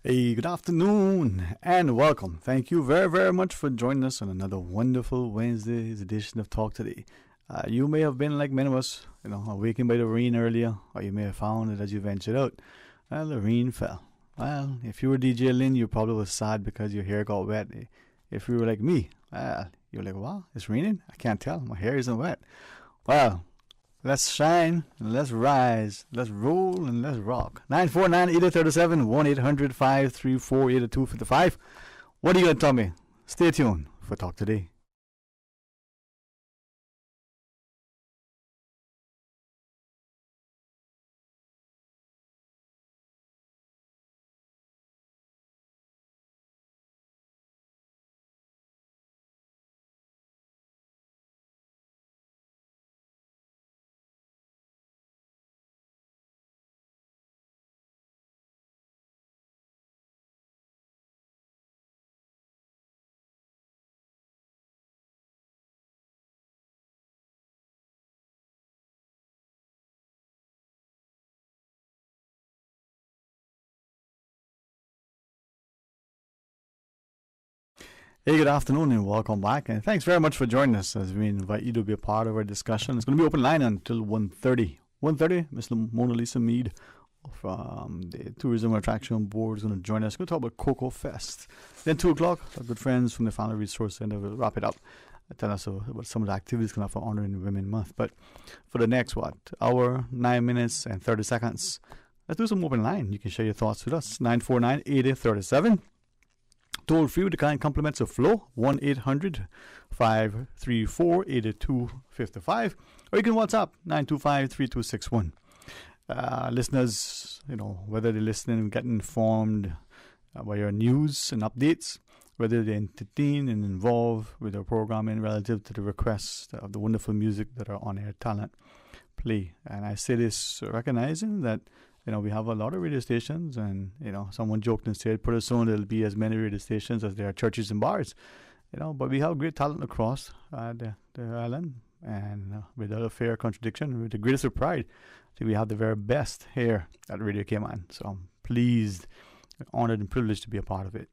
Hey, good afternoon and welcome. Thank you very, very much for joining us on another wonderful Wednesday's edition of Talk Today. You may have been like many of us, awakened by the rain earlier, or you may have found that as you ventured out, well, the rain fell. Well, if you were DJ Lynn, you probably was sad because your hair got wet. If you were like me, well, you were like, wow, it's raining? I can't tell. My hair isn't wet. Well, let's shine, and let's rise, let's roll, and let's rock. 949-8037, 1-800-534-8255. What are you going to tell me? Stay tuned for Talk Today. Hey, good afternoon and welcome back. And thanks very much for joining us as we invite you to be a part of our discussion. It's going to be open line until 1:30. 1:30, Ms. Mona Lisa Mead from the Tourism Attraction Board is going to join us. We're going to talk about Cocoa Fest. Then 2 o'clock, our good friends from the Family Resource Center will wrap it up. Tell us about some of the activities coming up for honoring Women Month. But for the next, hour, 9 minutes and 30 seconds, let's do some open line. You can share your thoughts with us. 949-8037. Toll free with the kind compliments of Flow, 1-800-534-8255. Or you can WhatsApp 925-3261. Listeners, whether they're listening and getting informed by your news and updates, whether they're entertained and involved with our programming relative to the requests of the wonderful music that our on-air talent play. And I say this recognizing that we have a lot of radio stations, and someone joked and said, "Pretty soon there'll be as many radio stations as there are churches and bars." But we have great talent across the island, and without a fair contradiction, with the greatest of pride, I think we have the very best here at Radio Cayman. So I'm pleased, honored, and privileged to be a part of it.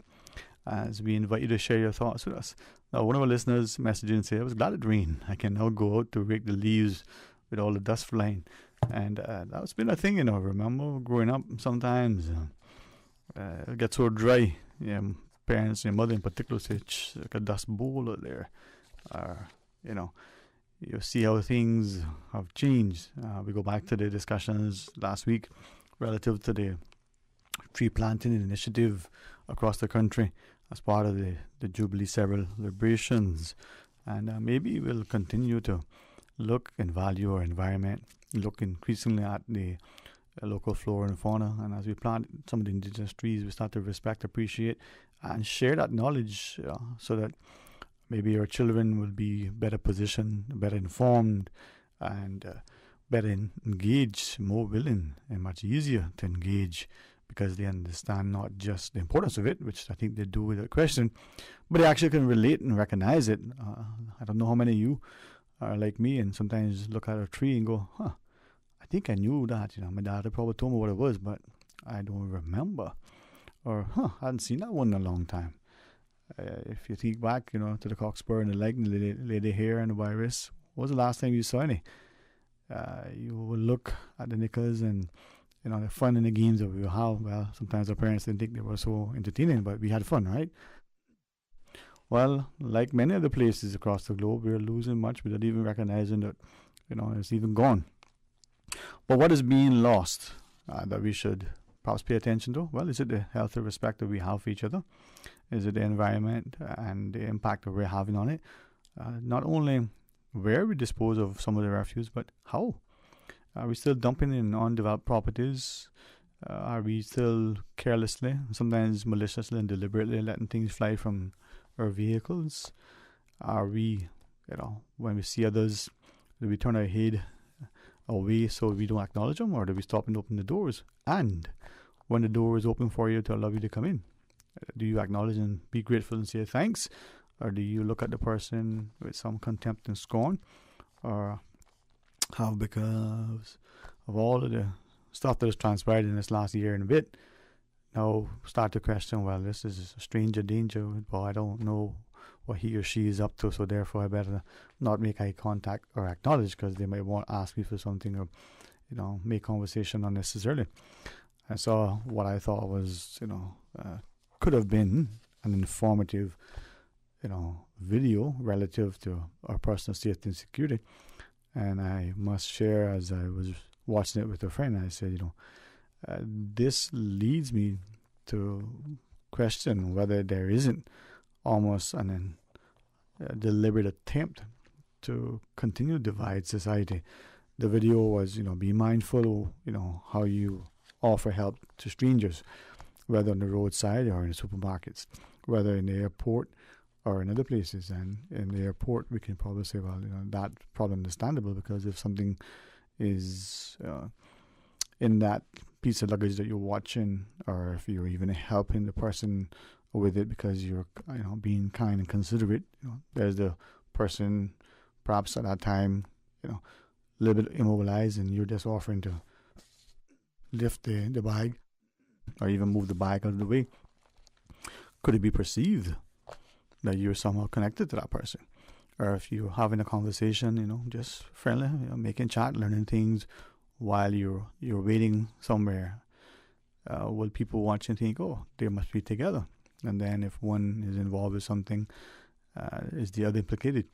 As we invite you to share your thoughts with us. Now, one of our listeners messaged and said, "I was glad it rained. I can now go out to rake the leaves with all the dust flying." And that's been a thing, I remember growing up, sometimes it gets so dry. Parents, your mother in particular, say, like a dust bowl out there. You see how things have changed. We go back to the discussions last week relative to the tree planting initiative across the country as part of the Jubilee celebrations. And maybe we'll continue to look and value our environment, look increasingly at the local flora and fauna, and as we plant some of the indigenous trees, we start to respect, appreciate, and share that knowledge so that maybe our children will be better positioned, better informed, and better engaged, more willing, and much easier to engage because they understand not just the importance of it, which I think they do without question, but they actually can relate and recognize it. I don't know how many of you are like me and sometimes look at a tree and go, I think I knew that. My dad had probably told me what it was, but I don't remember. Or, I hadn't seen that one in a long time. If you think back, to the cockspur and the leg and the lady hair and the virus, what was the last time you saw any? You will look at the knickers and, the fun and the games that we have. Well, sometimes our parents didn't think they were so entertaining, but we had fun, right? Well, like many other places across the globe, we're losing much without even recognizing that, it's even gone. But what is being lost that we should perhaps pay attention to? Well, is it the health and respect that we have for each other? Is it the environment and the impact that we're having on it? Not only where we dispose of some of the refuse, but how? Are we still dumping in undeveloped properties? Are we still carelessly, sometimes maliciously and deliberately letting things fly from our vehicles? Are we, when we see others, do we turn our head away so we don't acknowledge them, or do we stop and open the doors? And when the door is open for you to allow you to come in, do you acknowledge and be grateful and say thanks, or do you look at the person with some contempt and scorn, or how, because of all of the stuff that has transpired in this last year and a bit, now start to question, well, this is a stranger danger. Well, I don't know what he or she is up to, so therefore I better not make eye contact or acknowledge, because they might want to ask me for something, or make conversation unnecessarily. I saw what I thought was could have been an informative video relative to our personal safety and security. And I must share, as I was watching it with a friend, I said, this leads me to question whether there isn't almost a deliberate attempt to continue to divide society. The video was, be mindful, how you offer help to strangers, whether on the roadside or in the supermarkets, whether in the airport or in other places. And in the airport, we can probably say, well, that's probably understandable, because if something is in that piece of luggage that you're watching, or if you're even helping the person with it because you're being kind and considerate, there's the person perhaps at that time a little bit immobilized, and you're just offering to lift the bag or even move the bag out of the way. Could it be perceived that you're somehow connected to that person? Or if you're having a conversation, just friendly, making chat, learning things while you're waiting somewhere, will people watching think, oh, they must be together? And then if one is involved with something, is the other implicated?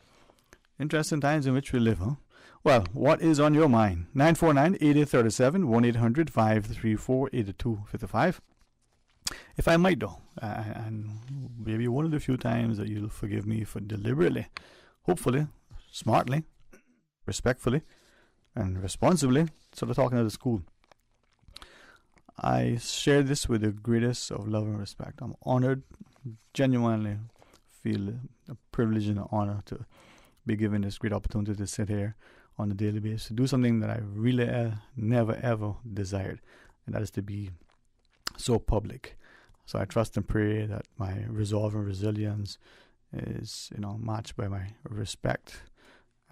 Interesting times in which we live, huh? Well, what is on your mind? 949-8837, 1-800-534-8255. If I might, though, and maybe one of the few times that you'll forgive me for deliberately, hopefully, smartly, respectfully, and responsibly sort of talking at the school. I share this with the greatest of love and respect. I'm honored, genuinely feel a privilege and an honor to be given this great opportunity to sit here on a daily basis, to do something that I really never ever desired, and that is to be so public. So I trust and pray that my resolve and resilience is matched by my respect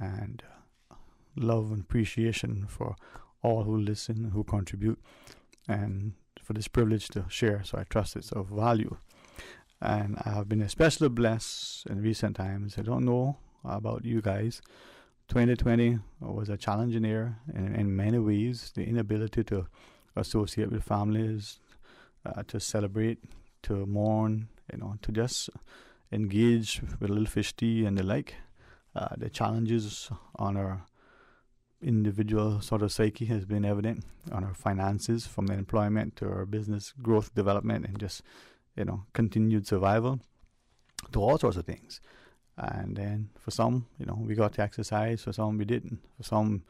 and love and appreciation for all who listen, who contribute, and for this privilege to share. So I trust it's of value. And I have been especially blessed in recent times. I don't know about you guys. 2020 was a challenging year in many ways. The inability to associate with families, to celebrate, to mourn, to just engage with a little fish tea and the like. The challenges on our individual sort of psyche has been evident, on our finances, from the employment to our business growth, development, and just continued survival, to all sorts of things. And then for some, we got to exercise. For some, we didn't. For some,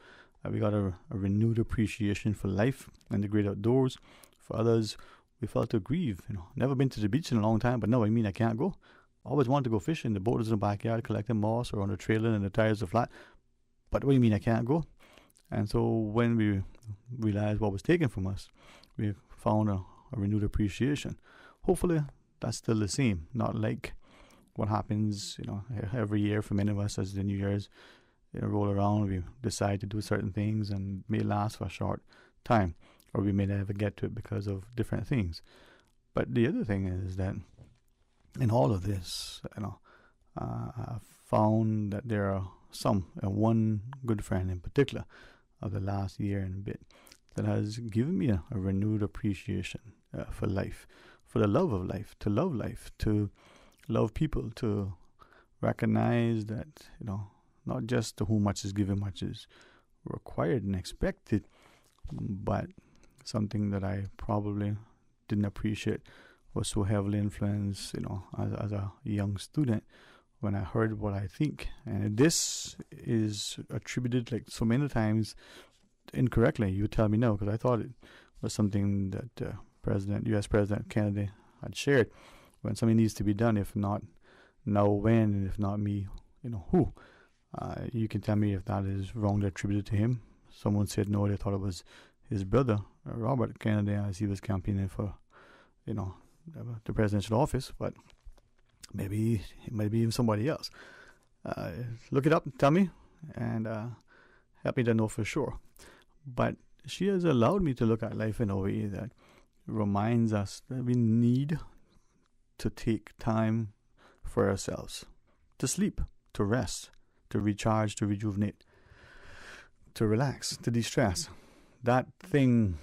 we got a renewed appreciation for life and the great outdoors. For others, we felt to grieve. Never been to the beach in a long time, but no, I can't go. Always wanted to go fishing. The boat is in the backyard collecting moss, or on the trailer and the tires are flat. But what do you mean I can't go? And so when we realized what was taken from us, we found a renewed appreciation. Hopefully, that's still the same. Not like what happens, every year for many of us as the New Year's roll around. We decide to do certain things and may last for a short time, or we may never get to it because of different things. But the other thing is that in all of this, I've found that there are one good friend in particular of the last year and a bit that has given me a renewed appreciation for life, for the love of life, to love people, to recognize that, not just to whom much is given, much is required and expected, but something that I probably didn't appreciate was so heavily influenced, as a young student, when I heard what I think. And this is attributed, like so many times, incorrectly. You tell me no, because I thought it was something that U.S. President Kennedy had shared. When something needs to be done, if not now, when, and if not me, who? You can tell me if that is wrongly attributed to him. Someone said no, they thought it was his brother, Robert Kennedy, as he was campaigning for, the presidential office, but maybe it might be even somebody else. Look it up, tell me, and help me to know for sure. But she has allowed me to look at life in a way that reminds us that we need to take time for ourselves, to sleep, to rest, to recharge, to rejuvenate, to relax, to de-stress. That thing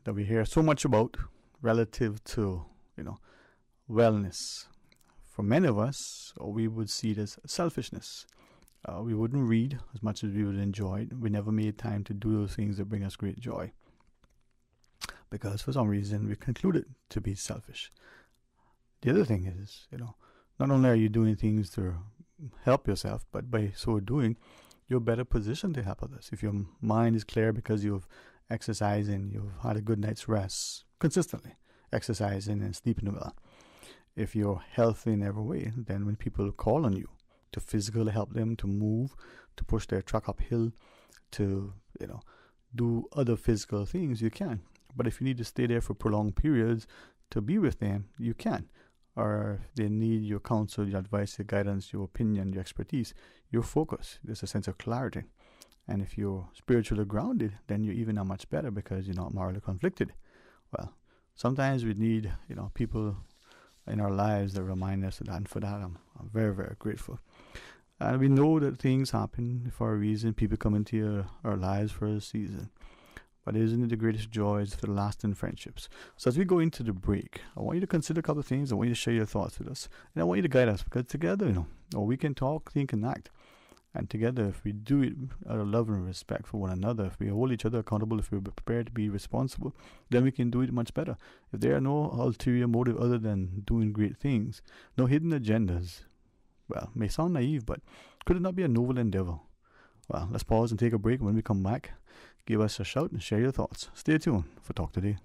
that we hear so much about relative to, wellness. For many of us, we would see it as selfishness. We wouldn't read as much as we would enjoy it. We never made time to do those things that bring us great joy because for some reason we conclude it to be selfish. The other thing is, not only are you doing things to help yourself, but by so doing, you're better positioned to help others. If your mind is clear because you've exercising, you've had a good night's rest consistently, exercising and sleeping well. If you're healthy in every way, then when people call on you to physically help them to move, to push their truck uphill, to, do other physical things, you can. But if you need to stay there for prolonged periods to be with them, you can. Or if they need your counsel, your advice, your guidance, your opinion, your expertise, your focus, there's a sense of clarity. And if you're spiritually grounded, then you even are much better because you're not morally conflicted. Well, sometimes we need, people in our lives that remind us of that. And for that, I'm very, very grateful. And we know that things happen for a reason. People come into our lives for a season. But isn't it the greatest joys for the lasting friendships? So as we go into the break, I want you to consider a couple of things. I want you to share your thoughts with us. And I want you to guide us because together, we can talk, think, and act. And together, if we do it out of love and respect for one another, if we hold each other accountable, if we're prepared to be responsible, then we can do it much better. If there are no ulterior motive other than doing great things, no hidden agendas, well, may sound naive, but could it not be a noble endeavor? Well, let's pause and take a break. When we come back, give us a shout and share your thoughts. Stay tuned for Talk Today.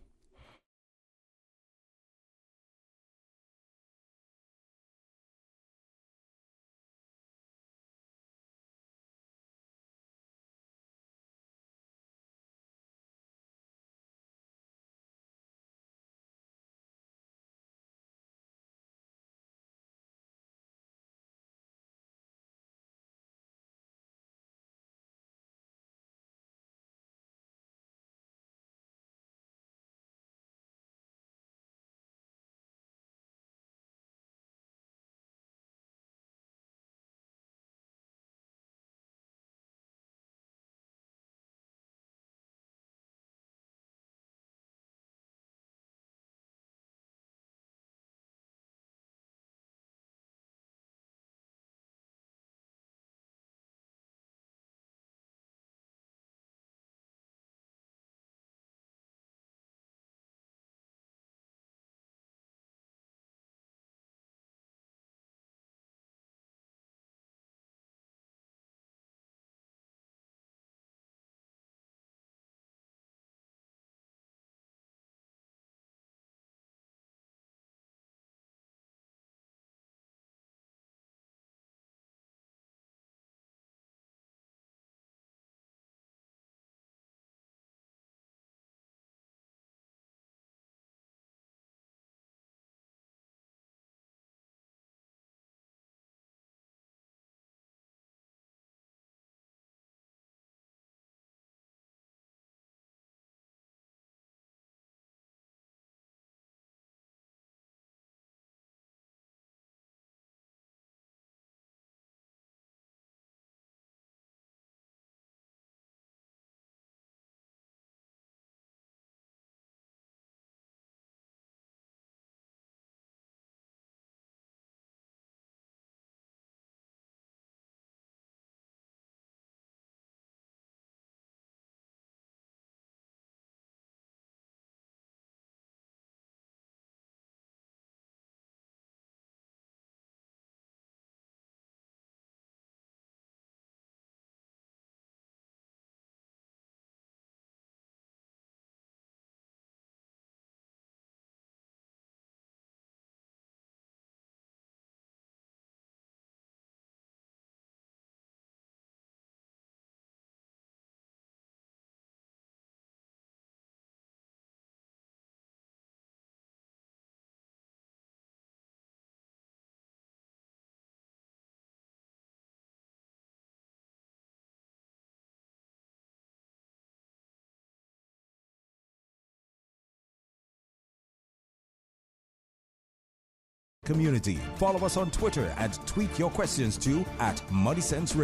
community. Follow us on Twitter and tweet your questions to @MoneySense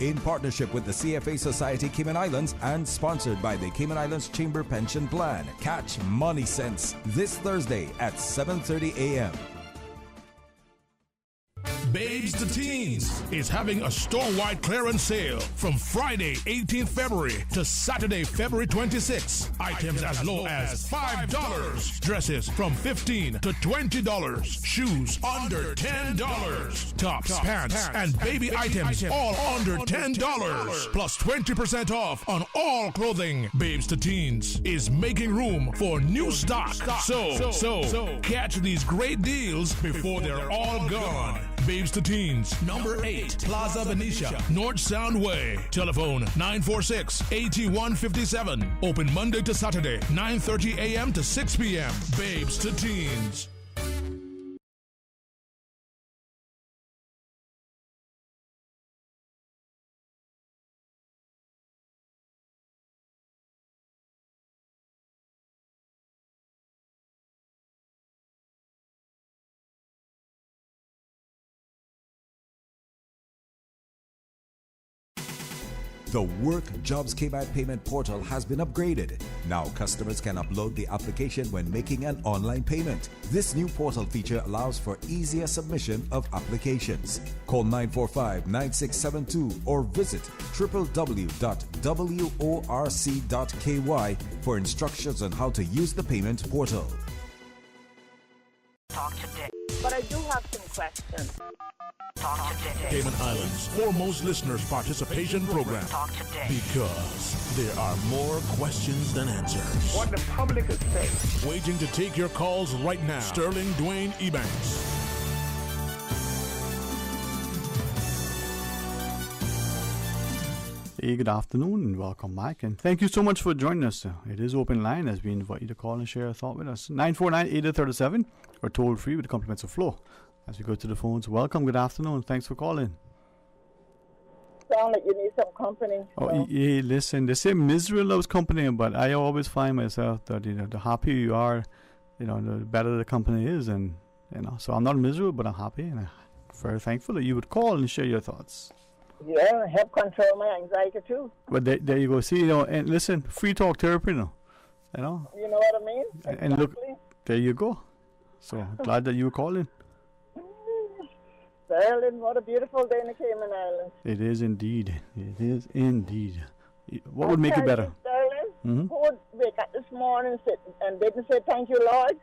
in partnership with the CFA Society Cayman Islands and sponsored by the Cayman Islands Chamber Pension Plan. Catch Money Sense this Thursday at 7:30 a.m. Babes to Teens is having a store-wide clearance sale from Friday, 18th February to Saturday, February 26th. Items as low as $5. Dresses from $15 to $20. Shoes under $10. Tops, pants, and baby items all under $10. Plus 20% off on all clothing. Babes to Teens is making room for new stock. So catch these great deals before they're all gone. Babes to Teens, number 8, Plaza Venetia, North Sound Way. Telephone 946-8157. Open Monday to Saturday, 9:30 a.m. to 6 p.m. Babes to Teens. The Work Jobs Cayman payment portal has been upgraded. Now customers can upload the application when making an online payment. This new portal feature allows for easier submission of applications. Call 945-9672 or visit www.worc.ky for instructions on how to use the payment portal. Talk today. But I do have some questions. Talk today. Cayman Islands' foremost listeners participation program. Talk today. Because there are more questions than answers. What the public is saying. Waiting to take your calls right now. Sterling Dwayne Ebanks. Hey, good afternoon and welcome back. And thank you so much for joining us. It is open line as we invite you to call and share a thought with us. 949-8037 or toll free with the compliments of Flow. As we go to the phones, welcome, good afternoon. Thanks for calling. Sound like you need some company. Oh, yeah, listen, they say misery loves company, but I always find myself that, the happier you are, the better the company is. And, so I'm not miserable, but I'm happy. And I'm very thankful that you would call and share your thoughts. Yeah, help control my anxiety too. But there you go. See, and listen, free talk therapy, You know what I mean? And look, there you go. So glad that you were calling. Sterling, what a beautiful day in the Cayman Islands. It is indeed. It is indeed. What would make it better? Sterling, who would wake up this morning and didn't say thank you, Lord?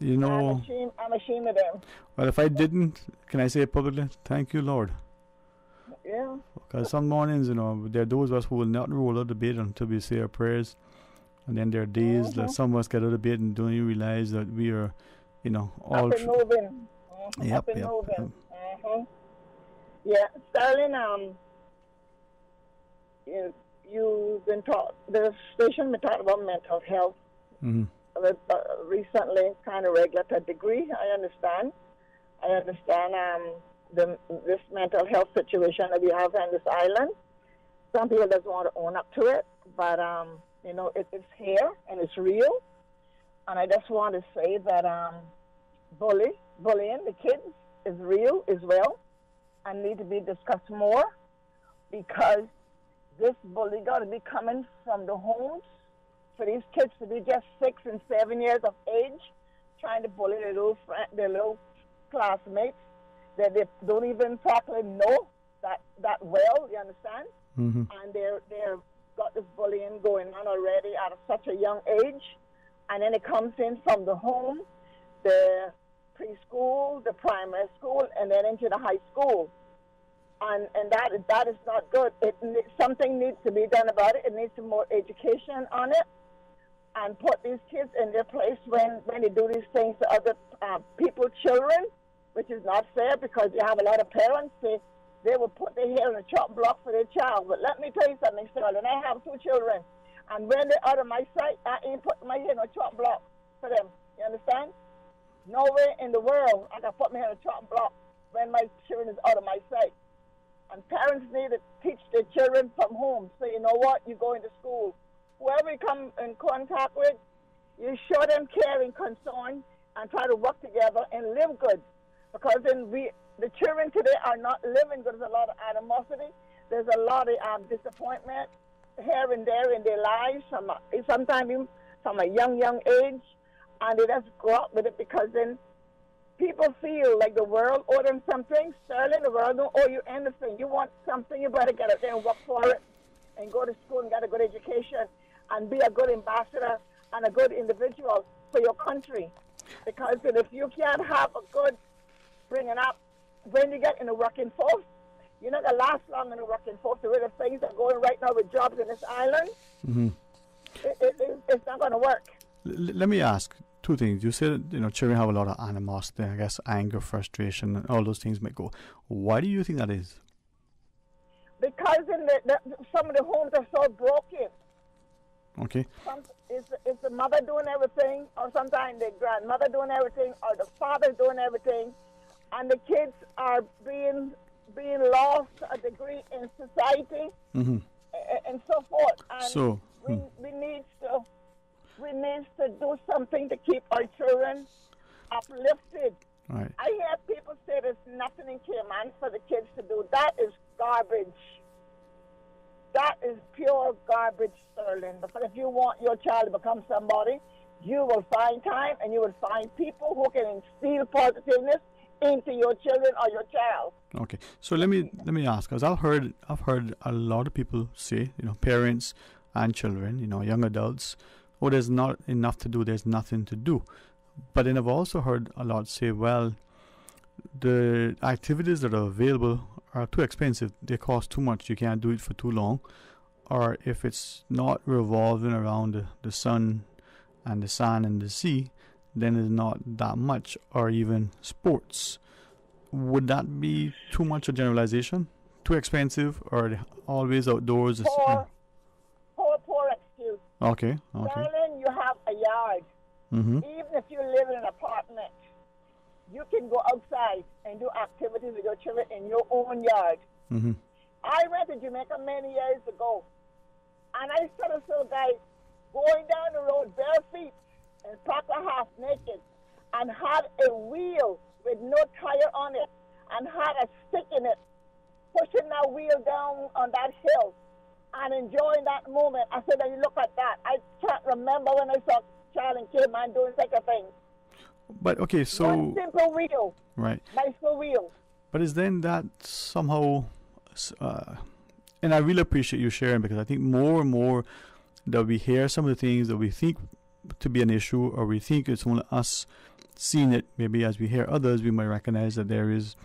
I'm ashamed of them. Well, if I didn't, can I say it publicly? Thank you, Lord. Yeah. Because some mornings, there are those of us who will not roll out of bed until we say our prayers. And then there are days that some of us get out of bed and don't even realize that we are, all... Up and moving. Yep, up and yep. moving. Yeah, Sterling, you've been taught, the station been taught about mental health recently, kind of regular to a degree, I understand. This mental health situation that we have on this island. Some people just want to own up to it, but, it's here and it's real. And I just want to say that bullying the kids is real as well and need to be discussed more, because this bullying got to be coming from the homes for these kids to be just 6 and 7 years of age trying to bully their little classmates that they don't even properly know that well, you understand? Mm-hmm. And they're got this bullying going on already at such a young age, and then it comes in from the home, the preschool, the primary school, and then into the high school. And that is not good. Something needs to be done about it. It needs some more education on it, and put these kids in their place when they do these things to other people's children, which is not fair, because you have a lot of parents, they will put their hair on a chop block for their child. But let me tell you something, Sterling. I have 2 children, and when they're out of my sight, I ain't putting my hair on a chop block for them. You understand? Nowhere in the world I can put my hair on a chop block when my children is out of my sight. And parents need to teach their children from home. So you know what? You go into school. Whoever you come in contact with, you show them care and concern, and try to work together and live good. Because the children today are not living good. There's a lot of animosity. There's a lot of disappointment here and there in their lives. Sometimes even from a young age, and they just grow up with it because then people feel like the world owes them something. Sterling, the world don't owe you anything. You want something, you better get out there and work for it and go to school and get a good education and be a good ambassador and a good individual for your country. Because if you can't have a good bringing up, when you get in the working force, you're not going to last long in the working force. The way the things are going right now with jobs in this island, it's not going to work. Let me ask two things. You said, children have a lot of animosity, I guess anger, frustration, and all those things might go. Why do you think that is? Because some of the homes are so broken. Okay. It's the mother doing everything, or sometimes the grandmother doing everything, or the father doing everything, and the kids are being lost a degree in society, and so forth. And we need to do something to keep our children uplifted. Right. I hear people say there's nothing in Cayman for the kids to do. That is garbage. That is pure garbage, Sterling. Because if you want your child to become somebody, you will find time and you will find people who can instill positiveness into your children or your child. Okay, so let me ask, because I've heard a lot of people say, parents and children, young adults, there's not enough to do, there's nothing to do. But then I've also heard a lot say, well, the activities that are available are too expensive, they cost too much, you can't do it for too long, or if it's not revolving around the sun and the sand and the sea, then it's not that much, or even sports. Would that be too much a generalization? Too expensive, or always outdoors? Poor excuse. Okay. Darling, you have a yard. Mm-hmm. Even if you live in an apartment, you can go outside and do activities with your children in your own yard. Mm-hmm. I went to Jamaica many years ago, and I saw guys going down the road bare feet and proper half naked, and had a wheel with no tire on it, and had a stick in it, pushing that wheel down on that hill, and enjoying that moment. I said, "Now you look at that." I can't remember when I saw child and kid man doing such a thing. But okay, so one simple wheel, right? Bicycle wheel. But is then that somehow? And I really appreciate you sharing, because I think more and more that we hear some of the things that we think to be an issue, or we think it's only us seeing it. Maybe as we hear others, we might recognize that there is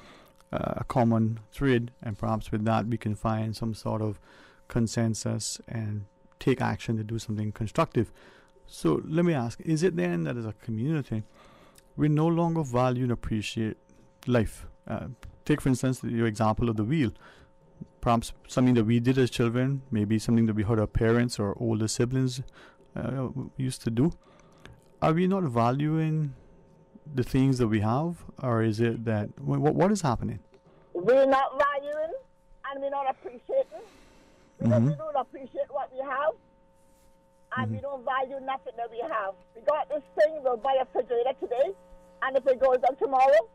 a common thread, and perhaps with that we can find some sort of consensus and take action to do something constructive. So let me ask, is it then that as a community we no longer value and appreciate life? Take for instance your example of the wheel. Perhaps something that we did as children, maybe something that we heard our parents or older siblings used to do. Are we not valuing the things that we have, or is it that what is happening? We're not valuing, and we're not appreciating. We don't appreciate what we have, and we don't value nothing that we have. We got this thing, we'll buy a refrigerator today, and if it goes up tomorrow,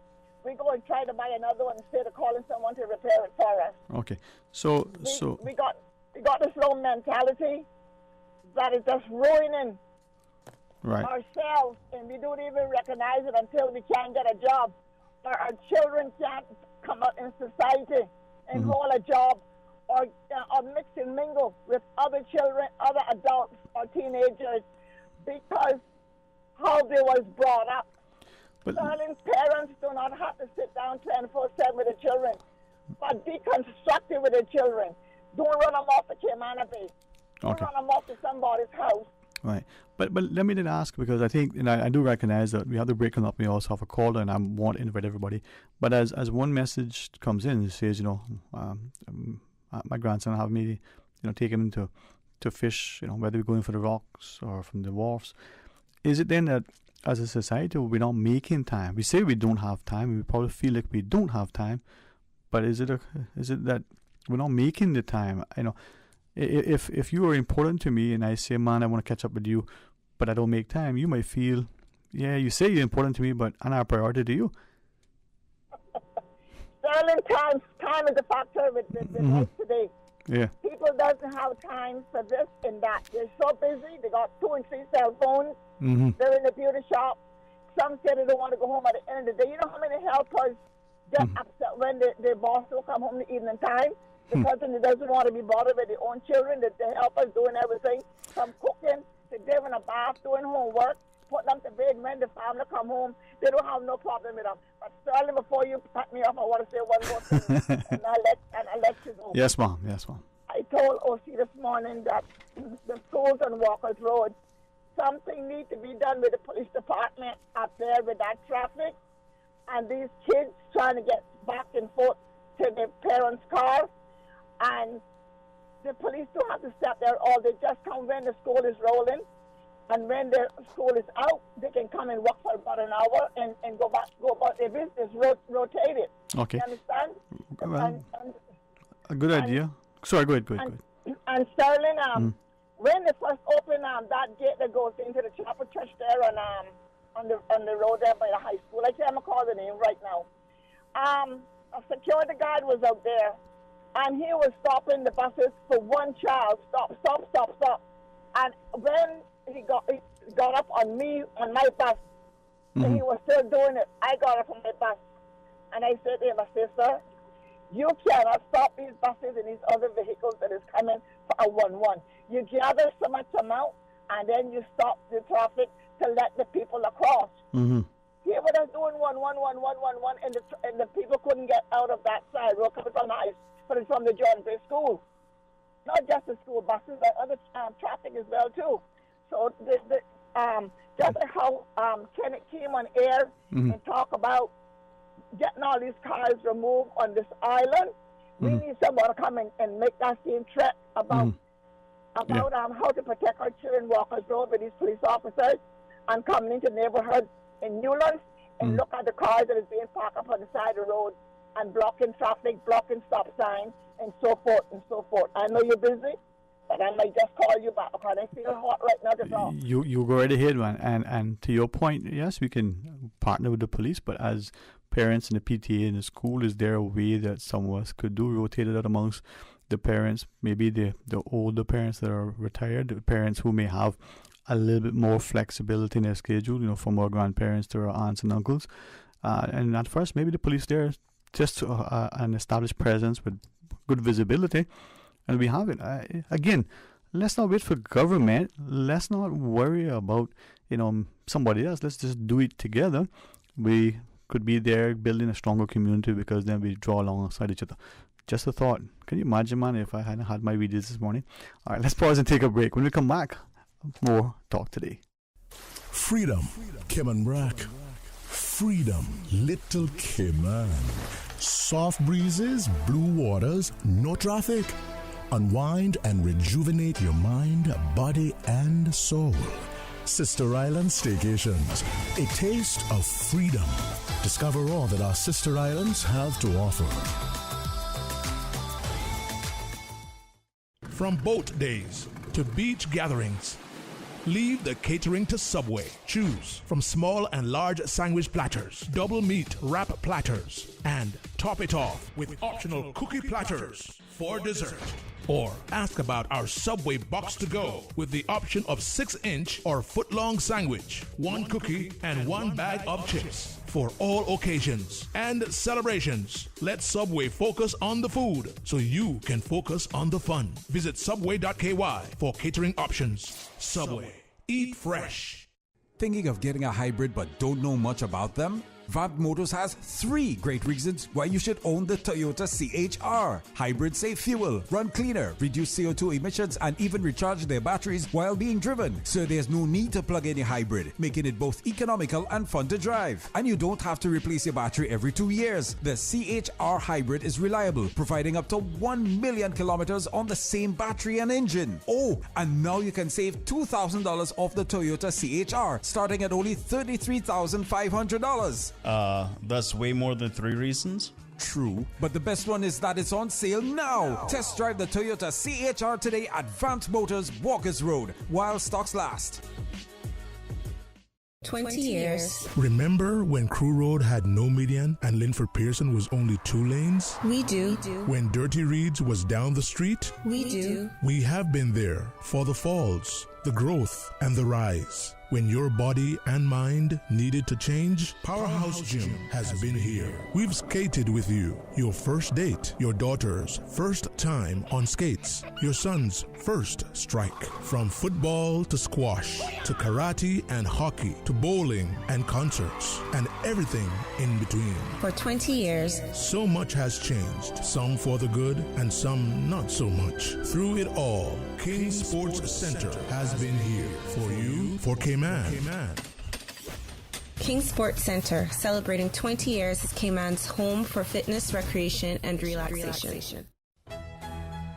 we go and try to buy another one instead of calling someone to repair it for us. Okay, so we got this low mentality that is just ruining ourselves, and we don't even recognize it until we can't get a job, or our children can't come out in society and hold a job, or mix and mingle with other children, other adults, or teenagers, because how they was brought up. Darling, parents do not have to sit down 24/7 with the children, but be constructive with the children. Don't run them off the Cayman Bay. Don't run them off to somebody's house. Right. But let me then ask, because I think, and I do recognize that we have the breaking up, we also have a caller, and I want to invite everybody. But as one message comes in, it says, my grandson have me, take him to fish, whether we're going for the rocks or from the wharfs. Is it then that as a society we're not making time? We say we don't have time. We probably feel like we don't have time, but is it that we're not making the time? If you are important to me and I say, man, I want to catch up with you, but I don't make time, you might feel Yeah, you say you're important to me, but I'm not a priority to you. Sterling, time is a factor with life today. Yeah. People doesn't have time for this and that. They're so busy. They got 2 and 3 cell phones. They're in the beauty shop. Some say they don't want to go home at the end of the day. You know how many helpers get upset when their boss will come home in the evening time? The person that doesn't want to be bothered with their own children, that the helpers doing everything, from cooking to giving a bath, doing homework, putting them to bed when the family come home. They don't have no problem with them. But Sterling, before you cut me off, I want to say one more thing, and I'll let you go. Yes, ma'am. Yes, ma'am. I told OC this morning that the schools on Walker's Road, something needs to be done with the police department up there with that traffic, and these kids trying to get back and forth to their parents' cars, and the police don't have to step there all. They just come when the school is rolling, and when the school is out, they can come and work for about an hour and go about their business, rotate it. Okay. You understand? Well, a good idea. Sorry, go ahead. And Sterling, when they first opened that gate that goes into the chapel church there on the road there by the high school, I can't recall the name right now. A security guard was out there, and he was stopping the buses for one child. Stop. And when he got up on my bus, and he was still doing it, I got up on my bus, and I said to him, sister, you cannot stop these buses and these other vehicles that is coming for a 1-1. You gather so much amount, and then you stop the traffic to let the people across. Here was us doing 1-1, and the people couldn't get out of that side road coming from from the John Gray School. Not just the school buses, but other traffic as well too. So just how Kenneth came on air and talk about getting all these cars removed on this island. We need someone to come and make that same threat about how to protect our children Walker's Road with these police officers, and coming into neighborhoods in Newlands and look at the cars that is being parked up on the side of the road and blocking traffic, blocking stop signs, and so forth and so forth. I know you're busy, but I might just call you back because I feel hot right now to talk. You go right ahead, man. And to your point, yes, we can partner with the police, but as parents and the PTA and the school, is there a way that some of us could do, rotate it out amongst the parents, maybe the older parents that are retired, the parents who may have a little bit more flexibility in their schedule, from our grandparents to our aunts and uncles. And at first, maybe the police there, just an established presence with good visibility, and we have it. Again, let's not wait for government. Let's not worry about, somebody else. Let's just do it together. We could be there building a stronger community because then we draw alongside each other. Just a thought. Can you imagine, man, if I hadn't had my videos this morning? All right, let's pause and take a break. When we come back, more talk today. Freedom, Cayman Brack. Freedom, Little Cayman. Soft breezes, blue waters, no traffic. Unwind and rejuvenate your mind, body, and soul. Sister Island Staycations, a taste of freedom. Discover all that our sister islands have to offer. From boat days to beach gatherings, leave the catering to Subway. Choose from small and large sandwich platters, double meat wrap platters, and top it off with optional cookie platters for dessert. Or ask about our Subway box to go with the option of 6-inch or foot-long sandwich, 1 cookie, and 1 bag of chips. For all occasions and celebrations, let Subway focus on the food so you can focus on the fun. Visit subway.ky for catering options. Subway. Eat fresh. Thinking of getting a hybrid but don't know much about them? Vant Motors has 3 great reasons why you should own the Toyota CHR. Hybrids save fuel, run cleaner, reduce CO2 emissions, and even recharge their batteries while being driven. So there's no need to plug in a hybrid, making it both economical and fun to drive. And you don't have to replace your battery every 2 years. The CHR Hybrid is reliable, providing up to 1 million kilometers on the same battery and engine. Oh, and now you can save $2,000 off the Toyota CHR, starting at only $33,500. That's way more than 3 reasons. True, but the best one is that it's on sale now. Test drive the Toyota CHR today at Vant Motors, Walker's Road, while stocks last. 20 years. Remember when Crew Road had no median and Linford Pearson was only 2 lanes? We do. When Dirty Reeds was down the street? We do. We have been there for the falls, the growth, and the rise. When your body and mind needed to change, Powerhouse Gym has been here. We've skated with you. Your first date, your daughter's first time on skates, your son's first strike. From football to squash, to karate and hockey, to bowling and concerts, and everything in between. For 20 years, So much has changed, some for the good and some not so much. Through it all, King Sports Center has been here for you, for Cayman. King Sports Center, celebrating 20 years as Cayman's home for fitness, recreation, and relaxation.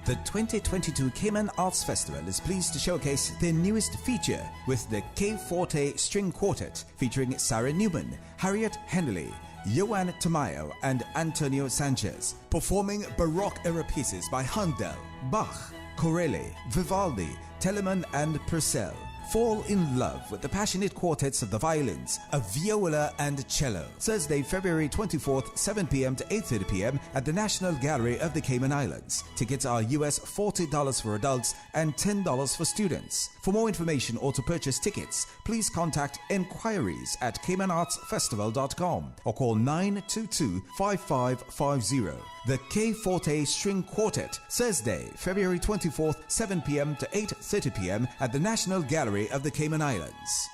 The 2022 Cayman Arts Festival is pleased to showcase their newest feature with the K Forte String Quartet featuring Sarah Newman, Harriet Henley, Joan Tamayo and Antonio Sanchez, performing Baroque-era pieces by Handel, Bach, Corelli, Vivaldi, Telemann and Purcell. Fall in love with the passionate quartets of the violins, a viola and cello. Thursday, February 24th, 7 p.m. to 8:30 p.m. at the National Gallery of the Cayman Islands. Tickets are US $40 for adults and $10 for students. For more information or to purchase tickets, please contact enquiries at caymanartsfestival.com or call 922-5550. The K Forte String Quartet, Thursday, February 24th, 7 p.m. to 8:30 p.m. at the National Gallery of the Cayman Islands.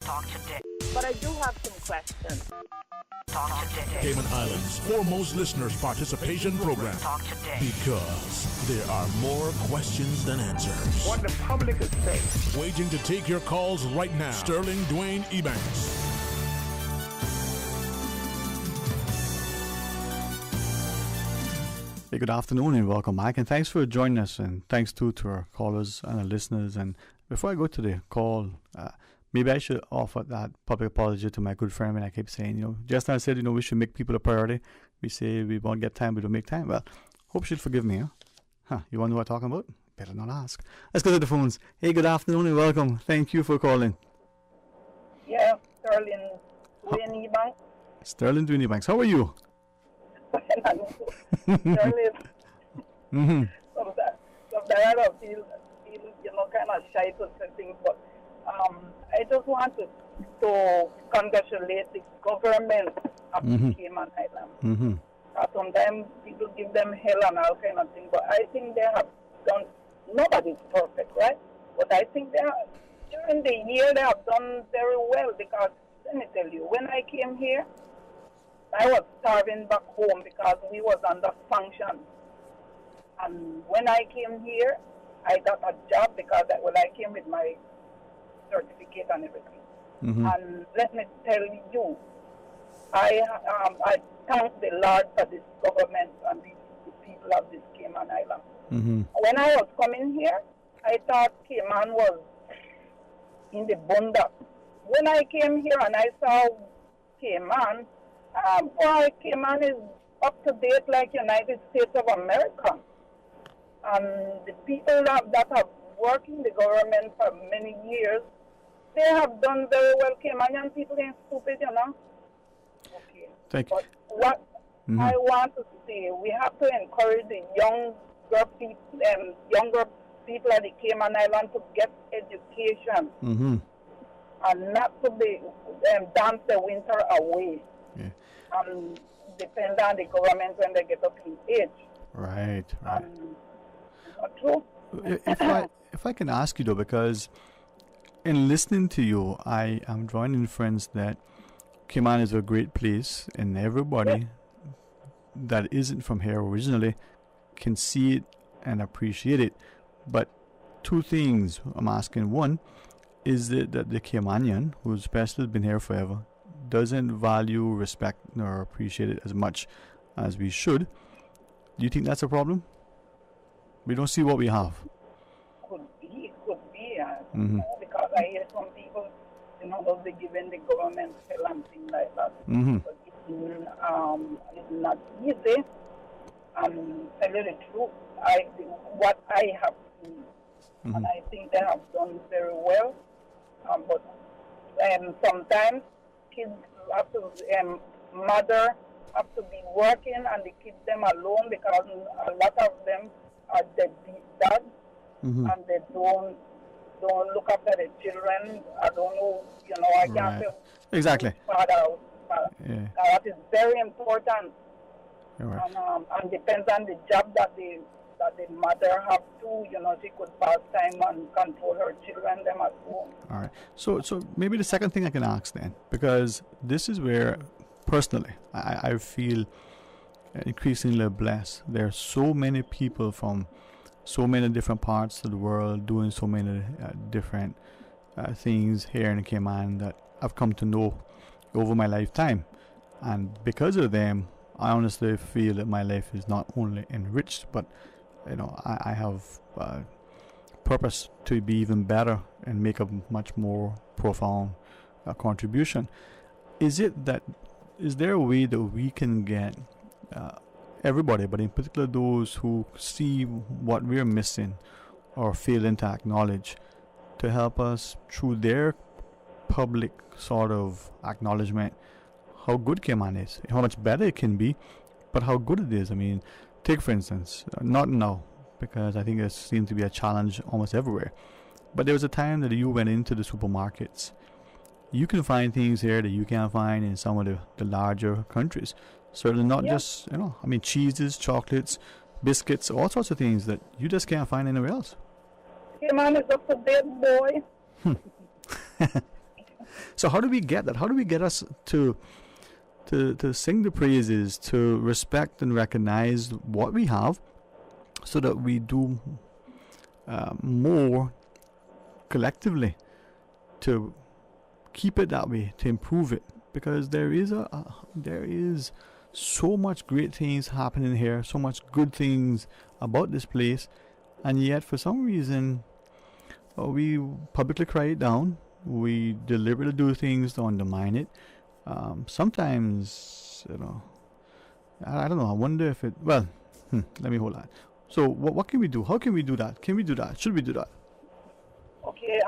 Talk today. But I do have some questions. Talk today. Cayman Islands' foremost listeners' participation program. Talk today. Because there are more questions than answers. What the public is saying. Waiting to take your calls right now. Sterling Dwayne Ebanks. Hey, good afternoon and welcome back, and thanks for joining us, and thanks to our callers and our listeners. And before I go to the call, maybe I should offer that public apology to my good friend when I keep saying, just as I said, we should make people a priority. We say we won't get time, we don't make time. Well, hope you'll forgive me, huh? You want to know what I'm talking about? Better not ask. Let's go to the phones. Hey, good afternoon and welcome. Thank you for calling. Yeah, Sterling Dwayne Ebanks. Sterling Dwayne Ebanks, how are you? Sterling. Mm-hmm. Sometimes I feel kind of shy to say things, but I just want to congratulate the government of Mm-hmm. Cayman Islands. Mm-hmm. Sometimes people give them hell and all kind of things, but I think they have done, nobody's perfect, right? But I think they have, during the year they have done very well, because let me tell you, when I came here, I was starving back home because we was under sanctions. And when I came here, I got a job because I came with my certificate and everything. Mm-hmm. And let me tell you, I thank the Lord for this government and the people of this Cayman Island. Mm-hmm. When I was coming here, I thought Cayman was in the Bunda. When I came here and I saw Cayman, Cayman is up to date like United States of America. And the people that have worked in the government for many years, they have done very well. Caymanian people ain't stupid, Okay. Thank you. But what I want to say, we have to encourage the younger people at the Cayman Island to get education and not to be dance the winter away. Yeah. And depend on the government when they get up in age. Right. Not true. If I can ask you though, because in listening to you, I am drawing inference that Cayman is a great place, and everybody that isn't from here originally can see it and appreciate it. But two things I'm asking: one, is it that the Caymanian, who's especially been here forever, doesn't value, respect, nor appreciate it as much as we should? Do you think that's a problem? We don't see what we have. Could be. Because I hear some people, they'll be giving the government hell and things like that. But it's not easy. And tell you the truth, what I have seen, and I think they have done very well. But sometimes kids have to, mother have to be working and they keep them alone because a lot of them are deadbeat dads and they don't look after the children. I don't know, I can't Right. say Exactly. father. Yeah. That is very important. You're right. And depends on the job that the mother have to, she could pass time and control her children, them at home. All right. So maybe the second thing I can ask then, because this is where personally I feel increasingly blessed. There are so many people from so many different parts of the world doing so many different things here in Cayman that I've come to know over my lifetime, and because of them, I honestly feel that my life is not only enriched, but I have purpose to be even better and make a much more profound contribution. Is there a way that we can get everybody, but in particular those who see what we're missing or failing to acknowledge, to help us through their public sort of acknowledgement how good Cayman is, how much better it can be, but how good it is? I mean, take for instance, not now, because I think it seems to be a challenge almost everywhere, but there was a time that you went into the supermarkets. You can find things here that you can't find in some of the larger countries. Certainly not just, cheeses, chocolates, biscuits, all sorts of things that you just can't find anywhere else. Cayman is just a big boy. So how do we get that? How do we get us to sing the praises, to respect and recognize what we have, so that we do more collectively to keep it that way, to improve it? Because there is so much great things happening here, so much good things about this place, and yet for some reason we publicly cry it down. We deliberately do things to undermine it. Sometimes, I don't know. I wonder if it. Well, let me hold on. So, what can we do? How can we do that? Can we do that? Should we do that? Okay.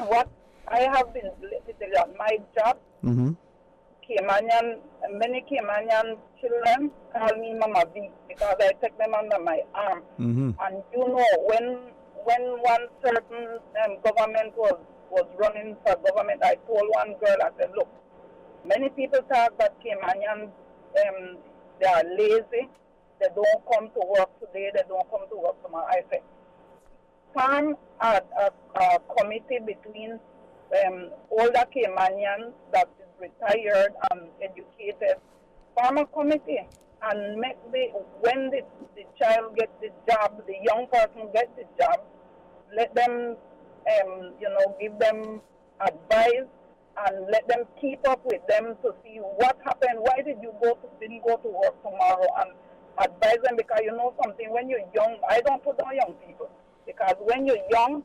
What I have been literally on my job. Many Caymanian children call me Mama V because I take them under my arm. And when one certain government was running for government, I told one girl, I said, look, many people talk that Caymanians, they are lazy, they don't come to work today, they don't come to work tomorrow. I said, form a committee between older Caymanians that is retired and educated, form a committee and make when the child gets the job, the young person gets the job, let them give them advice and let them keep up with them to see what happened. Why didn't go to work tomorrow? And advise them, because something, when you're young, I don't put down young people, because when you're young,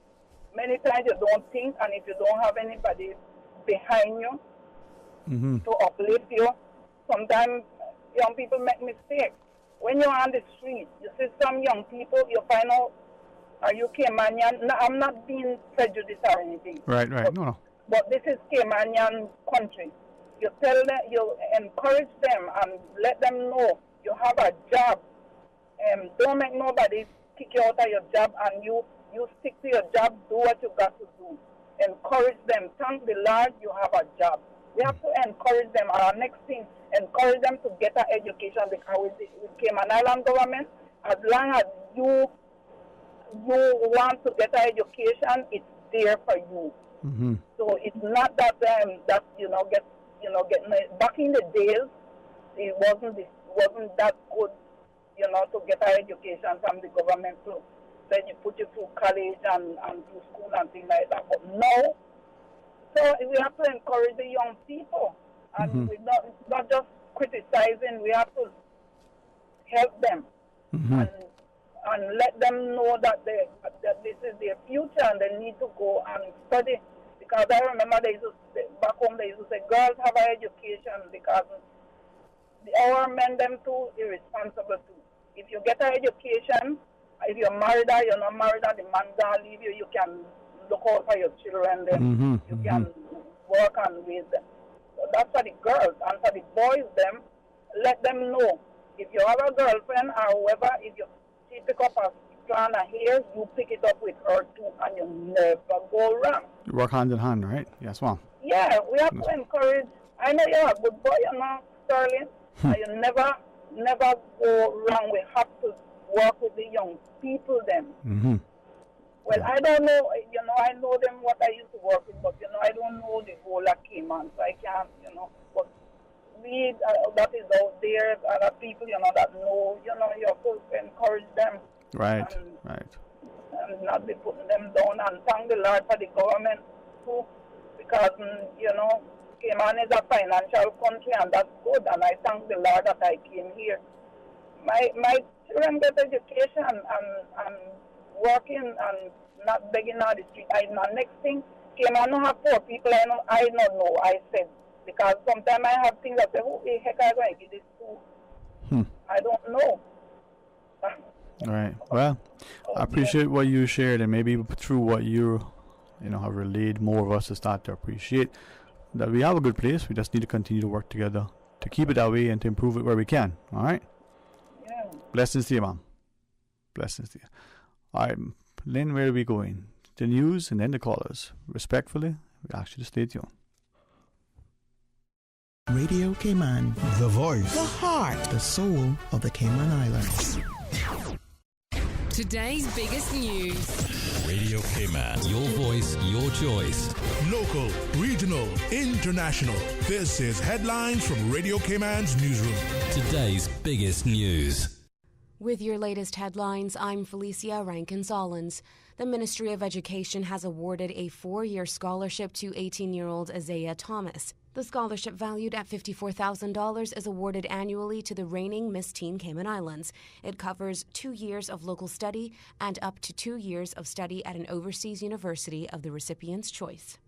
many times you don't think, and if you don't have anybody behind you to uplift you, sometimes young people make mistakes. When you're on the street, you see some young people, you find out, are you Caymanian? No, I'm not being prejudiced or anything. Right. No. But this is Caymanian country. You tell them, you encourage them and let them know you have a job. Don't make nobody kick you out of your job, and you stick to your job, do what you got to do. Encourage them. Thank the Lord you have a job. We have to encourage them. Our next thing, encourage them to get an education, because with Cayman Island government, as long as you want to get an education, it's there for you. So it's not that back in the days, it wasn't that good, to get an education from the government. So then you put you through college and through school and things like that. But no, so we have to encourage the young people, and we're not just criticizing. We have to help them and let them know that this is their future and they need to go and study. Because I remember back home they used to say girls have an education, because our men them too irresponsible too. If you get an education, if you're married or you're not married and the man gonna leave you, you can look out for your children. Then you can work on with them. So that's for the girls. And for the boys, them, let them know. If you have a girlfriend or whoever, if she pick up a strand of hair, you pick it up with her too, and you never go wrong. You work hand in hand, right? Yes, ma'am. Yeah, we have to encourage. I know you're a good boy, you know, Sterling. And you never go wrong. We have to work with the young people then. Well, I don't know, you know, I know them what I used to work with, but, you know, I don't know the whole of Cayman, so I can't, you know, but we, that is out there, other people, you know, that know, you know, you have to encourage them. Right, and not be putting them down, and thank the Lord for the government too, because, you know, Cayman is a financial country, and that's good, and I thank the Lord that I came here. My children get education and working and not begging on the street. My next thing came, I don't have poor people. I don't know. I said, because sometimes I have things that say, who the heck am I going to give this to? I don't know. All right. Well, I appreciate what you shared, and maybe through what you have relayed, more of us to start to appreciate that we have a good place. We just need to continue to work together to keep it that way and to improve it where we can. All right? Yeah. Blessings to you, Mom. Blessings to you. All right, Lynn, where are we going? The news and then the callers. Respectfully, we ask you to stay tuned. Radio Cayman, The voice. the heart, the soul of the Cayman Islands. Today's biggest news. Radio Cayman, your voice, your choice. Local, regional, international. This is Headlines from Radio Cayman's newsroom. Today's biggest news. With your latest headlines, I'm Felicia Rankin-Solins. The Ministry of Education has awarded a 4-year scholarship to 18-year-old Isaiah Thomas. The scholarship, valued at $54,000, is awarded annually to the reigning Miss Teen Cayman Islands. It covers 2 years of local study and up to 2 years of study at an overseas university of the recipient's choice.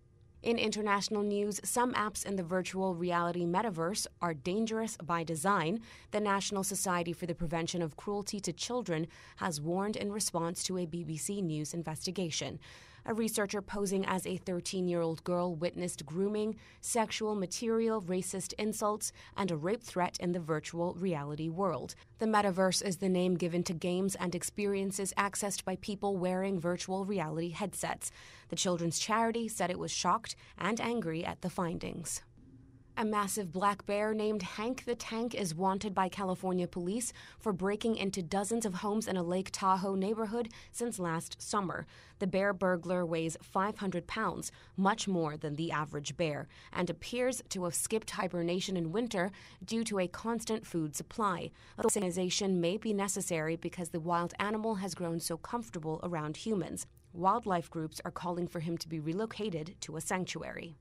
In international news, some apps in the virtual reality metaverse are dangerous by design. The National Society for the Prevention of Cruelty to Children has warned in response to a BBC News investigation. A researcher posing as a 13-year-old girl witnessed grooming, sexual material, racist insults, and a rape threat in the virtual reality world. The metaverse is the name given to games and experiences accessed by people wearing virtual reality headsets. The children's charity said it was shocked and angry at the findings. A massive black bear named Hank the Tank is wanted by California police for breaking into dozens of homes in a Lake Tahoe neighborhood since last summer. The bear burglar weighs 500 pounds, much more than the average bear, and appears to have skipped hibernation in winter due to a constant food supply. Euthanasia may be necessary because the wild animal has grown so comfortable around humans. Wildlife groups are calling for him to be relocated to a sanctuary.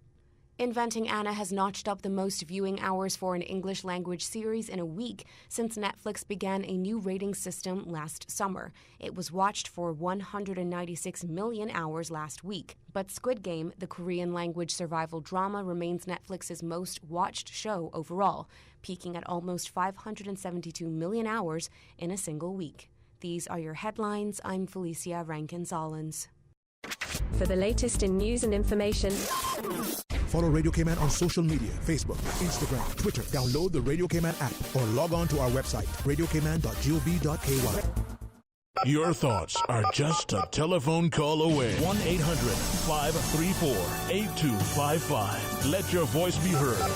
Inventing Anna has notched up the most viewing hours for an English language series in a week since Netflix began a new rating system last summer. It was watched for 196 million hours last week. But Squid Game, the Korean language survival drama, remains Netflix's most watched show overall, peaking at almost 572 million hours in a single week. These are your headlines. I'm Felicia Rankin-Solins. For the latest in news and information, Follow Radio Cayman on social media, Facebook, Instagram, Twitter. Download the Radio Cayman app or log on to our website, radiocayman.gov.ky. Your thoughts are just a telephone call away. 1-800-534-8255. Let your voice be heard.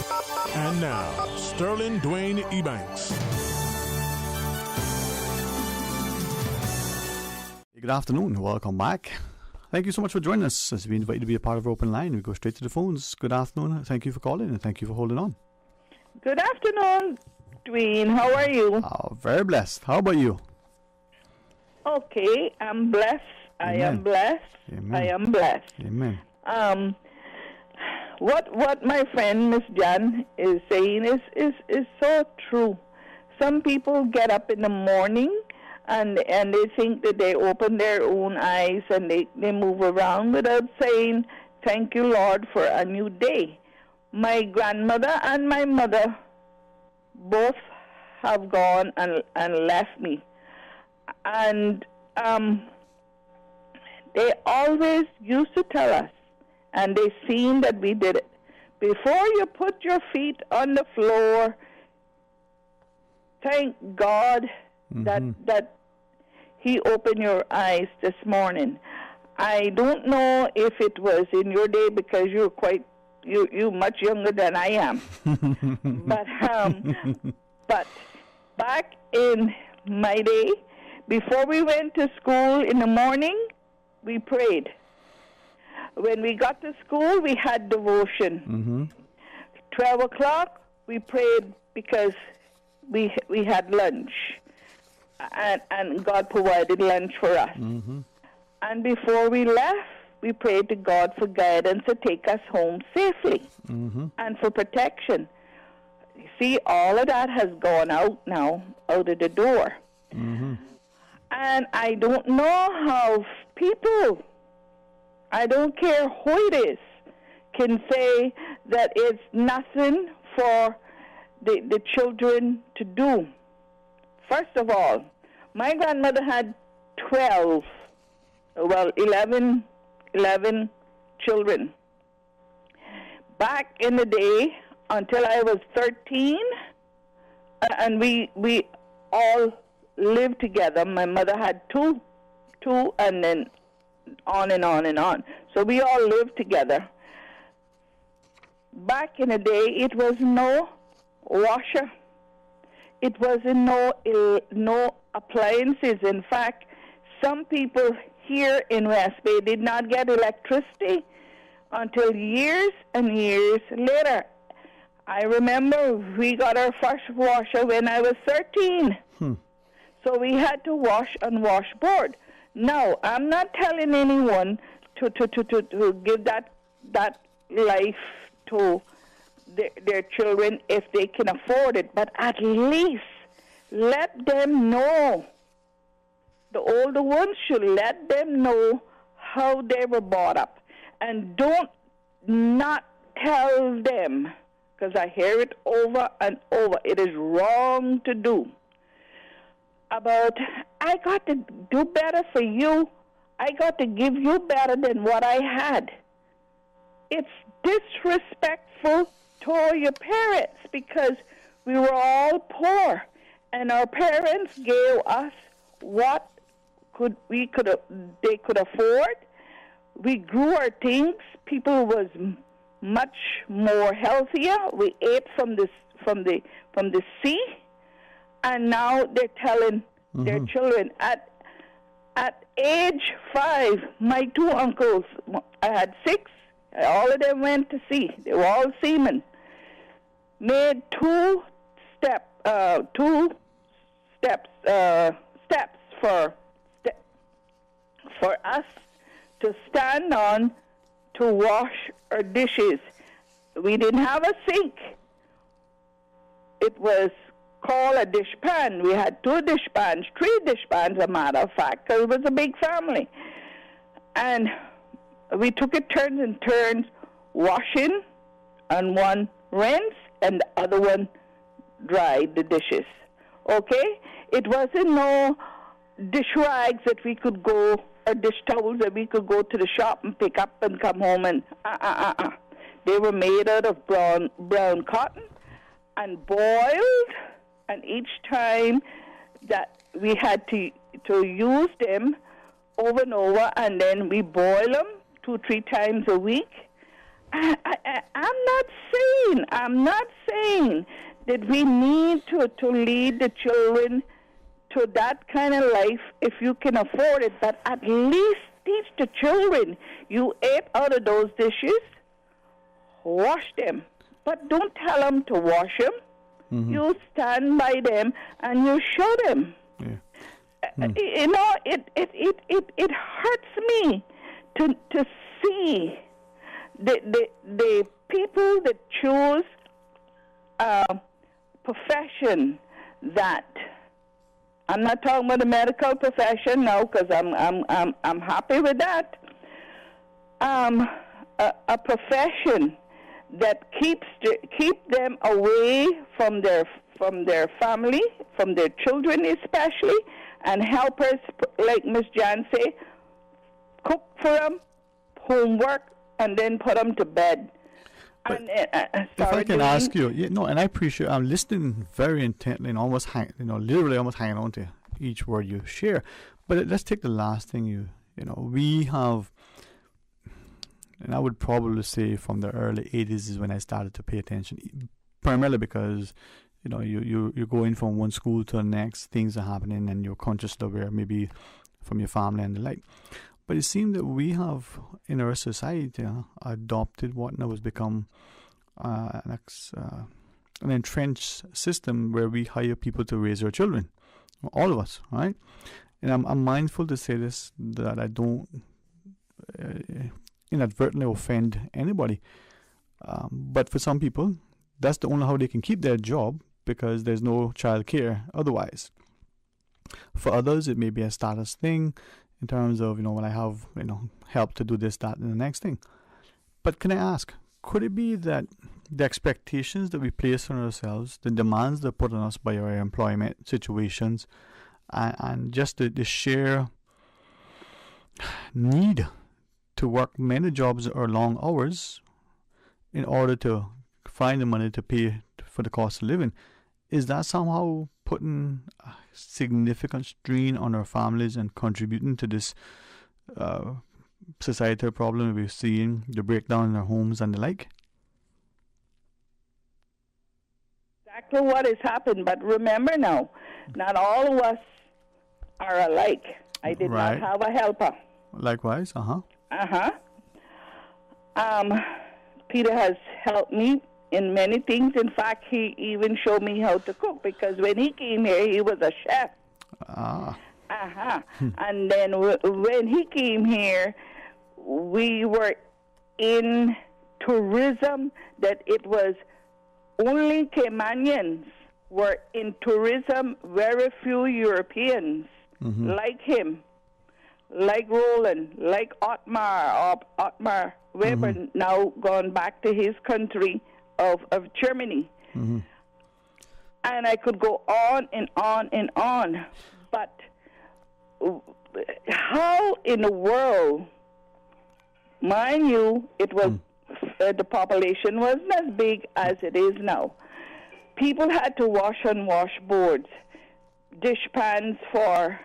And now, Sterling Dwayne Ebanks. Good afternoon. Welcome back. Thank you so much for joining us. As we invite you to be a part of our open line, we go straight to the phones. Good afternoon. Thank you for calling and thank you for holding on. Good afternoon, Dwayne. How are you? Very blessed. How about you? Okay, I'm blessed. Amen. I am blessed. Amen. I am blessed. Amen. What my friend Miss Jan is saying is so true. Some people get up in the morning and they think that they open their own eyes and they move around without saying, thank you, Lord, for a new day. My grandmother and my mother both have gone and left me. And They always used to tell us, and they seen that we did it. Before you put your feet on the floor, thank God that He opened your eyes this morning. I don't know if it was in your day because you're you much younger than I am. But back in my day, before we went to school in the morning, we prayed. When we got to school, we had devotion. 12 o'clock, we prayed because we had lunch, and God provided lunch for us. And before we left, we prayed to God for guidance to take us home safely and for protection. You see, all of that has gone out now, out of the door. And I don't know how people, I don't care who it is, can say that it's nothing for the children to do. First of all, my grandmother had 11 children. Back in the day, until I was 13, and we all lived together. My mother had two, and then on and on and on. So we all lived together. Back in the day, it was no washer. It wasn't no appliances. In fact, some people here in West Bay did not get electricity until years and years later. I remember we got our first washer when I was 13. So we had to wash on washboard. Now, I'm not telling anyone to give that life to their children if they can afford it, but at least let them know. The older ones should let them know how they were brought up. And don't not tell them, because I hear it over and over. It is wrong to do. About, I got to do better for you. I got to give you better than what I had. It's disrespectful to your parents because we were all poor, and our parents gave us what they could afford. We grew our things. People was much more healthier. We ate from the sea, and now they're telling their children at age 5. My 2 uncles, I had 6. All of them went to sea. They were all seamen. Made two steps for us to stand on to wash our dishes. We didn't have a sink. It was called a dishpan. We had 2 dishpans, 3 dishpans, as a matter of fact, because it was a big family. And we took it turns and turns, washing, and one rinse, and the other one dried the dishes. Okay? It wasn't no dish rags that we could go, or dish towels that we could go to the shop and pick up and come home and They were made out of brown cotton and boiled, and each time that we had to use them over and over, and then we boil them 2-3 times a week. I'm not saying that we need to lead the children to that kind of life if you can afford it, but at least teach the children, you ate out of those dishes, wash them. But don't tell them to wash them. You stand by them and you show them. You know, it hurts me to see the people that choose a profession that, I'm not talking about the medical profession now, because I'm happy with that. A profession that keep them away from their family, from their children especially, and help us, like Miss Jan say, cook for them, homework, and then put them to bed. But if I can ask you, and I appreciate, I'm listening very intently and almost literally almost hanging on to each word you share. But let's take the last thing we have, and I would probably say from the early 80s is when I started to pay attention, primarily because, you're going from one school to the next, things are happening and you're consciously aware maybe from your family and the like. But it seems that we have, in our society, adopted what now has become an entrenched system where we hire people to raise our children, all of us, right? And I'm mindful to say this, that I don't inadvertently offend anybody. But for some people, that's the only how they can keep their job because there's no child care otherwise. For others, it may be a status thing, in terms of, when I have, help to do this, that, and the next thing. But can I ask, could it be that the expectations that we place on ourselves, the demands that are put on us by our employment situations, and just the sheer need to work many jobs or long hours in order to find the money to pay for the cost of living, is that somehow putting a significant strain on our families and contributing to this societal problem we're seeing, the breakdown in our homes and the like? Exactly what has happened, but remember now, not all of us are alike. I did not have a helper. Likewise, Peter has helped me in many things. In fact, he even showed me how to cook because when he came here, he was a chef. And then when he came here, we were in tourism that it was only Caymanians were in tourism, very few Europeans like him, like Roland, like Otmar Weber, now gone back to his country of Germany. And I could go on and on and on. But how in the world, mind you, it was the population wasn't as big as it is now. People had to wash on washboards, dish pans for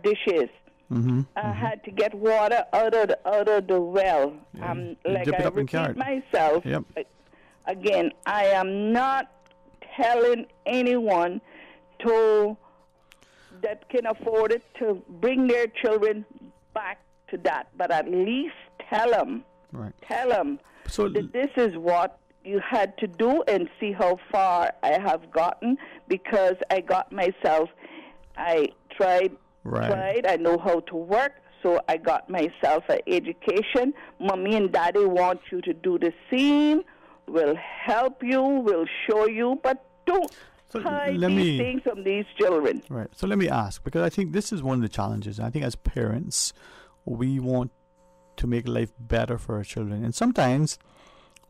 dishes. I had to get water out of the well. Like I repeat myself, again, I am not telling anyone that can afford it to bring their children back to that, but at least tell them that this is what you had to do and see how far I have gotten because I got myself, I tried, I know how to work, so I got myself an education. Mommy and Daddy want you to do the same, will help you, will show you, but don't hide these things from these children. Right. So let me ask, because I think this is one of the challenges. I think as parents, we want to make life better for our children. And sometimes,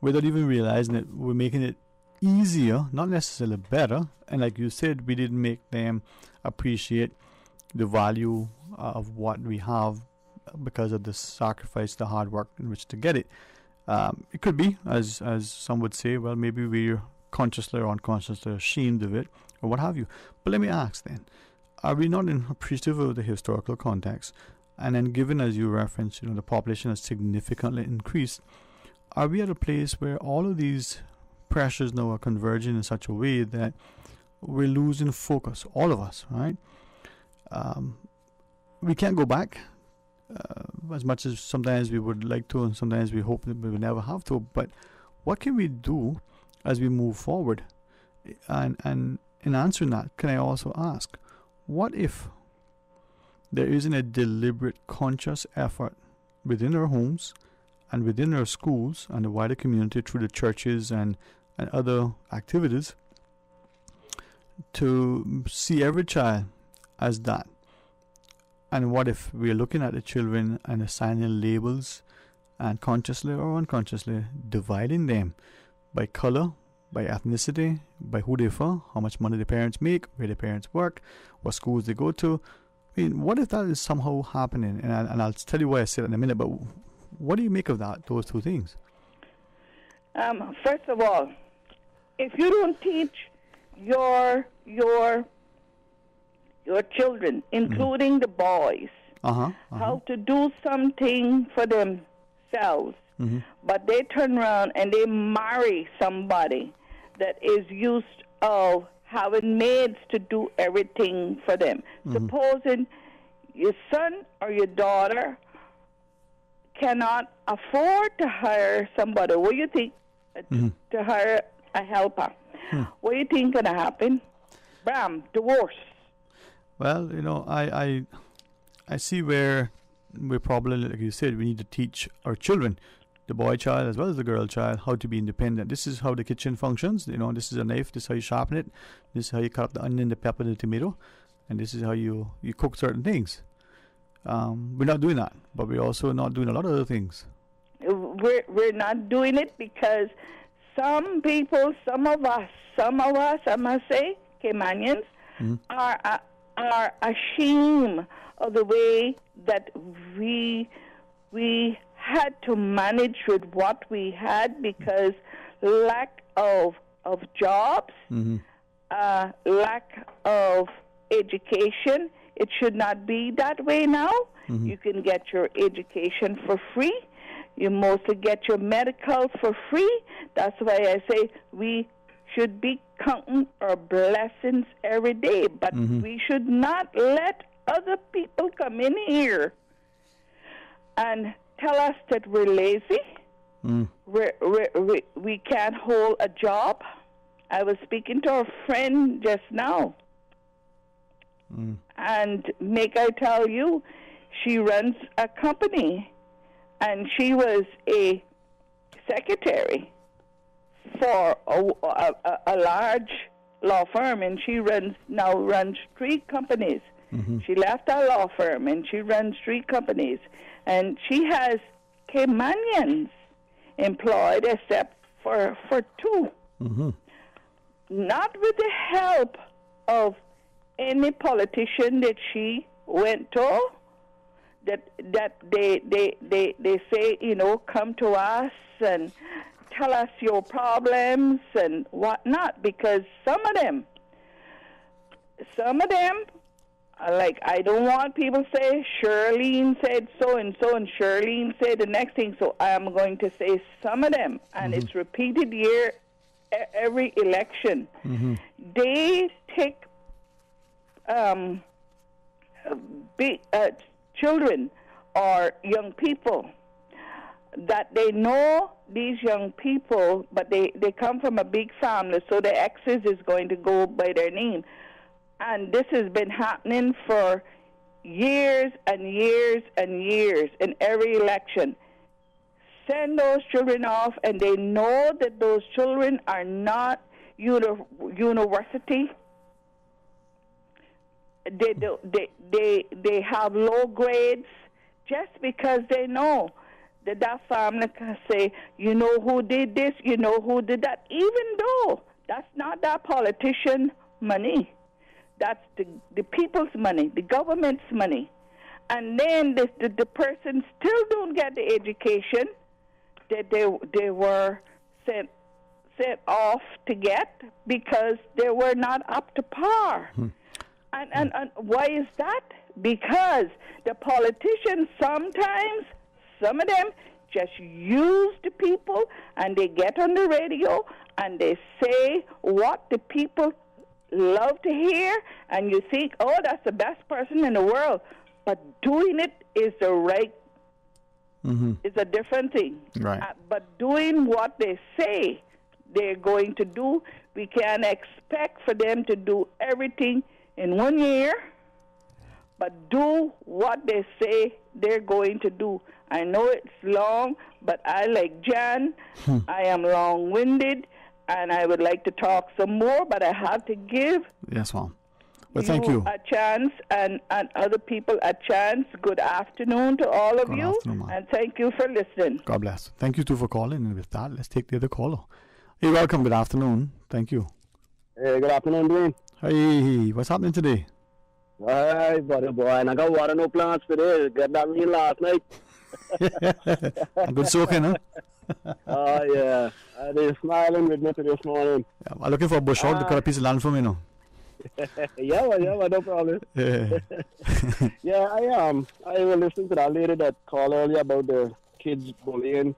without even realizing it, we're making it easier, not necessarily better. And like you said, we didn't make them appreciate the value of what we have because of the sacrifice, the hard work in which to get it. It could be, as some would say, well, maybe we're consciously or unconsciously ashamed of it, or what have you. But let me ask then, are we not appreciative of the historical context? And then given, as you referenced, the population has significantly increased, are we at a place where all of these pressures now are converging in such a way that we're losing focus, all of us, right? We can't go back as much as sometimes we would like to, and sometimes we hope that we will never have to. But what can we do as we move forward? And in answering that, can I also ask, what if there isn't a deliberate, conscious effort within our homes and within our schools and the wider community through the churches and other activities to see every child as that? And what if we're looking at the children and assigning labels and consciously or unconsciously dividing them by color, by ethnicity, by who they're from, how much money the parents make, where the parents work, what schools they go to? I mean, what if that is somehow happening? And I'll tell you why I said it in a minute, but what do you make of that, those two things? First of all, if you don't teach your children, including the boys, how to do something for themselves, but they turn around and they marry somebody that is used of having maids to do everything for them. Supposing your son or your daughter cannot afford to hire somebody, what do you think, to hire a helper? What do you think going to happen? Bam, divorce. Well, I see where we're probably, like you said, we need to teach our children, the boy child as well as the girl child, how to be independent. This is how the kitchen functions. This is a knife. This is how you sharpen it. This is how you cut up the onion, the pepper, the tomato, and this is how you cook certain things. We're not doing that, but we're also not doing a lot of other things. We're not doing it because some people, some of us, I must say, Caymanians, are ashamed of the way that we had to manage with what we had because lack of jobs, lack of education. It should not be that way now. You can get your education for free. You mostly get your medical for free. That's why I say we should be counting our blessings every day, but we should not let other people come in here and tell us that we're lazy. We can't hold a job. I was speaking to a friend just now, and make I tell you, she runs a company, and she was a secretary for a large law firm, and she now runs 3 companies. She left our law firm, and she runs 3 companies, and she has Caymanians employed except for 2. Not with the help of any politician that she went to, that they say, come to us and tell us your problems and whatnot, because some of them, like, I don't want people to say, Shirlene said so and so, and Shirlene said the next thing, so I'm going to say some of them, and it's repeated every election. They take children or young people that they know these young people, but they come from a big family, so the exes is going to go by their name. And this has been happening for years and years and years in every election. Send those children off, and they know that those children are not university. They have low grades just because they know that family can say, you know who did this, you know who did that, even though that's not that politician money. That's the people's money, the government's money. And then the person still don't get the education that they were sent off to get because they were not up to par. And why is that? Because the politicians sometimes, some of them, just use the people, and they get on the radio and they say what the people love to hear, and you think, oh, that's the best person in the world. But doing it is the right, is a different thing. Right. But doing what they say they're going to do, we can't expect for them to do everything in 1 year, but do what they say they're going to do. I know it's long, but I, like Jan, I am long-winded, and I would like to talk some more, but I have to give thank you a chance and other people a chance. Good afternoon to all of you, and thank you for listening. God bless. Thank you too for calling, and with that, let's take the other caller. Hey, welcome. Good afternoon. Thank you. Hey, good afternoon, Dwayne. Hey, what's happening today? Aye, buddy boy, and I got water no plants today. Get that rain last night. A good soaking, huh? Oh, yeah. They're smiling with me this morning. Yeah, I'm looking for a bush hog to cut a piece of land for me now. yeah, no problem. Yeah. Yeah, I was listening to that lady that called earlier about the kids bullying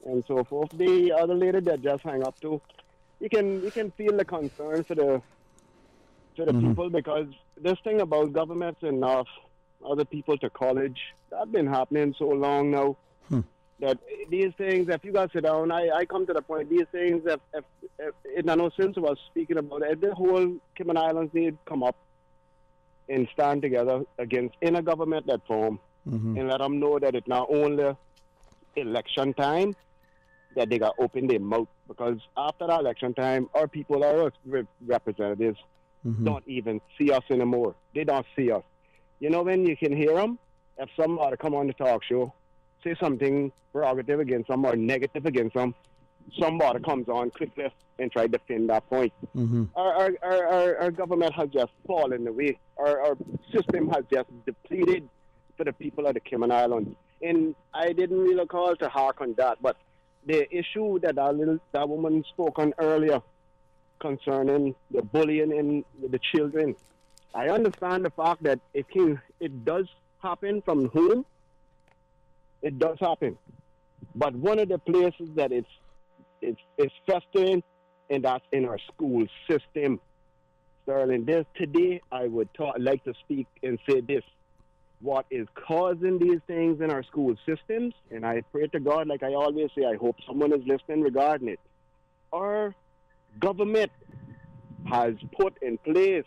and so forth. The other lady that just hung up too. You can feel the concern for the people, because this thing about government and other people to college, that's been happening so long now. That these things, if you guys sit down, I come to the point, these things, if I know since I was speaking about it, the whole Cayman Islands need to come up and stand together against in a government that form, and let them know that it's not only election time that they got to open their mouth, because after the election time, our people, our representatives, don't even see us anymore. They don't see us. You know, when you can hear them, if somebody come on the talk show, say something prerogative against them or negative against them, somebody comes on quickly and try to defend that point. Our government has just fallen away. Our system has just depleted for the people of the Cayman Islands. And I didn't really call to hark on that, but the issue that woman spoke on earlier concerning the bullying in the children, I understand the fact that it does happen from home. It does happen, but one of the places that it's festering, and that's in our school system. Sterling, today I would like to speak and say this: what is causing these things in our school systems? And I pray to God, like I always say, I hope someone is listening regarding it. Our government has put in place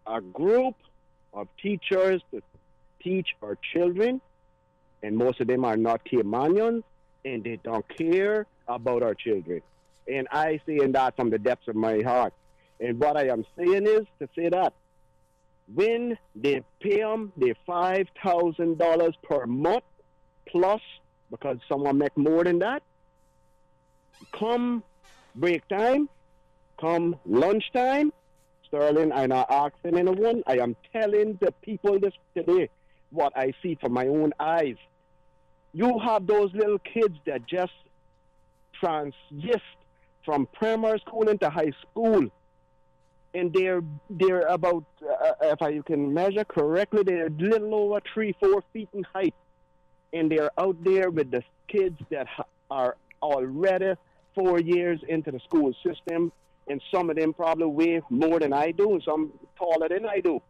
a group of teachers to teach our children, and most of them are not Caymanians, and they don't care about our children. And I say that from the depths of my heart. And what I am saying is to say that when they pay them the $5,000 per month plus, because someone make more than that, come break time, come lunchtime, Sterling, I'm not asking anyone. I am telling the people this today, what I see from my own eyes. You have those little kids that just transist from primary school into high school, and they're about, if you can measure correctly, they're a little over 3-4 feet in height, and they're out there with the kids that are already 4 years into the school system, and some of them probably weigh more than I do, and some taller than I do.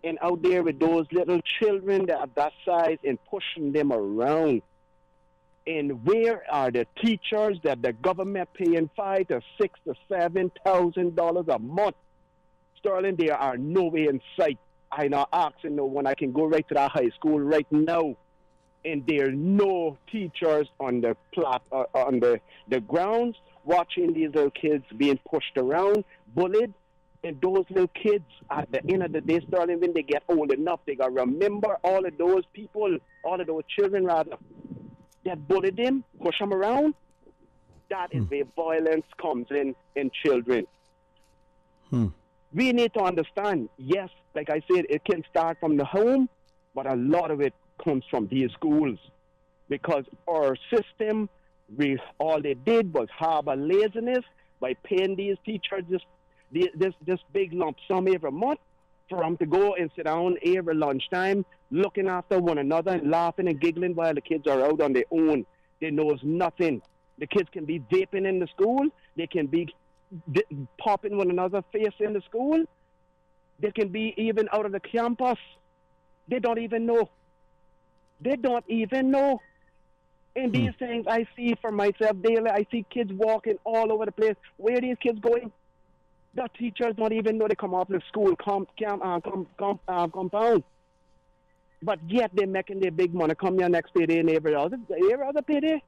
And out there with those little children that are that size and pushing them around. And where are the teachers that the government paying $5,000 to $6,000 to $7,000 a month? Sterling, they are nowhere in sight. I'm not asking no one. I can go right to that high school right now, and there are no teachers on the on the grounds watching these little kids being pushed around, bullied. And those little kids, at the end of the day, Sterling, when they get old enough, they got to remember all of those people, all of those children, rather, that bullied them, push them around. That is where violence comes in children. We need to understand, yes, like I said, it can start from the home, but a lot of it comes from these schools. Because our system, all they did was harbor laziness by paying these teachers this big lump sum every month for them to go and sit down every lunchtime looking after one another and laughing and giggling while the kids are out on their own. They knows nothing. The kids can be vaping in the school. They can be popping one another's face in the school. They can be even out of the campus. They don't even know. They don't even know. And these things I see for myself daily. I see kids walking all over the place. Where are these kids going? The teachers don't even know they come off the school compound. But yet they're making their big money come here next payday and every other payday.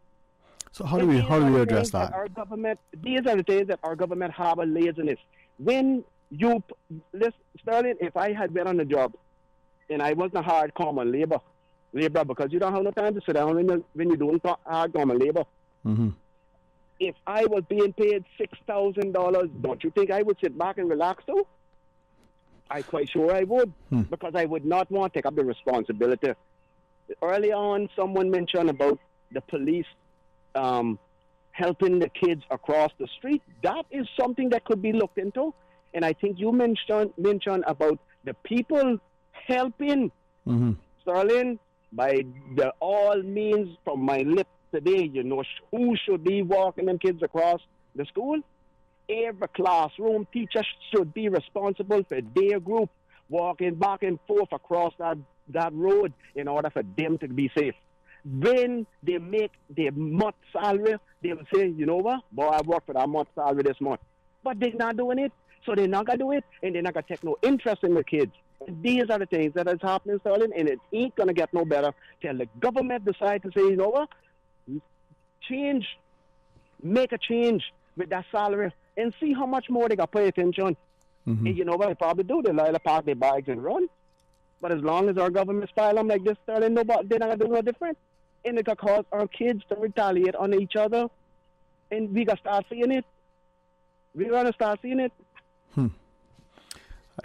So how do we address that? Our government, these are the things that our government harbor laziness. When you, Sterling, if I had been on the job and I wasn't hard common labor, because you don't have no time to sit down when you're doing hard common labor. If I was being paid $6,000, don't you think I would sit back and relax too? I'm quite sure I would, because I would not want to take up the responsibility. Early on, someone mentioned about the police helping the kids across the street. That is something that could be looked into. And I think you mentioned about the people helping. Sterling, by all means, from my lips today, you know, who should be walking them kids across the school? Every classroom teacher should be responsible for their group walking back and forth across that road in order for them to be safe. When they make their month salary, they will say, you know what, boy, I worked for that month salary this month. But they're not doing it, so they're not going to do it, and they're not going to take no interest in the kids. These are the things that is happening, Sterling, and it ain't going to get no better till the government decide to say, you know what, change, make a change with that salary, and see how much more they got to pay attention. And you know what they probably do? They lie to pack their bags and run. But as long as our government style them like this, Sterling, they're not going to do no different. And it could cause our kids to retaliate on each other. And we got to start seeing it. We're going to start seeing it.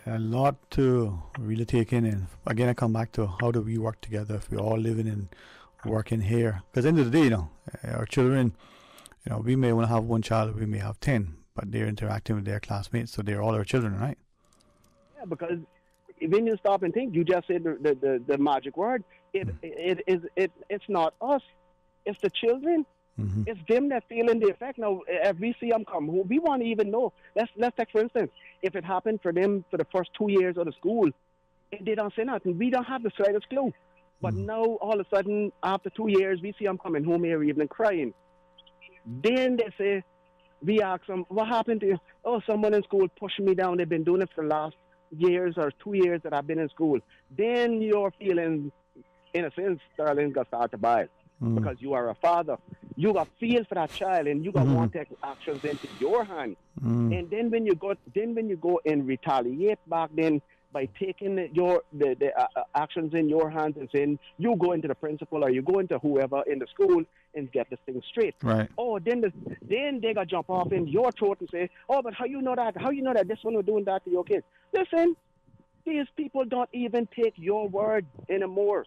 A lot to really take in. And again, I come back to how do we work together if we're all living and working here. Because at the end of the day, you know, our children, you know, we may want to have one child, we may have 10, but they're interacting with their classmates, so they're all our children, right? Yeah, because when you stop and think, you just said the magic word. It's not us, it's the children. It's them that feeling the effect. Now, if we see them come home, we want to even know. Let's take, for instance, if it happened for them for the first 2 years of the school, and they don't say nothing, we don't have the slightest clue. But now, all of a sudden, after 2 years, we see them coming home every evening crying. Then they say, we ask them, what happened to you? Oh, someone in school pushed me down. They've been doing it for the last years or 2 years that I've been in school. Then your feelings, in a sense, Sterling, got to start to bite. Because you are a father. You got feel for that child, and you got want to take actions into your hand. And then when you go and retaliate back then by taking the actions in your hands and saying you go into the principal or you go into whoever in the school and get this thing straight. Right. Oh, then they got jump off in your throat and say, oh, but how you know that? How you know that this one was doing that to your kids? Listen, these people don't even take your word anymore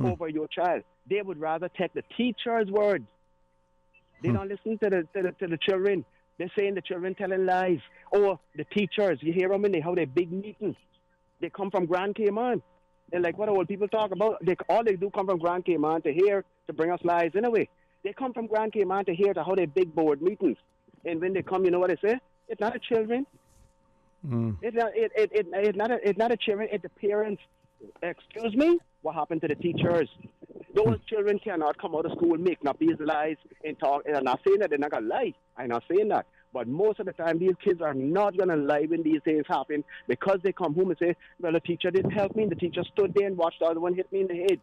over your child. They would rather take the teacher's word. They don't listen to the children. They're saying the children telling lies. Or the teachers, you hear them in how they big meetings. They come from Grand Cayman. And like what old people talk about, all they do come from Grand Cayman to bring us lies anyway. They come from Grand Cayman to hear how they big board meetings. And when they come, you know what they say? It's not the children. It's not the children, it's the parents. Excuse me? What happened to the teachers? Those children cannot come out of school making up these lies and talk. And I'm not saying that they're not going to lie. I'm not saying that. But most of the time, these kids are not going to lie when these things happen because they come home and say, well, the teacher didn't help me. The teacher stood there and watched the other one hit me in the head.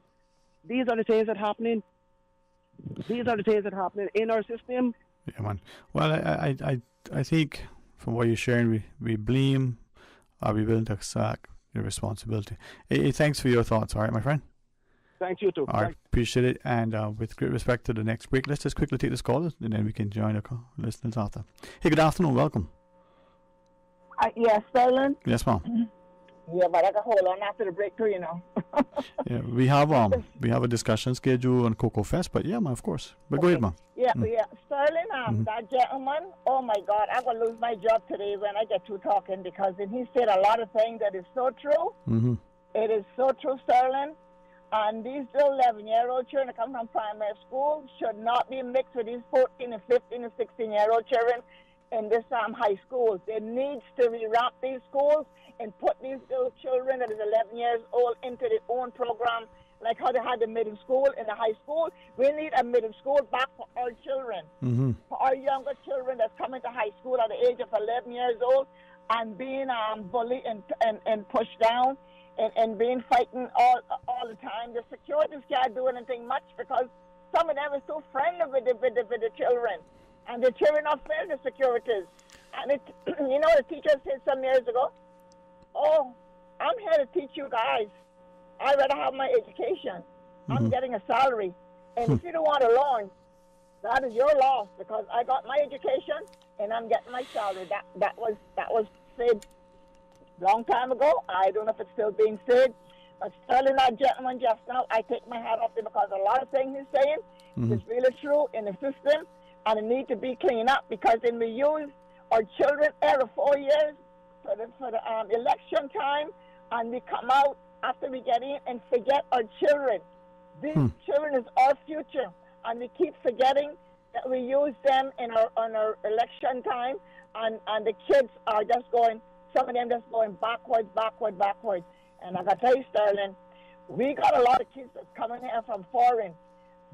These are the things that are happening. These are the things that are happening in our system. Yeah, man. Well, I think from what you're sharing, we blame, are we willing to accept your responsibility? Hey, thanks for your thoughts, all right, my friend? Thanks, you too. All right, appreciate it. And with great respect to the next break, let's just quickly take this call and then we can join our listeners after. Hey, good afternoon. Welcome. Yes, Sterling? Yes, ma'am. Yeah, but I can hold on after the break too, you know. Yeah, we have a discussion schedule on Cocoa Fest, but yeah, ma'am, of course. But go ahead, ma'am. Yeah, Sterling, that gentleman, oh my God, I'm going to lose my job today when I get to talking because he said a lot of things that is so true. It is so true, Sterling. And these little 11-year-old children that come from primary school should not be mixed with these 14 and 15 and 16-year-old children in this high school. They need to rewrap these schools and put these little children that is 11 years old into their own program, like how they had the middle school and the high school. We need a middle school back for our children, for our younger children that's coming to high school at the age of 11 years old and being bullied and pushed down. And being fighting all the time. The securities can't do anything much because some of them are so friendly with the children. And the children are fair to securities. And the teacher said some years ago, oh, I'm here to teach you guys. I'd rather have my education. I'm getting a salary. And if you don't want to learn, that is your loss because I got my education and I'm getting my salary. That was said long time ago. I don't know if it's still being said. But telling that gentleman just now, I take my hat off to him because a lot of things he's saying is really true in the system, and it needs to be cleaned up because then we use our children every 4 years for the election time, and we come out after we get in and forget our children. These children is our future, and we keep forgetting that we use them on our election time, and the kids are just going, some of them just going backwards. And I got to tell you, Sterling, we got a lot of kids that's coming here from foreign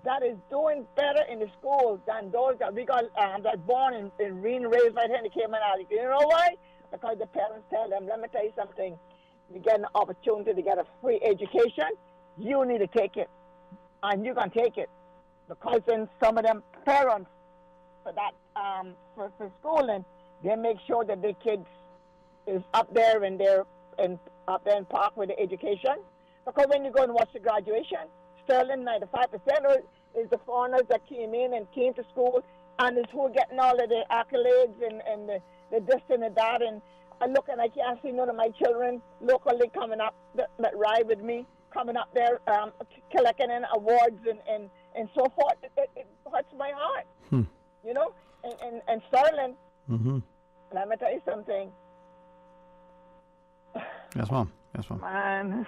that is doing better in the schools than those that we got that born and raised right here in the Cayman Islands. You know why? Because the parents tell them, let me tell you something, you get an opportunity to get a free education, you need to take it. And you're going to take it. Because then some of them parents for that for schooling, they make sure that their kids is up there and up there in park with the education. Because when you go and watch the graduation, Sterling, 95% is the foreigners that came in and came to school, and is who are getting all of the accolades and the this and the that. And I look and I can't see none of my children locally coming up that ride with me, coming up there collecting awards and so forth. It hurts my heart, you know. And Sterling, let me tell you something. Yes, ma'am. Man,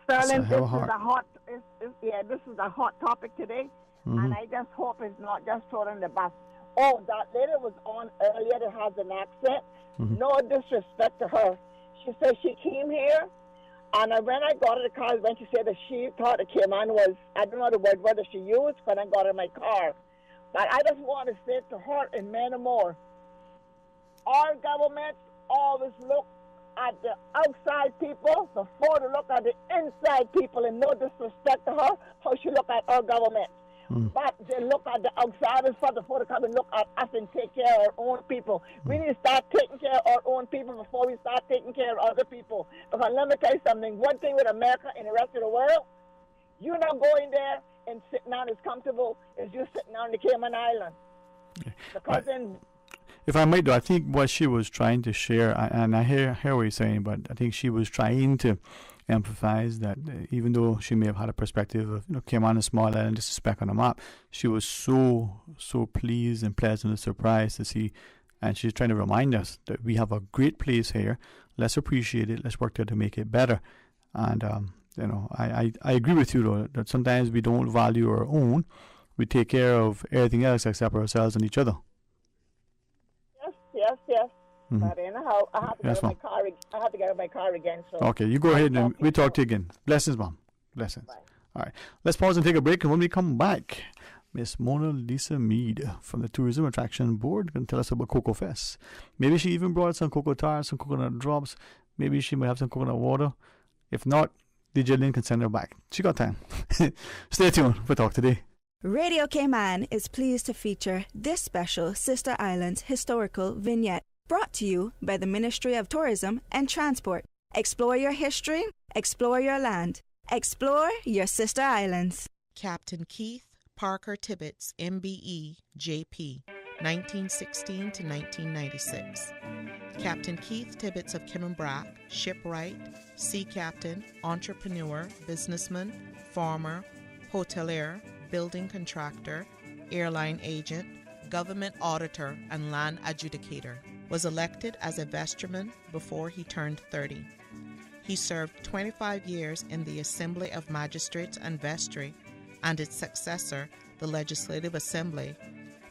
Sterling, this is a hot topic today, and I just hope it's not just thrown in the bus. Oh, that lady was on earlier that has an accent. No disrespect to her. She said she came here, and when I got her the car, when she said that she thought the Cayman was, I don't know the word whether she used when I got her my car. But I just want to say to her and many more, our government always look at the outside people before they look at the inside people, and no disrespect to her, how she look at our government. But they look at the outsiders first before they come and look at us and take care of our own people. We need to start taking care of our own people before we start taking care of other people. Because let me tell you something, one thing with America and the rest of the world, you're not going there and sitting down as comfortable as you sitting down in the Cayman Islands. Because then... If I might, though, I think what she was trying to share, and I hear what you're saying, but I think she was trying to emphasize that even though she may have had a perspective of, Cayman, a small island, just a speck on a map, she was so pleased and pleasantly surprised to see, and she's trying to remind us that we have a great place here. Let's appreciate it. Let's work there to make it better. And I agree with you, though, that sometimes we don't value our own. We take care of everything else except ourselves and each other. Yes. But anyhow, I have to get my car. I have to get my car again. So okay, you go ahead and we talk to you again. Blessings, Mom. Blessings. Bye. All right, let's pause and take a break. And when we come back, Miss Mona Lisa Mead from the Tourism Attraction Board can tell us about Cocoa Fest. Maybe she even brought some cocoa tar, some coconut drops. Maybe she might have some coconut water. If not, DJ Lynn can send her back. She got time. Stay tuned for Talk Today. Radio Cayman is pleased to feature this special Sister Islands historical vignette brought to you by the Ministry of Tourism and Transport. Explore your history, explore your land, explore your Sister Islands. Captain Keith Parker Tibbetts, MBE, JP, 1916 to 1996. Captain Keith Tibbetts of Kimmenbrack, shipwright, sea captain, entrepreneur, businessman, farmer, hotelier, building contractor, airline agent, government auditor, and land adjudicator, was elected as a vestryman before he turned 30. He served 25 years in the Assembly of Magistrates and Vestry and its successor, the Legislative Assembly,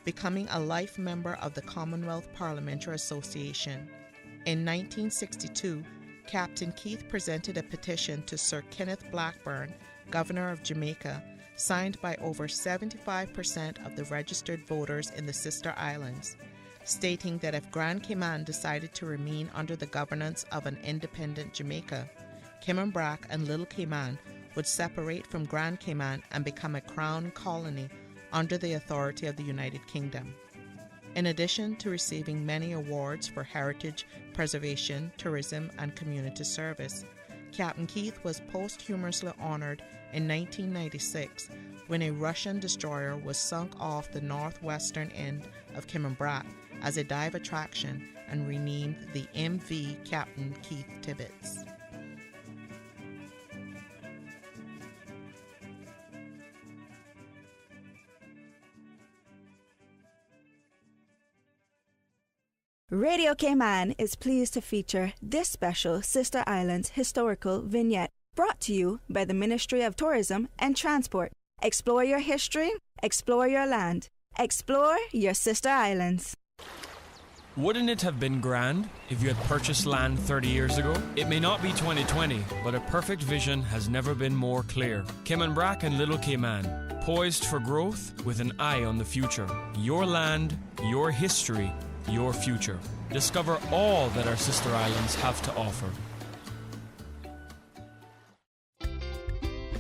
becoming a life member of the Commonwealth Parliamentary Association. In 1962, Captain Keith presented a petition to Sir Kenneth Blackburn, Governor of Jamaica, signed by over 75% of the registered voters in the Sister Islands, stating that if Grand Cayman decided to remain under the governance of an independent Jamaica, Kimmenbrack and Little Cayman would separate from Grand Cayman and become a crown colony under the authority of the United Kingdom. In addition to receiving many awards for heritage preservation, tourism, and community service, Captain Keith was posthumously honored in 1996 when a Russian destroyer was sunk off the northwestern end of Kimmenbrack as a dive attraction and renamed the MV Captain Keith Tibbets. Radio Cayman is pleased to feature this special Sister Islands historical vignette brought to you by the Ministry of Tourism and Transport. Explore your history, explore your land, explore your Sister Islands. Wouldn't it have been grand if you had purchased land 30 years ago? It may not be 2020, but a perfect vision has never been more clear. Cayman Brac and Little Cayman, poised for growth with an eye on the future. Your land, your history, your future. Discover all that our sister islands have to offer.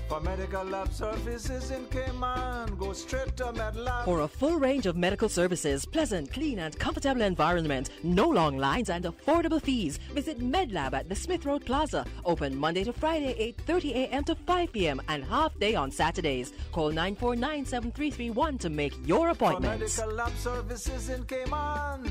For medical lab services in Cayman, go straight to MedLab. For a full range of medical services, pleasant, clean and comfortable environment, no long lines and affordable fees, visit MedLab at the Smith Road Plaza. Open Monday to Friday, 8:30 a.m. to 5 p.m. and half day on Saturdays. Call 949-7331 to make your appointments. For medical lab services in Cayman,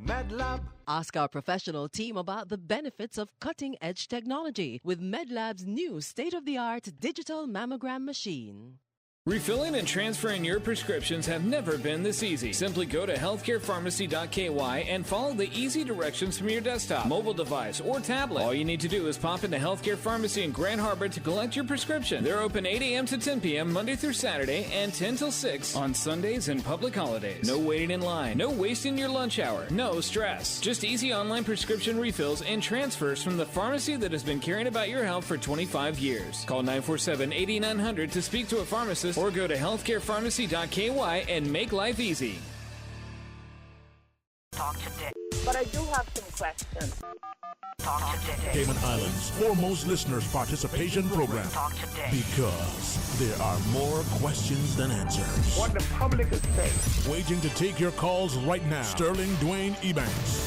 MedLab. Ask our professional team about the benefits of cutting-edge technology with MedLab's new state-of-the-art digital mammogram machine. Refilling and transferring your prescriptions have never been this easy. Simply go to healthcarepharmacy.ky and follow the easy directions from your desktop, mobile device, or tablet. All you need to do is pop into Healthcare Pharmacy in Grand Harbor to collect your prescription. They're open 8 a.m. to 10 p.m. Monday through Saturday and 10 till 6 on Sundays and public holidays. No waiting in line, no wasting your lunch hour, no stress. Just easy online prescription refills and transfers from the pharmacy that has been caring about your health for 25 years. Call 947-8900 to speak to a pharmacist or go to healthcarepharmacy.ky and make life easy. Talk to Dick. But I do have some questions. Talk to Dick. Cayman Islands' foremost listeners' participation program. Talk to Dick. Because there are more questions than answers. What the public is saying. Waiting to take your calls right now. Sterling Dwayne Ebanks.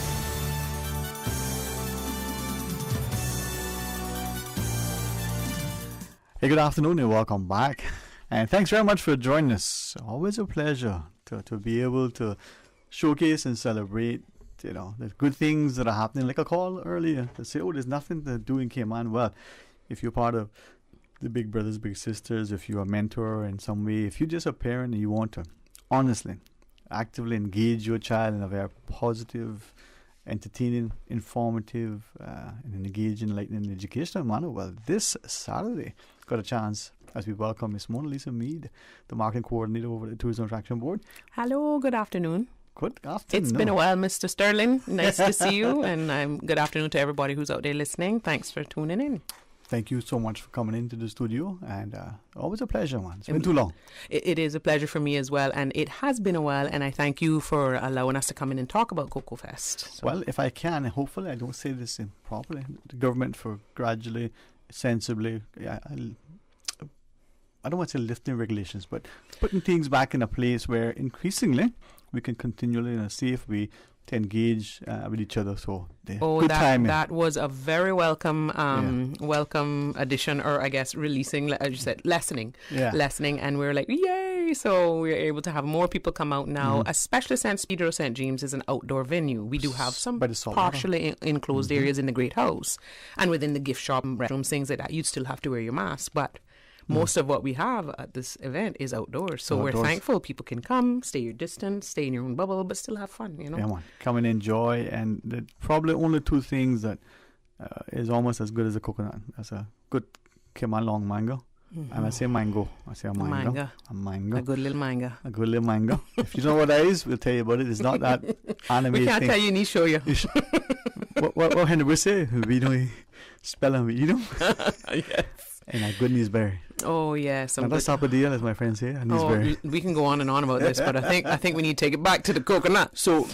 Hey, good afternoon and welcome back. And thanks very much for joining us. Always a pleasure to be able to showcase and celebrate, the good things that are happening. Like a call earlier to say, there's nothing to do in Cayman. Well, if you're part of the Big Brothers, Big Sisters, if you're a mentor in some way, if you're just a parent and you want to honestly, actively engage your child in a very positive, entertaining, informative, and engaging, enlightening, educational manner, well, this Saturday, got a chance as we welcome Miss Mona Lisa Mead, the marketing coordinator over the Tourism Attraction Board. Hello, good afternoon. Good afternoon. It's been a while, Mr. Sterling. Nice to see you, and good afternoon to everybody who's out there listening. Thanks for tuning in. Thank you so much for coming into the studio, and always a pleasure, man. It's been too long. It is a pleasure for me as well, and it has been a while, and I thank you for allowing us to come in and talk about Cocoa Fest. So. Well, if I can, hopefully I don't say this improperly, the government for gradually, sensibly, I don't want to say lifting regulations, but putting things back in a place where increasingly we can continually in a safe way to engage with each other. So good timing. That was a very welcome addition, or I guess releasing, as you said, lessening, and we're like, yay! So we're able to have more people come out now, especially since Pedro St. James is an outdoor venue. We do have some partially enclosed areas in the Great House and within the gift shop and bedrooms, things like that. You'd still have to wear your mask, but most of what we have at this event is outdoors. So we're thankful people can come, stay your distance, stay in your own bubble, but still have fun, Yeah, man. Come and enjoy. And the probably only two things that is almost as good as a coconut. That's a good Cayman long mango. And I say mango. I say a mango. A mango. A good little mango. A good little mango. If you know what that is, we'll tell you about it. It's not that anime We can't tell you, need to show you. What Henry would say? We don't spell them, Yes. And a good gooseberry. Oh yes, yeah, that's sapodilla, as my friends say. We can go on and on about this, but I think we need to take it back to the coconut. So,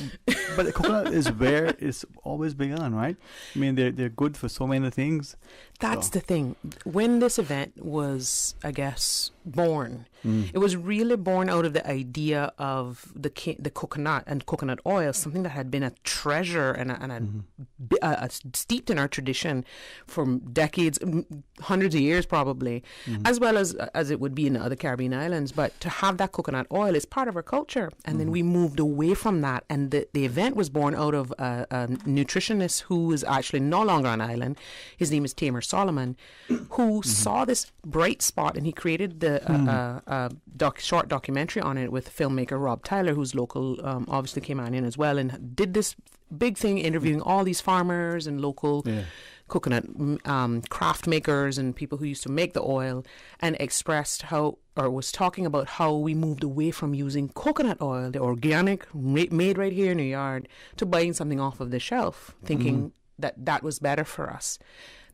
but the coconut is where it's always begun, right? I mean, they're good for so many things. That's the thing. When this event was, I guess, born, it was really born out of the idea of the coconut and coconut oil, something that had been a treasure and steeped in our tradition for decades, hundreds of years probably, as as well as it would be in the other Caribbean islands. But to have that coconut oil is part of our culture. And then we moved away from that. And the event was born out of a nutritionist who is actually no longer on island. His name is Tamer Solomon, who saw this bright spot, and he created the short documentary on it with filmmaker Rob Tyler, who's local, obviously Caymanian as well, and did this big thing interviewing all these farmers and local coconut craft makers and people who used to make the oil, and expressed was talking about how we moved away from using coconut oil, the organic, made right here in the yard, to buying something off of the shelf, thinking that was better for us.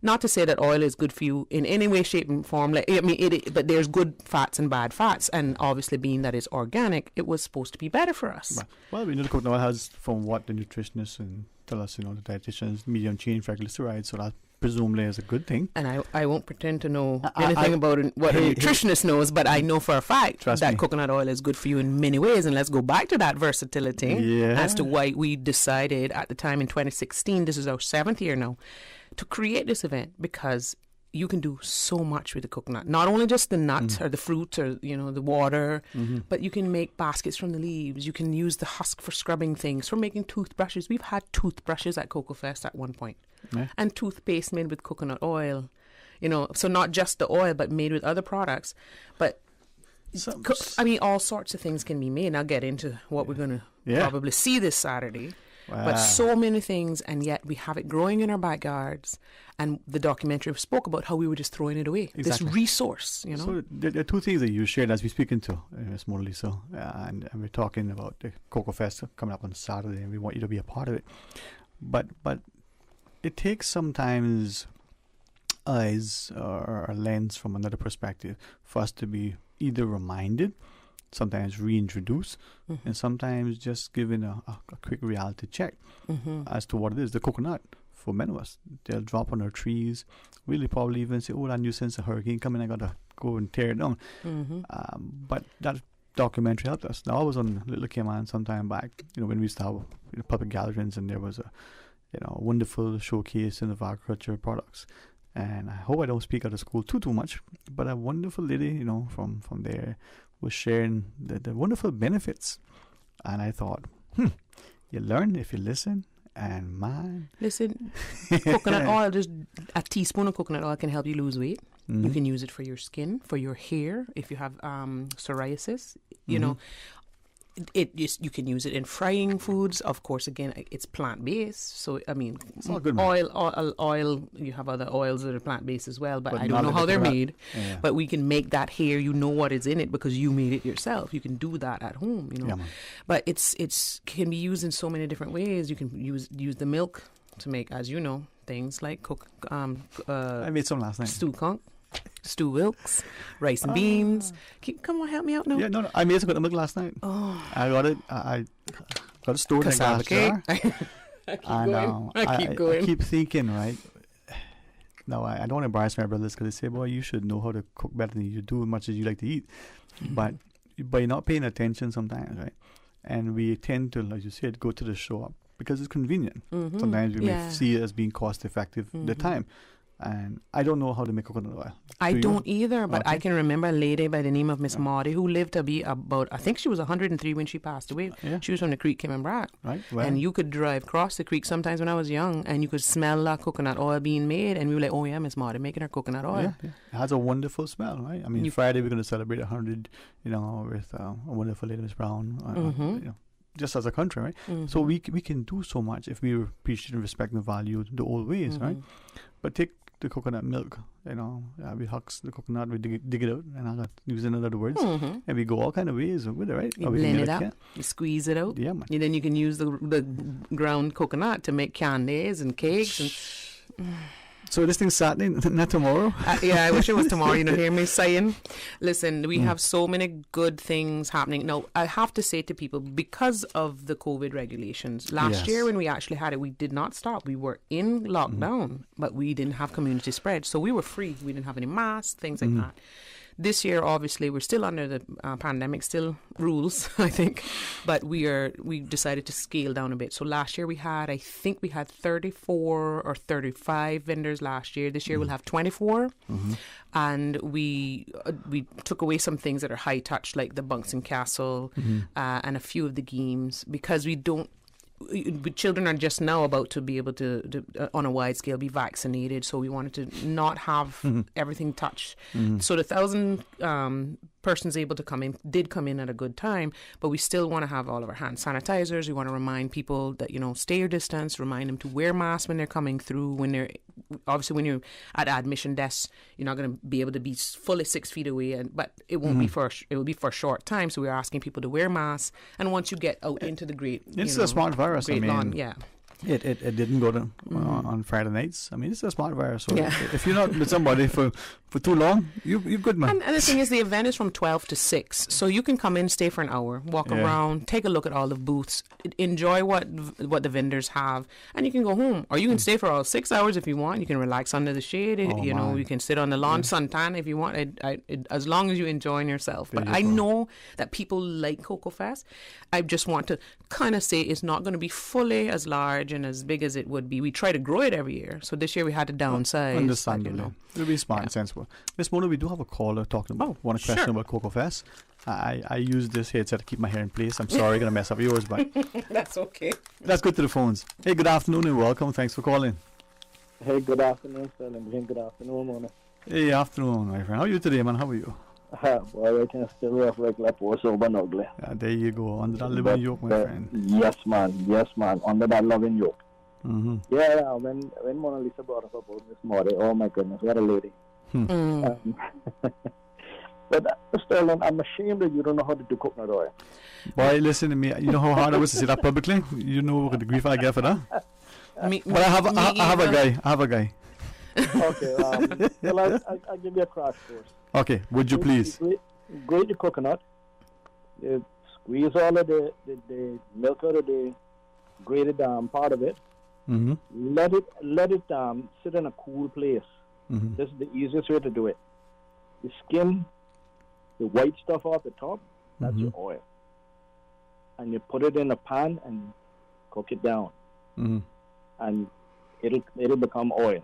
Not to say that oil is good for you in any way, shape, and form. But there's good fats and bad fats, and obviously, being that it's organic, it was supposed to be better for us. Right. Well, we know the coconut oil has, from what the nutritionists and tell us, the dietitians, medium chain triglycerides, so that presumably is a good thing. And I won't pretend to know anything about what a nutritionist knows, but I know for a fact that coconut oil is good for you in many ways. And let's go back to that versatility as to why we decided at the time in 2016, this is our 7th year now, to create this event, because you can do so much with the coconut. Not only just the nut or the fruit or the water, but you can make baskets from the leaves. You can use the husk for scrubbing things, for making toothbrushes. We've had toothbrushes at Cocoa Fest at one point, and toothpaste made with coconut oil. So not just the oil, but made with other products. But all sorts of things can be made. And I'll get into what we're going to probably see this Saturday. Wow. But so many things, and yet we have it growing in our backyards. And the documentary spoke about how we were just throwing it away. Exactly. This resource, So there are two things that you shared as we're speaking to Ms. Mona Lisa, and we're talking about the Cocoa Fest coming up on Saturday, and we want you to be a part of it. But it takes sometimes eyes or a lens from another perspective for us to be either reminded, sometimes reintroduce, and sometimes just giving a quick reality check as to what it is. The coconut, for many of us, they'll drop on our trees. We'll probably even say, that nuisance, a hurricane coming, I got to go and tear it down. But that documentary helped us. Now, I was on Little Cayman some time back, when we used to have public gatherings, and there was a wonderful showcase of agriculture products. And I hope I don't speak out of school too much, but a wonderful lady, from there, was sharing the wonderful benefits. And I thought, you learn if you listen. And listen, coconut oil, just a teaspoon of coconut oil can help you lose weight. You can use it for your skin, for your hair, if you have psoriasis. You can use it in frying foods. Of course, again, it's plant-based. So, it's all good, oil, you have other oils that are plant-based as well, but I don't know how they're made. Yeah. But we can make that here. You know what is in it because you made it yourself. You can do that at home, Yeah, but it's can be used in so many different ways. You can use the milk to make, as you know, things like I made some last night. Stew Wilkes, rice and beans. Come on, help me out now. Yeah, no, I made some milk last night. I got it. I got it stored in a glass jar. I keep going. I keep thinking, right? No, I don't want to embarrass my brothers because they say, boy, you should know how to cook better than you do as much as you like to eat. But you're not paying attention sometimes, right? And we tend to, like you said, go to the shop because it's convenient. Sometimes we may see it as being cost effective at the time. And I don't know how to make coconut oil. I don't either, but I can remember a lady by the name of Miss Maudie who lived to be about, I think she was 103 when she passed away. Yeah. She was from the creek, Cayman Brack. Right. Well. And you could drive across the creek sometimes when I was young, and you could smell that coconut oil being made, and we were like, oh yeah, Miss Maudie making her coconut oil. Yeah. It has a wonderful smell, right? Friday we're going to celebrate 100, with a wonderful lady, Miss Brown. Just as a country, right? So we can do so much if we appreciate and respect and value the old ways, right? But take the coconut milk, we husk the coconut, we dig it out, and I'm not using other words, and we go all kind of ways with it, right? You blend it up, you squeeze it out, man. And then you can use the ground coconut to make candies and cakes and. So this thing's Saturday, not tomorrow? I wish it was tomorrow. Hear me saying? Listen, we have so many good things happening. Now, I have to say to people, because of the COVID regulations, last year when we actually had it, we did not stop. We were in lockdown, but we didn't have community spread. So we were free. We didn't have any masks, things like that. This year, obviously, we're still under the pandemic, still rules, I think, but we decided to scale down a bit. So last year I think we had 34 or 35 vendors last year. This year we'll have 24, and we took away some things that are high touch, like the Bunks and Castle, and a few of the games, because children are just now about to be able to on a wide scale, be vaccinated. So we wanted to not have everything touched. So the 1,000 persons able to come in at a good time, but we still want to have all of our hand sanitizers. We want to remind people that, stay your distance, remind them to wear masks when they're coming through. When you're at admission desks, you're not going to be able to be fully 6 feet away, but it won't be it will be for a short time. So we're asking people to wear masks. And once you get out into the it's a smart virus. Lawn, yeah. It didn't go to on Friday nights. I mean, it's a smart virus. So if you're not with somebody for too long, you're good, man. And the thing is, the event is from 12 to 6. So you can come in, stay for an hour, walk around, take a look at all the booths, enjoy what the vendors have, and you can go home. Or you can stay for all 6 hours if you want. You can relax under the shade. You can sit on the lawn, suntan if you want. As long as you're enjoying yourself. But I know that people like Cocoa Fest. I just want to kind of say it's not going to be fully as large and as big as it would be. We try to grow it every year. So this year we had to downsize. Understandable. It'll be smart and sensible. Miss Mona, we do have a caller talking about one question about Cocoa Fest. I use this headset to keep my hair in place. I'm sorry, I'm going to mess up yours, but that's okay. Let's go to the phones. Hey, good afternoon and welcome. Thanks for calling. Hey, good afternoon, sir. Good afternoon, Mona. Hey, afternoon, my friend. How are you today, man? How are you? Well, I can still rough regular poor, sober and ugly. There you go. Under that living yoke, my friend. Yes, man. Under that loving yoke. Yeah, when Mona Lisa brought up about Miss Maury, oh my goodness, what a lady. But Sterling, I'm ashamed that you don't know how to do coconut oil. Boy, listen to me. You know how hard it was to say that publicly? You know the grief I get for that? But I have a guy. Okay, well, I'll give you a crash course. Okay, would you please? Grate the coconut. Squeeze all of the milk out of the grated part of it. Let it sit in a cool place. This is the easiest way to do it. You skim the white stuff off the top. That's your oil. And you put it in a pan and cook it down. And it'll become oil.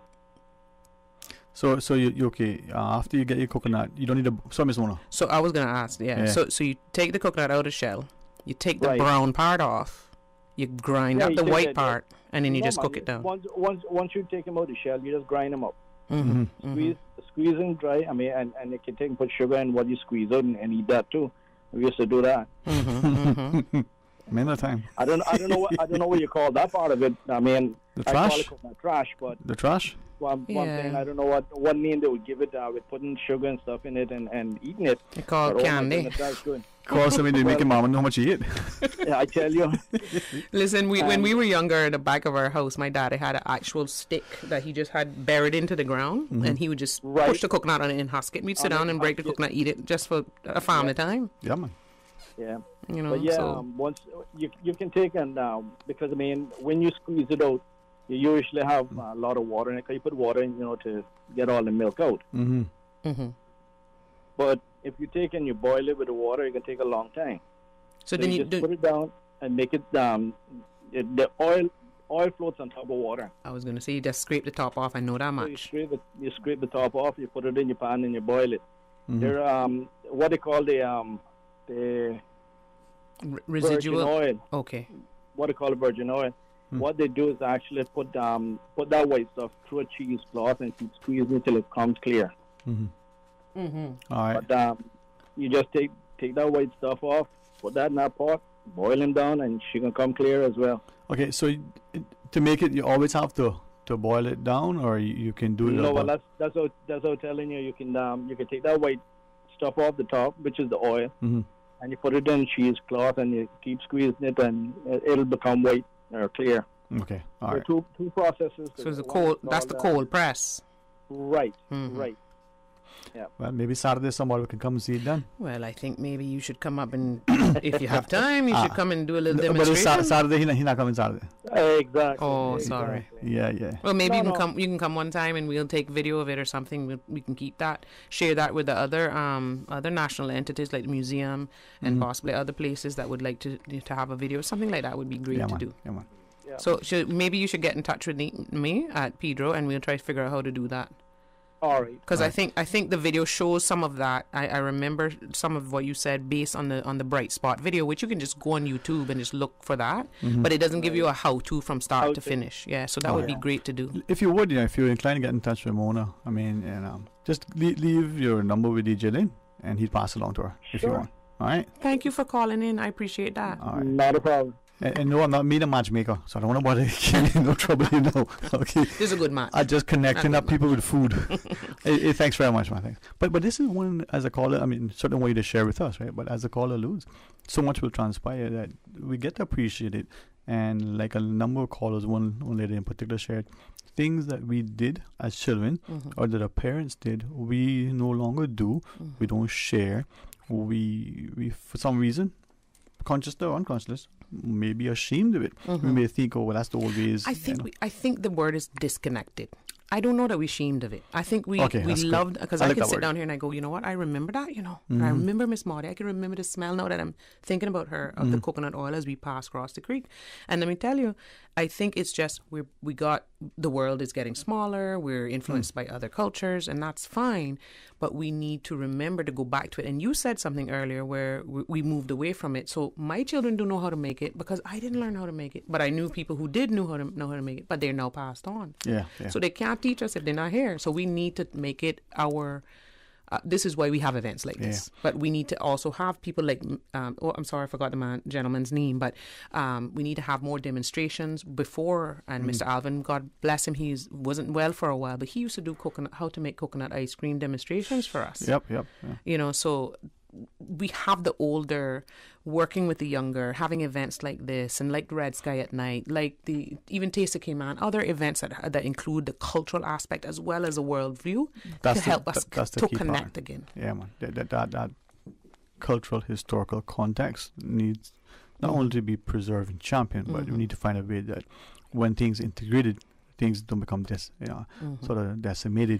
So you okay? After you get your coconut, you don't need a Miss Mona. So I was gonna ask, So you take the coconut out of the shell, you take the brown part off, you grind up the white part, and then you just cook it down. Once you take them out of the shell, you just grind them up. Squeeze and dry. I mean, and you can take and put sugar in what you squeeze out and eat that too. We used to do that. Many time. I don't know what you call that part of it. I mean, the trash. I call it coconut trash, but the trash. One thing, I don't know what name they would give it with putting sugar and stuff in it and eating it. They call it candy. That's good. Call somebody to make your mama know how much you eat. Yeah, I tell you. Listen, when we were younger, at the back of our house, my daddy had an actual stick that he just had buried into the ground, and he would just push the coconut on it and husk it. We'd sit down and break the coconut, eat it, just for a family time. Yeah, man. Yeah. But once you can take and because I mean, when you squeeze it out, you usually have a lot of water in it. Cause you put water in, to get all the milk out. But if you take and you boil it with the water, it can take a long time. So then you just put it down and make it the oil floats on top of water. I was gonna say you just scrape the top off. I know that much. So you scrape the top off. You put it in your pan and you boil it. They're what they call the residual oil. Okay. What they call virgin oil. What they do is actually put that white stuff through a cheesecloth and keep squeezing it till it comes clear. All right. But you just take that white stuff off, put that in that pot, boil them down, and she can come clear as well. Okay, so to make it, you always have to boil it down, or you can do it. No, well, that's what I'm telling you. You can take that white stuff off the top, which is the oil, and you put it in cheesecloth, and you keep squeezing it, and it'll become white or clear. Okay, all right. Two processes. So it's the cold press. Right, right. Yeah. Well, maybe Saturday somebody can come and see it done. Well, I think maybe you should come up and, if you have time, you should come and do a little demonstration. But Saturday, he not coming Saturday. Exactly. Oh, sorry. Yeah. Well, maybe you can come one time and we'll take video of it or something. We can keep that, share that with the other national entities like the museum and possibly other places that would like to have a video. Something like that would be great to do. Yeah, man. Yeah. So maybe you should get in touch with me at Pedro, and we'll try to figure out how to do that. All right. Because I think the video shows some of that. I remember some of what you said based on the Bright Spot video, which you can just go on YouTube and just look for that. But it doesn't give you a how-to from start to finish. Yeah, so that would be great to do. If you would, if you're inclined to get in touch with Mona, I mean, just leave your number with DJ Lynn, and he'd pass it along to her if you want. All right. Thank you for calling in. I appreciate that. All right. Not a problem. And no, I'm not me the matchmaker, so I don't want nobody getting in no trouble, Okay. This is a good match. I'm just connecting up people with food. Hey, thanks very much, man. Thanks. But this is one, as a caller, I mean, certain way to share with us, right? But as a caller alludes, so much will transpire that we get to appreciate it. And like a number of callers, one lady in particular shared, things that we did as children or that our parents did, we no longer do. We don't share. We for some reason, conscious or unconscious, may be ashamed of it. We may think, oh, well, that's the old ways. I think the word is disconnected. I don't know that we ashamed of it. I think we loved, because I can sit down here and I go, you know what, I remember that, I remember Miss Maudie. I can remember the smell now that I'm thinking about her of the coconut oil as we pass across the creek. And let me tell you, I think it's just we got, the world is getting smaller, we're influenced by other cultures, and that's fine, but we need to remember to go back to it. And you said something earlier where we moved away from it. So my children don't know how to make it because I didn't learn how to make it, but I knew people who did know how to make it, but they're now passed on. Yeah. So they can't teach us if they're not here. So we need to make it our... this is why we have events like this. But we need to also have people like, I'm sorry, I forgot the gentleman's name, but we need to have more demonstrations before. And Mr. Alvin, God bless him, he wasn't well for a while, but he used to do how to make coconut ice cream demonstrations for us. Yep. Yeah. So we have the older working with the younger, having events like this, and like Red Sky at Night, like even Taste of Cayman, other events that include the cultural aspect as well as a worldview to help us to connect again. Yeah, man. That cultural, historical context needs not only to be preserved and championed, but we need to find a way that when things integrated, things don't become sort of decimated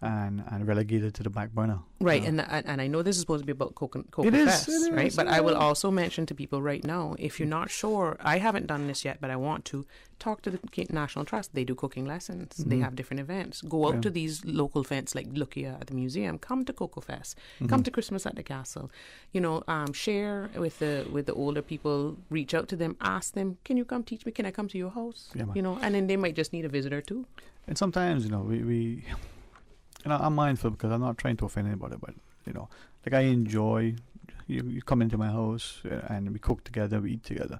and relegated to the back burner. Right, and I know this is supposed to be about Cocoa Fest, right? But I will also mention to people right now, if you're not sure, I haven't done this yet, but I want to, talk to the National Trust. They do cooking lessons. They have different events. Go out to these local events like Lukia at the museum. Come to Cocoa Fest. Come to Christmas at the castle. Share with the older people. Reach out to them. Ask them, can you come teach me? Can I come to your house? And then they might just need a visitor too. And sometimes, we I'm mindful because I'm not trying to offend anybody, but like I enjoy you come into my house and we cook together, we eat together,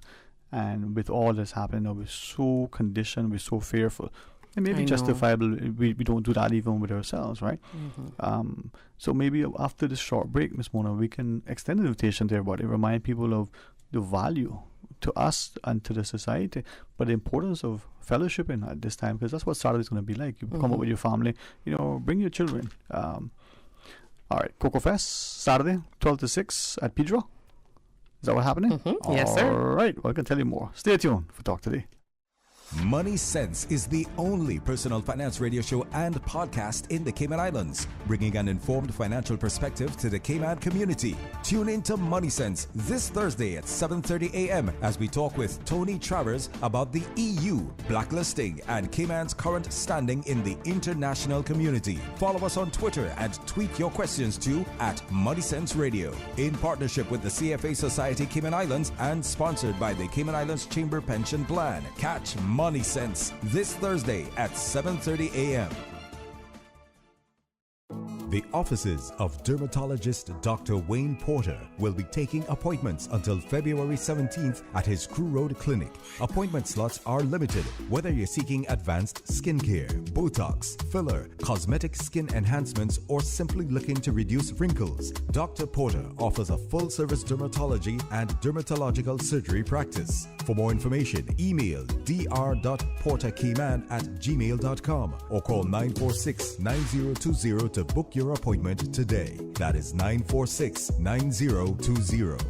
and with all this happening, we're so conditioned, we're so fearful, and maybe justifiable. We don't do that even with ourselves, right? So maybe after this short break, Miss Mona, we can extend an invitation to everybody, remind people of the value to us and to the society, but the importance of fellowshipping at this time, because that's what Saturday is going to be like. You come up with your family, bring your children. All right, Cocoa Fest, Saturday, 12 to 6 at Pedro. Is that what's happening? Yes, sir. All right, well, I can tell you more. Stay tuned for Talk Today. Money Sense is the only personal finance radio show and podcast in the Cayman Islands, bringing an informed financial perspective to the Cayman community. Tune in to Money Sense this Thursday at 7:30 a.m. as we talk with Tony Travers about the EU, blacklisting, and Cayman's current standing in the international community. Follow us on Twitter and tweet your questions to @MoneySense Radio, in partnership with the CFA Society Cayman Islands and sponsored by the Cayman Islands Chamber Pension Plan. Catch Money Sense this Thursday at 7:30 a.m. The offices of dermatologist Dr. Wayne Porter will be taking appointments until February 17th at his Crew Road Clinic. Appointment slots are limited. Whether you're seeking advanced skincare, Botox, filler, cosmetic skin enhancements, or simply looking to reduce wrinkles, Dr. Porter offers a full-service dermatology and dermatological surgery practice. For more information, email dr.portercayman@gmail.com or call 946-9020 to book your appointment today. That is 946-9020.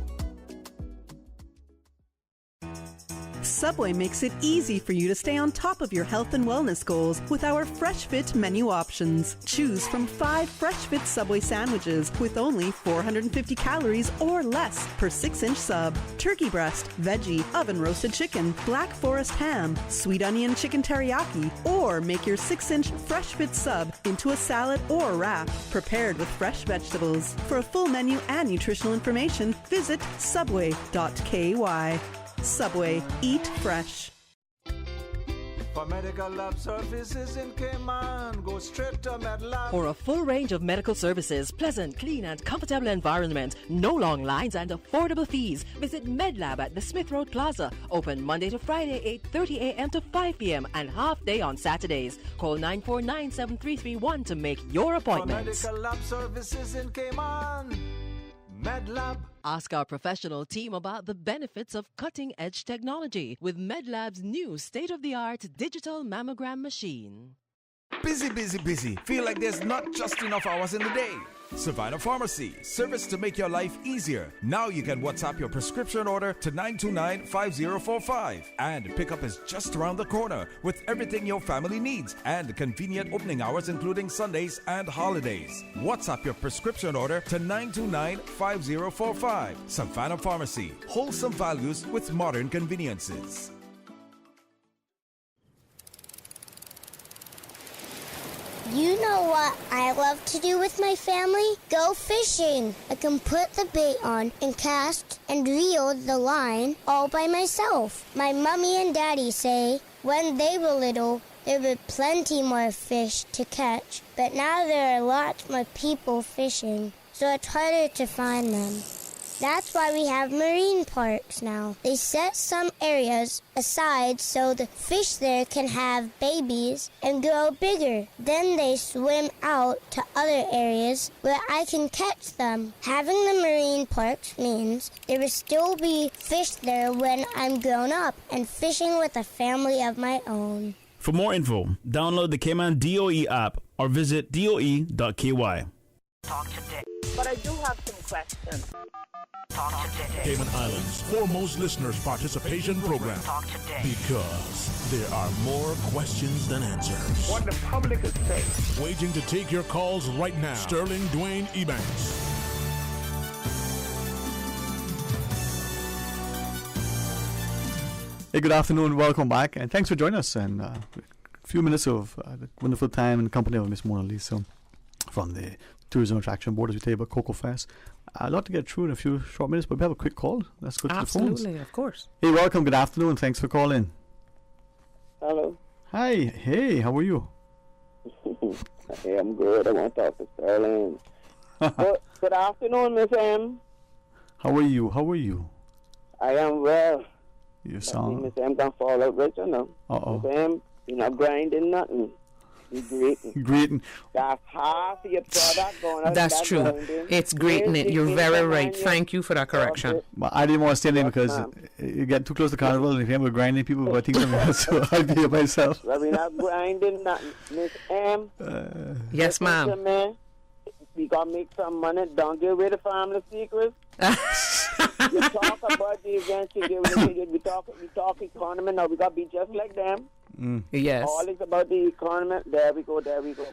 Subway makes it easy for you to stay on top of your health and wellness goals with our Fresh Fit menu options. Choose from 5 Fresh Fit Subway sandwiches with only 450 calories or less per 6-inch sub. Turkey breast, veggie, oven roasted chicken, Black Forest ham, sweet onion chicken teriyaki, or make your 6-inch Fresh Fit sub into a salad or wrap prepared with fresh vegetables. For a full menu and nutritional information, visit subway.ky. Subway, eat fresh. For medical lab services in Cayman, go straight to MedLab. For a full range of medical services, pleasant, clean and comfortable environment, no long lines and affordable fees, visit MedLab at the Smith Road Plaza. Open Monday to Friday, 8:30 a.m. to 5 p.m. and half day on Saturdays. Call 949-7331 to make your appointments. For medical lab services in Cayman, MedLab. Ask our professional team about the benefits of cutting-edge technology with MedLab's new state-of-the-art digital mammogram machine. Busy, busy, busy. Feel like there's not just enough hours in the day. Savannah Pharmacy, service to make your life easier. Now you can WhatsApp your prescription order to 929-5045. And pickup is just around the corner with everything your family needs and convenient opening hours including Sundays and holidays. WhatsApp your prescription order to 929-5045. Savannah Pharmacy, wholesome values with modern conveniences. You know what I love to do with my family? Go fishing. I can put the bait on and cast and reel the line all by myself. My mommy and daddy say when they were little, there were plenty more fish to catch. But now there are lots more people fishing, so it's harder to find them. That's why we have marine parks now. They set some areas aside so the fish there can have babies and grow bigger. Then they swim out to other areas where I can catch them. Having the marine parks means there will still be fish there when I'm grown up and fishing with a family of my own. For more info, download the Cayman DOE app or visit doe.ky. Talk today. But I do have some questions. Talk today. Cayman Islands' foremost listeners' participation program. Talk today. Because there are more questions than answers. What the public is saying. Waging to take your calls right now. Sterling Dwayne Ebanks. Hey, good afternoon. Welcome back, and thanks for joining us. And a few minutes of wonderful time in company of Miss Mona Lisa from the Tourism Attraction Board as we tell you about Cocoa Fest. A lot to get through in a few short minutes, but we have a quick call. Let's go to the phones. Absolutely, of course. Hey, welcome. Good afternoon. Thanks for calling. Hello. Hi. Hey, how are you? Hey, I'm good. I want to talk to Sterling. Good afternoon, Miss M. How are you? How are you? I am well. You sound... Miss M can fall out rich, you know. Uh-oh. Miss M, you're not grinding nothing. You're greeting. Greeting. That's half of your product going out. That's true. Grinding. It's greeting it. You're very right. Thank you for that correction. But I didn't want to stay in because you get too close to Carnival and if you're grinding, people will think from you. So I'll be here myself. Well, we're not grinding nothing. Miss M. Yes, ma'am. We got to make some money. Don't give away the family secrets. You talk about the events. We talk economy. Now we got to be just like them. Yes. All is about the economy. There we go.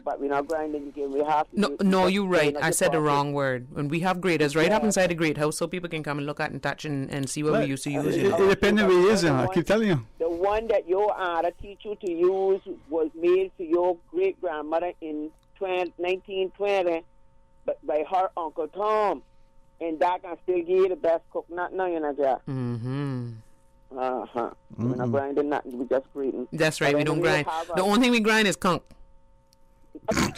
But we're not grinding. We have to. No, you're right. I said the wrong word. When we have graders right up inside the grade house so people can come and look at and touch and see what we used to use. It depends on where it is. I keep telling you. The one that your aunt teach you to use was made for your great grandmother in 1920, but by her Uncle Tom. And that can still give you the best coconut now, you know, Jack. Mm-hmm. We're not grinding nothing, we just greeting. That's right, we don't grind. The only thing we grind is conch. I'm not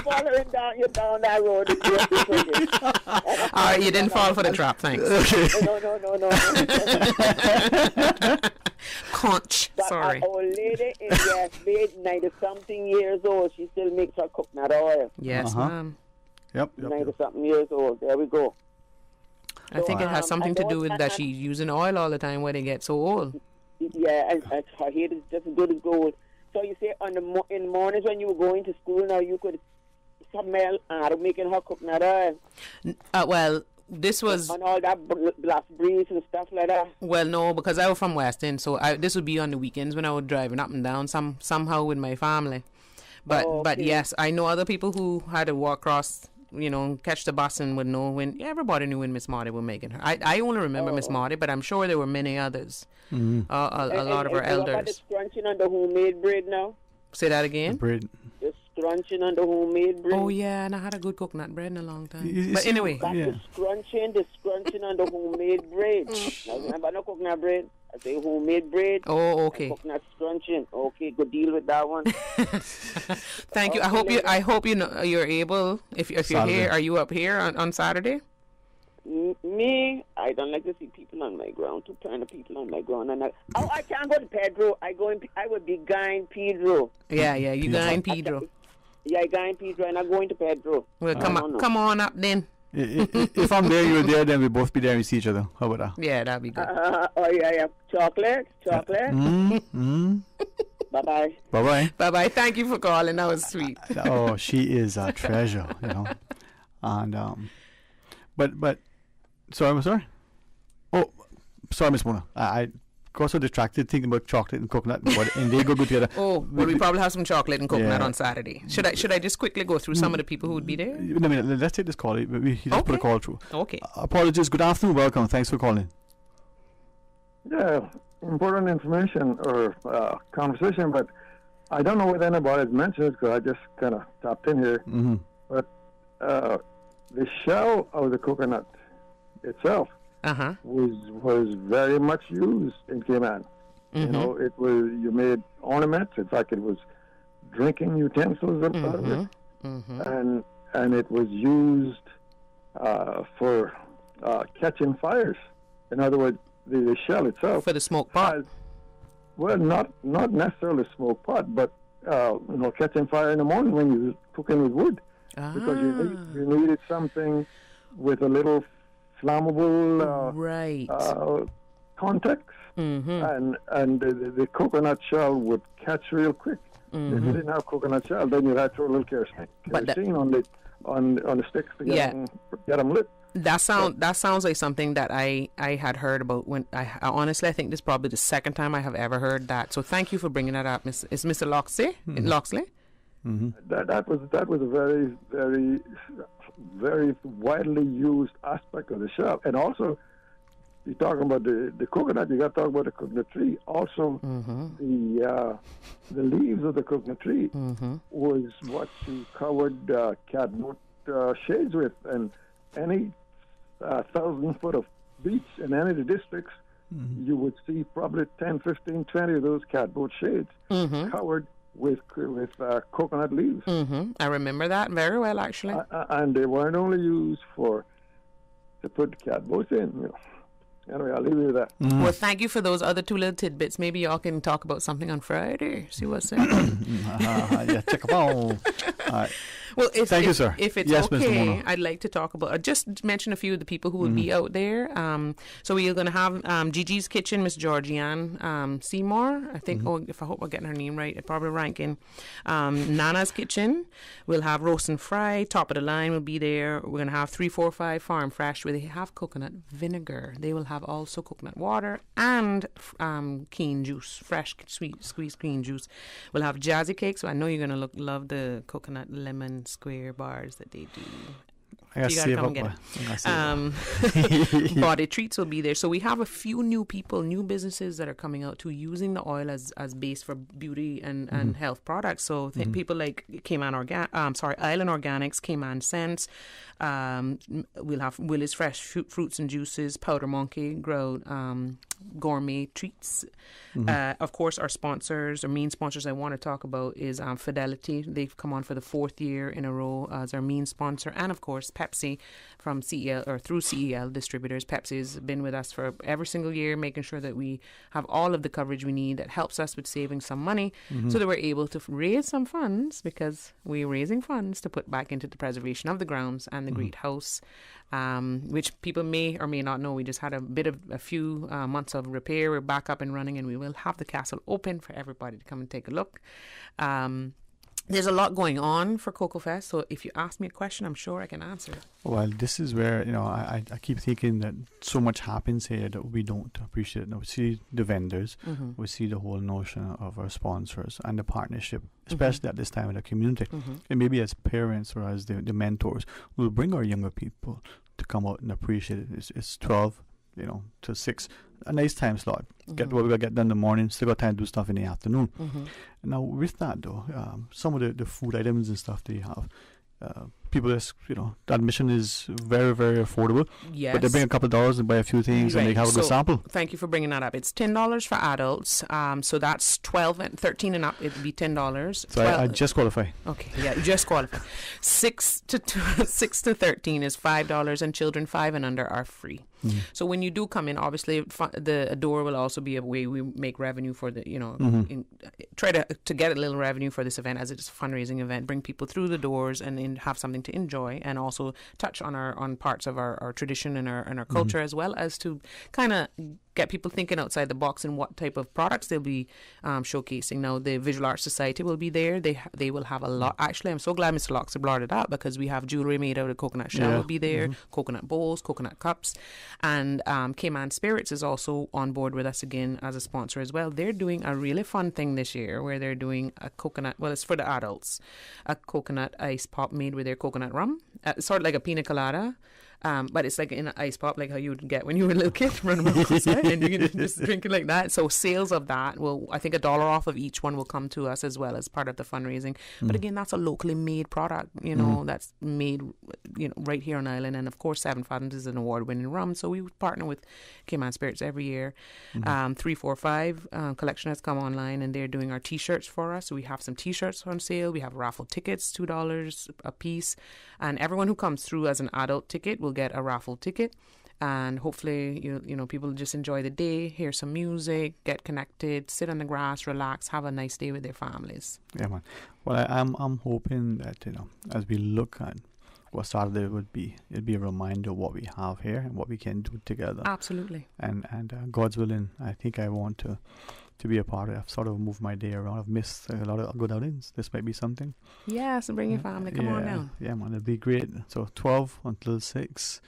following you down that road. All right, you didn't fall for the trap, thanks. Okay. No. Conch, sorry. An old lady in West Bay, 90-something years old, she still makes her coconut oil. Yes, ma'am. Yep. 90-something years old. There we go. I think it has something to do with that she's using oil all the time when they get so old. Yeah, and her head is just as good as gold. So you say in the mornings when you were going to school now, you could smell making her coconut oil. Well, this was on all that black breeze and stuff like that. Well, no, because I was from West End, so this would be on the weekends when I was driving up and down somehow with my family. But yes, I know other people who had to walk across, catch the bus and would know when. Everybody knew when Miss Marty was making her. I only remember Miss Marty, but I'm sure there were many others. Mm-hmm. A lot of her elders. What about the scrunching on the homemade bread now? Say that again. The bread. The scrunching on the homemade bread. Oh yeah, and I had a good coconut bread in a long time. But anyway, the scrunching on the homemade bread. Now remember no coconut bread. I say homemade bread. Oh, okay. Coconut scrunching. Okay, good deal with that one. Thank you. I hope you're able. If you're here, are you up here on Saturday? Me, I don't like to see people on my ground. Too kind of people on my ground. And I can't go to Pedro. I would be going Pedro. Yeah, you going Pedro. Yeah, I going Pedro, and I'm going to Pedro. Well, come on up then. If I'm there, you're there, then we both be there and we see each other. How about that? Yeah, that'd be good. Yeah. Chocolate. Bye-bye. Bye-bye. Bye-bye. Thank you for calling. That was sweet. Oh, she is a treasure, And, but, sorry, I'm sorry. Oh, sorry, Miss Mona. I got so distracted thinking about chocolate and coconut and they go good together. Oh, well, we probably have some chocolate and coconut on Saturday. Should I just quickly go through some of the people who would be there? No, let's take this call. We just put a call through. Okay. Apologies. Good afternoon. Welcome. Thanks for calling. Yeah, important information or conversation, but I don't know whether anybody's mentioned it because I just kind of tapped in here. Mm-hmm. But the shell of the coconut itself was very much used in Cayman. Mm-hmm. You made ornaments. In fact, it was drinking utensils out of it, and it was used for catching fires. In other words, the shell itself for the smoke pot. Not necessarily smoke pot, but catching fire in the morning when you're cooking with wood, because you needed something with a little flammable context, and the coconut shell would catch real quick. If you didn't have coconut shell, then you had to throw a little kerosene on the sticks to get them lit. That sounds like something that I had heard about when I honestly I think this is probably the second time I have ever heard that. So thank you for bringing that up, Is Mr. Loxley? Loxley? Mm-hmm. That was a very, very, very widely used aspect of the shell. And also, you're talking about the coconut. You got to talk about the coconut tree. Also, the leaves of the coconut tree was what you covered catboat shades with, and any 1,000 foot of beach in any of the districts, you would see probably 10, 15, 20 of those catboat shades covered with coconut leaves. I remember that very well, actually. And they weren't only used to put catboats in. Anyway, I'll leave you with that. Well, thank you for those other two little tidbits. Maybe y'all can talk about something on Friday. See what's there. Check them out. All right. Well, thank you, sir. If it's okay, I'd like to talk about, just mention a few of the people who will be out there. So we are going to have Gigi's Kitchen, Miss Georgianne Seymour. I think, if I hope I'm getting her name right, probably ranking. Nana's Kitchen. We'll have Roast and Fry. Top of the Line will be there. We're going to have 345 Farm Fresh, where they have coconut vinegar. They will have also coconut water and cane juice, fresh sweet squeezed cane juice. We'll have Jazzy Cakes. So I know you're going to love the coconut lemon square bars that they do. I gotta save up. Body Treats will be there. So we have a few new businesses that are coming out to using the oil as base for beauty and health products. So people like Island Organics, Cayman Scents. We'll have Willie's Fresh Fruits and Juices, Powder Monkey, Grow Gourmet Treats. Of course, our sponsors, our main sponsors I want to talk about is Fidelity. They've come on for the 4th year in a row as our main sponsor, and of course Pepsi from CEL or through CEL distributors. Pepsi has been with us for every single year, making sure that we have all of the coverage we need. That helps us with saving some money, so that we're able to raise some funds, because we're raising funds to put back into the preservation of the grounds and the Great House, which people may or may not know. We just had a few months of repair. We're back up and running, and we will have the castle open for everybody to come and take a look. there's a lot going on for Cocoa Fest, so if you ask me a question, I'm sure I can answer it. Well, this is where, I keep thinking that so much happens here that we don't appreciate it. Now, we see the vendors, we see the whole notion of our sponsors and the partnership, especially at this time in the community. And maybe as parents or as the mentors, we'll bring our younger people to come out and appreciate it. It's 12, to 6. A nice time slot. Get what we got to get done in the morning, still got time to do stuff in the afternoon. Now, with that, though, some of the food items and stuff that you have, people, the admission is very, very affordable. Yes. But they bring a couple of dollars and buy a few things and they have a good sample. Thank you for bringing that up. It's $10 for adults. So that's 12 and 13 and up. It would be $10. So I just qualify. Okay, yeah, you just qualify. 6 to 13 is $5, and children 5 and under are free. So when you do come in, obviously the door will also be a way we make revenue for the, try to get a little revenue for this event, as it's a fundraising event, bring people through the doors and have something to enjoy, and also touch on parts of our tradition and our culture, as well as to kind of get people thinking outside the box and what type of products they'll be showcasing. Now, the Visual Arts Society will be there. They will have a lot. Actually, I'm so glad Mr. Loxer brought it up, because we have jewelry made out of coconut shell will be there, coconut bowls, coconut cups, and Cayman Spirits is also on board with us again as a sponsor as well. They're doing a really fun thing this year where they're doing a coconut, well, it's for the adults, a coconut ice pop made with their coconut rum, sort of like a pina colada. But it's like in an ice pop, like how you would get when you were a little kid, running around outside, and you can just drink it like that. So sales of that will, I think, $1 off of each one will come to us as well as part of the fundraising. But again, that's a locally made product, that's made, right here on island. And of course, Seven Fathoms is an award-winning rum, so we partner with Cayman Spirits every year. 345 collection has come online, and they're doing our T-shirts for us. So we have some T-shirts on sale. We have raffle tickets, $2 a piece, and everyone who comes through as an adult ticket will get a raffle ticket, and hopefully people just enjoy the day, hear some music, get connected, sit on the grass, relax, have a nice day with their families. Yeah, man. Well, I'm hoping that as we look at what Saturday would be, it'd be a reminder of what we have here and what we can do together. Absolutely. And God's willing, I think I want to be a part of it. I've sort of moved my day around. I've missed a lot of good outings. This might be something. Yeah, so bring your family. Come on down. Yeah, man, it'd be great. So 12 until 6.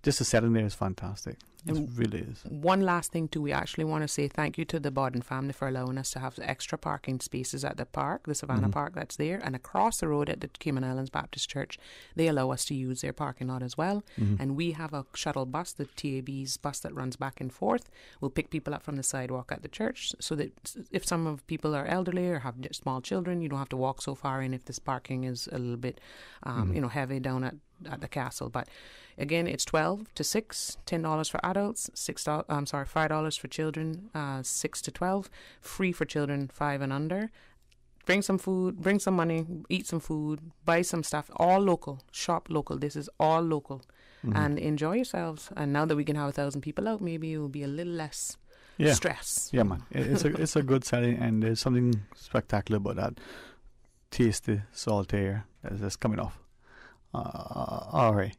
Just the setting there is fantastic. It really is. One last thing too, we actually want to say thank you to the Bodden family for allowing us to have extra parking spaces at the park, the Savannah Park that's there, and across the road at the Cayman Islands Baptist Church. They allow us to use their parking lot as well. And we have a shuttle bus, the TAB's bus, that runs back and forth. We'll pick people up from the sidewalk at the church, so that if some of people are elderly or have small children, you don't have to walk so far in if this parking is a little bit heavy down at the castle. But again, it's 12 to 6, $10 for adults, $5 for children, 6 to 12, free for children 5 and under. Bring some food, bring some money, eat some food, buy some stuff, all local, shop local. This is all local, and enjoy yourselves. And now that we can have 1,000 people out, maybe it will be a little less stress. Yeah, man. It's a good setting, and there's something spectacular about that tasty salt air that's coming off. All right.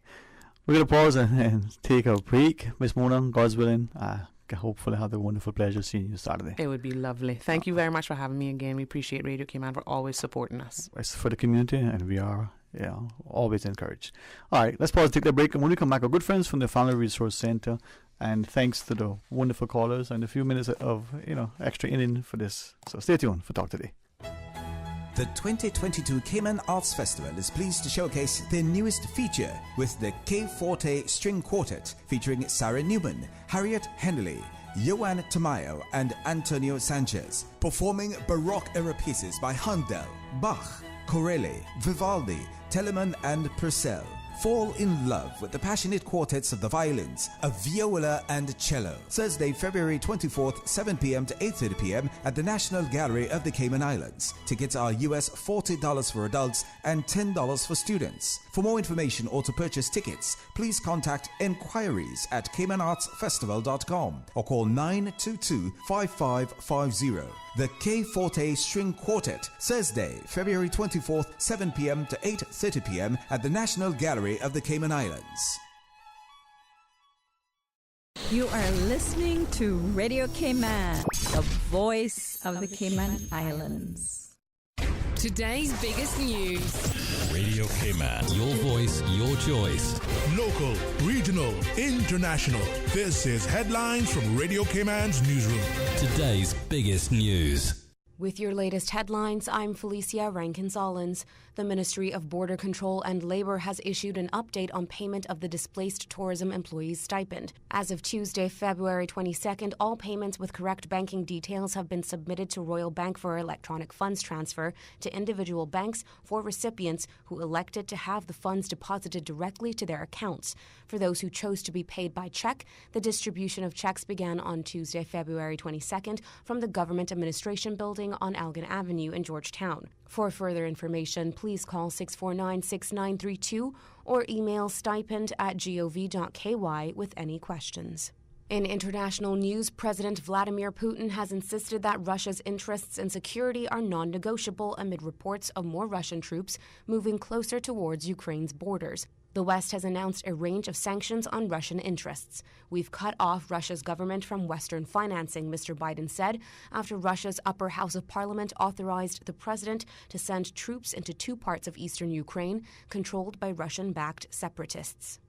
We're going to pause and take a break. Miss Mona, God's willing, hopefully have the wonderful pleasure of seeing you Saturday. It would be lovely. Thank you very much for having me again. We appreciate Radio Cayman for always supporting us. It's for the community, and we are always encouraged. All right, let's pause, take the break, and when we come back, our good friends from the Family Resource Center, and thanks to the wonderful callers and a few minutes of extra in for this. So stay tuned for Talk Today. The 2022 Cayman Arts Festival is pleased to showcase their newest feature with the K Forte String Quartet featuring Sarah Newman, Harriet Henley, Joan Tamayo and Antonio Sanchez, performing Baroque-era pieces by Handel, Bach, Corelli, Vivaldi, Telemann and Purcell. Fall in love with the passionate quartets of the violins, a viola and cello. Thursday, February 24th, 7 p.m. to 8:30 p.m. at the National Gallery of the Cayman Islands. Tickets are US $40 for adults and $10 for students. For more information or to purchase tickets, please contact enquiries at caymanartsfestival.com or call 922-5550. The K Forte String Quartet, Thursday, February 24th, 7 p.m. to 8:30 p.m. at the National Gallery of the Cayman Islands. You are listening to Radio Cayman, the voice of the Cayman Islands. Today's biggest news. Radio Cayman. Your voice, your choice. Local, regional, international. This is Headlines from Radio Cayman's newsroom. Today's biggest news. With your latest headlines, I'm Felicia Rankin-Solins. The Ministry of Border Control and Labour has issued an update on payment of the Displaced Tourism Employees Stipend. As of Tuesday, February 22nd, all payments with correct banking details have been submitted to Royal Bank for electronic funds transfer to individual banks for recipients who elected to have the funds deposited directly to their accounts. For those who chose to be paid by cheque, the distribution of cheques began on Tuesday, February 22nd from the Government Administration Building on Elgin Avenue in Georgetown. For further information, please call 649-6932 or email stipend@gov.ky with any questions. In international news, President Vladimir Putin has insisted that Russia's interests in security are non-negotiable amid reports of more Russian troops moving closer towards Ukraine's borders. The West has announced a range of sanctions on Russian interests. We've cut off Russia's government from Western financing, Mr. Biden said, after Russia's upper house of parliament authorized the president to send troops into two parts of eastern Ukraine controlled by Russian-backed separatists.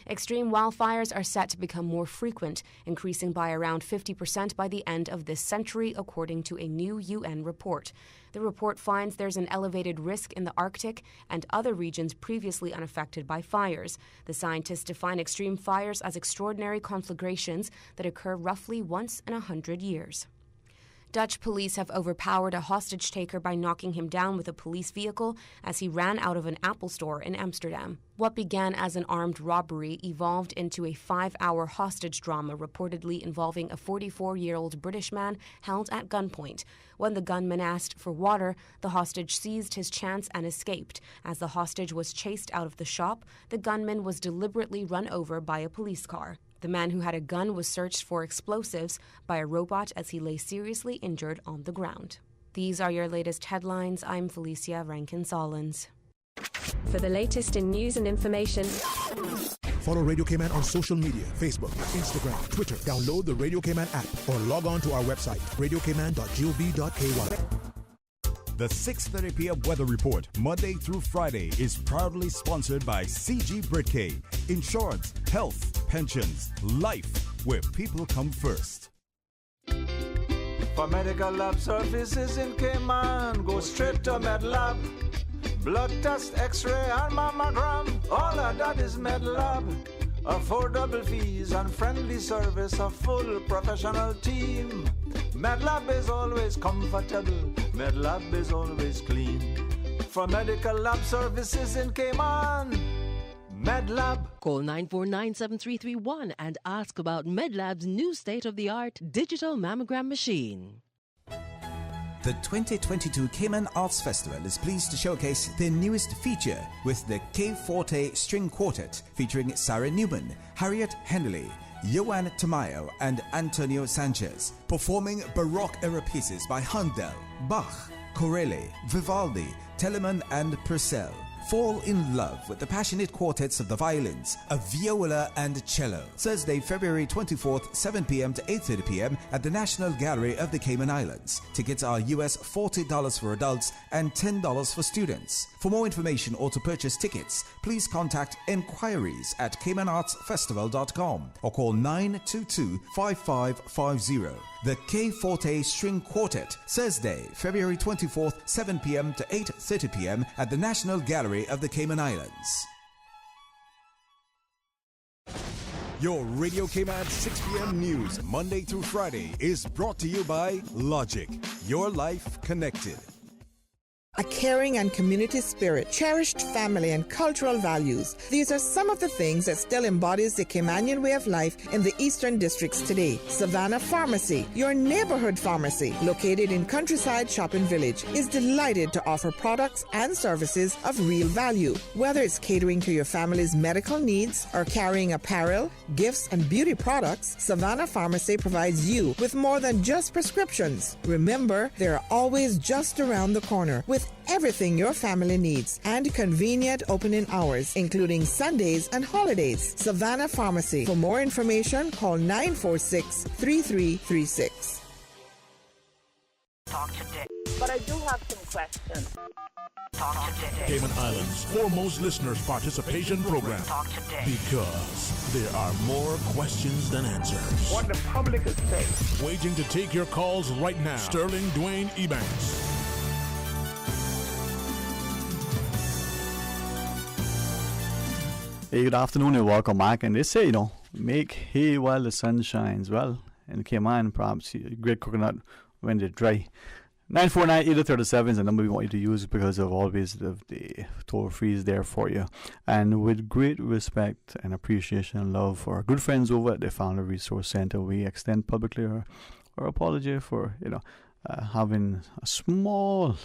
Extreme wildfires are set to become more frequent, increasing by around 50% by the end of this century, according to a new UN report. The report finds there's an elevated risk in the Arctic and other regions previously unaffected by fires. The scientists define extreme fires as extraordinary conflagrations that occur roughly once in 100 years. Dutch police have overpowered a hostage taker by knocking him down with a police vehicle as he ran out of an Apple store in Amsterdam. What began as an armed robbery evolved into a 5-hour hostage drama reportedly involving a 44-year-old British man held at gunpoint. When the gunman asked for water, the hostage seized his chance and escaped. As the hostage was chased out of the shop, the gunman was deliberately run over by a police car. The man who had a gun was searched for explosives by a robot as he lay seriously injured on the ground. These are your latest headlines. I'm Felicia Rankin-Solins. For the latest in news and information, follow Radio Cayman on social media, Facebook, Instagram, Twitter. Download the Radio Cayman app or log on to our website, radiocayman.gov.ky. The 6:30 p.m. weather report, Monday through Friday, is proudly sponsored by CG Britcay. Insurance, health, pensions, life, where people come first. For medical lab services in Cayman, go straight to MedLab. Blood test, x-ray, and mammogram, all of that is MedLab. Affordable fees and friendly service, a full professional team. MedLab is always comfortable, MedLab is always clean. For medical lab services in Cayman, MedLab. Call 949-7331 and ask about MedLab's new state-of-the-art digital mammogram machine. The 2022 Cayman Arts Festival is pleased to showcase their newest feature with the K Forte String Quartet featuring Sarah Newman, Harriet Henley, Joan Tamayo and Antonio Sanchez, performing Baroque-era pieces by Handel, Bach, Corelli, Vivaldi, Telemann and Purcell. Fall in love with the passionate quartets of the violins, a viola and cello. Thursday, February 24th, 7 p.m. to 8:30 p.m. at the National Gallery of the Cayman Islands. Tickets are US $40 for adults and $10 for students. For more information or to purchase tickets, please contact enquiries at caymanartsfestival.com or call 922-5550. The K Forte String Quartet, Thursday, February 24th, 7 p.m. to 8:30 p.m. at the National Gallery of the Cayman Islands. Your Radio Cayman 6 p.m. news, Monday through Friday, is brought to you by Logic. Your life connected. A caring and community spirit, cherished family and cultural values. These are some of the things that still embodies the Caymanian way of life in the Eastern Districts today. Savannah Pharmacy, your neighborhood pharmacy, located in Countryside Shopping Village, is delighted to offer products and services of real value. Whether it's catering to your family's medical needs or carrying apparel, gifts, and beauty products, Savannah Pharmacy provides you with more than just prescriptions. Remember, they're always just around the corner with everything your family needs and convenient opening hours, including Sundays and holidays. Savannah Pharmacy. For more information, call 946-3336. But I do have some question. Talk today. Cayman Islands' foremost listeners' participation program. Talk today. Because there are more questions than answers. What the public is saying. Waiting to take your calls right now. Sterling Dwayne Ebanks. Hey, good afternoon and welcome back. And they say, make hay while the sun shines. Well, in Cayman, perhaps great coconut when they're dry. 949-8037 is the number we want you to use because of always the toll free is there for you. And with great respect and appreciation and love for our good friends over at the Family Resource Center, we extend publicly our apology for having a small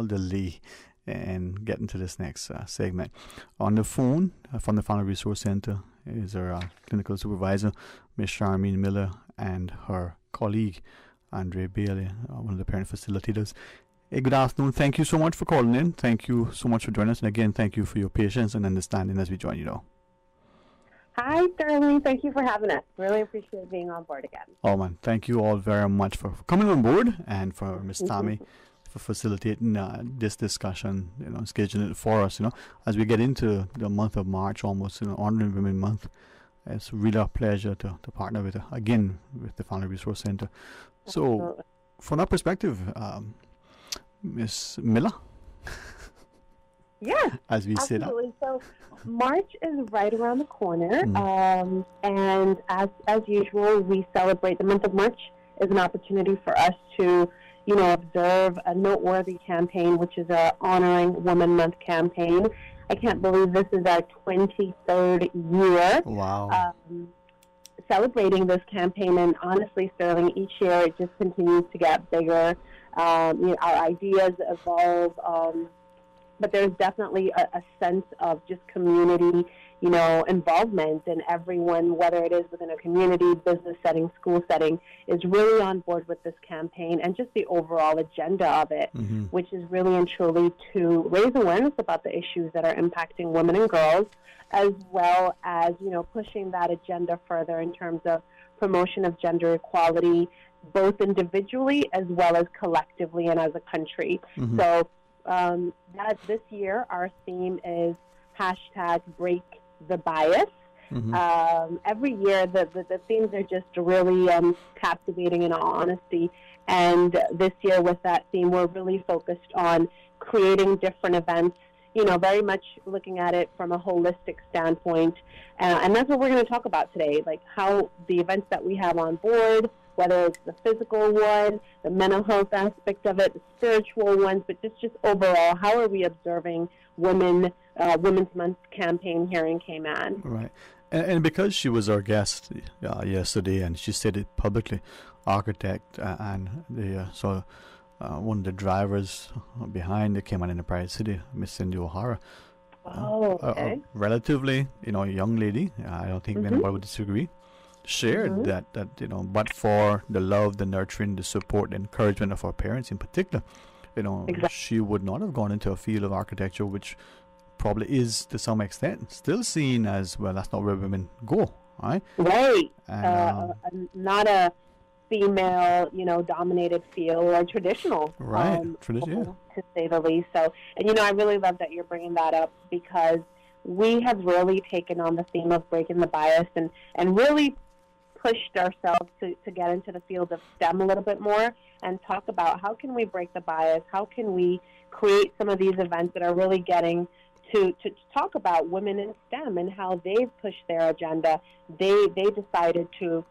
delay and getting to this next segment. On the phone from the Family Resource Center is our clinical supervisor, Ms. Charmaine Miller, and her colleague, Andre Bailey, one of the parent facilitators. Hey, good afternoon. Thank you so much for calling in. Thank you so much for joining us. And again, thank you for your patience and understanding as we join you now. Hi, Sterling. Thank you for having us. Really appreciate being on board again. Oh, man. Thank you all very much for coming on board and for Ms. Tammy for facilitating this discussion, scheduling it for us, as we get into the month of March, almost, Honoring Women Month. It's really a pleasure to partner with the Family Resource Center. So, absolutely. From that perspective, Ms. Miller, yeah, as we say that. Absolutely. So, March is right around the corner, and as usual, we celebrate the month of March is an opportunity for us to observe a noteworthy campaign, which is our Honoring Women Month campaign. I can't believe this is our 23rd year. Wow. Celebrating this campaign, and honestly, Sterling, each year it just continues to get bigger. Our ideas evolve, but there's definitely a sense of just community, involvement, and everyone, whether it is within a community, business setting, school setting, is really on board with this campaign and just the overall agenda of it, which is really and truly to raise awareness about the issues that are impacting women and girls, as well as, pushing that agenda further in terms of promotion of gender equality, both individually as well as collectively and as a country. So this year, our theme is #BreakTheBias. Every year, the themes are just really captivating in all honesty. And this year, with that theme, we're really focused on creating different events, very much looking at it from a holistic standpoint. And that's what we're going to talk about today, like how the events that we have on board, whether it's the physical one, the mental health aspect of it, the spiritual ones, but just overall, how are we observing Women's Month campaign here in Cayman? Right. And because she was our guest yesterday, and she said it publicly, architect and one of the drivers behind the Cayman Enterprise City, Miss Cindy O'Hara. Okay. A relatively, young lady, I don't think anybody would disagree, shared that but for the love, the nurturing, the support, the encouragement of our parents in particular, exactly. She would not have gone into a field of architecture, which probably is to some extent still seen as, well, that's not where women go, right? Right. And, not a female, dominated field or traditional. Right. To say the least. So, and I really love that you're bringing that up, because we have really taken on the theme of breaking the bias and really pushed ourselves to get into the field of STEM a little bit more and talk about how can we break the bias, how can we create some of these events that are really getting to talk about women in STEM and how they've pushed their agenda. They decided to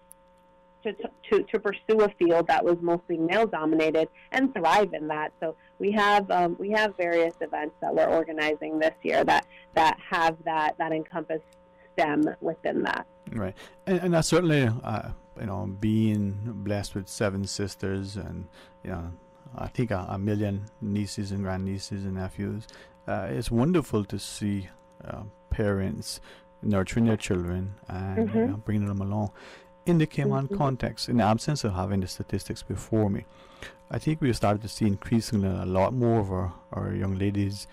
pursue a field that was mostly male dominated and thrive in that. So we have various events that we're organizing this year that have that encompass STEM within that. Right, and that's certainly being blessed with 7 sisters and I think a million nieces and grandnieces and nephews. It's wonderful to see parents nurturing their children and bringing them along. In the Cayman context, in the absence of having the statistics before me, I think we started to see increasingly a lot more of our young ladies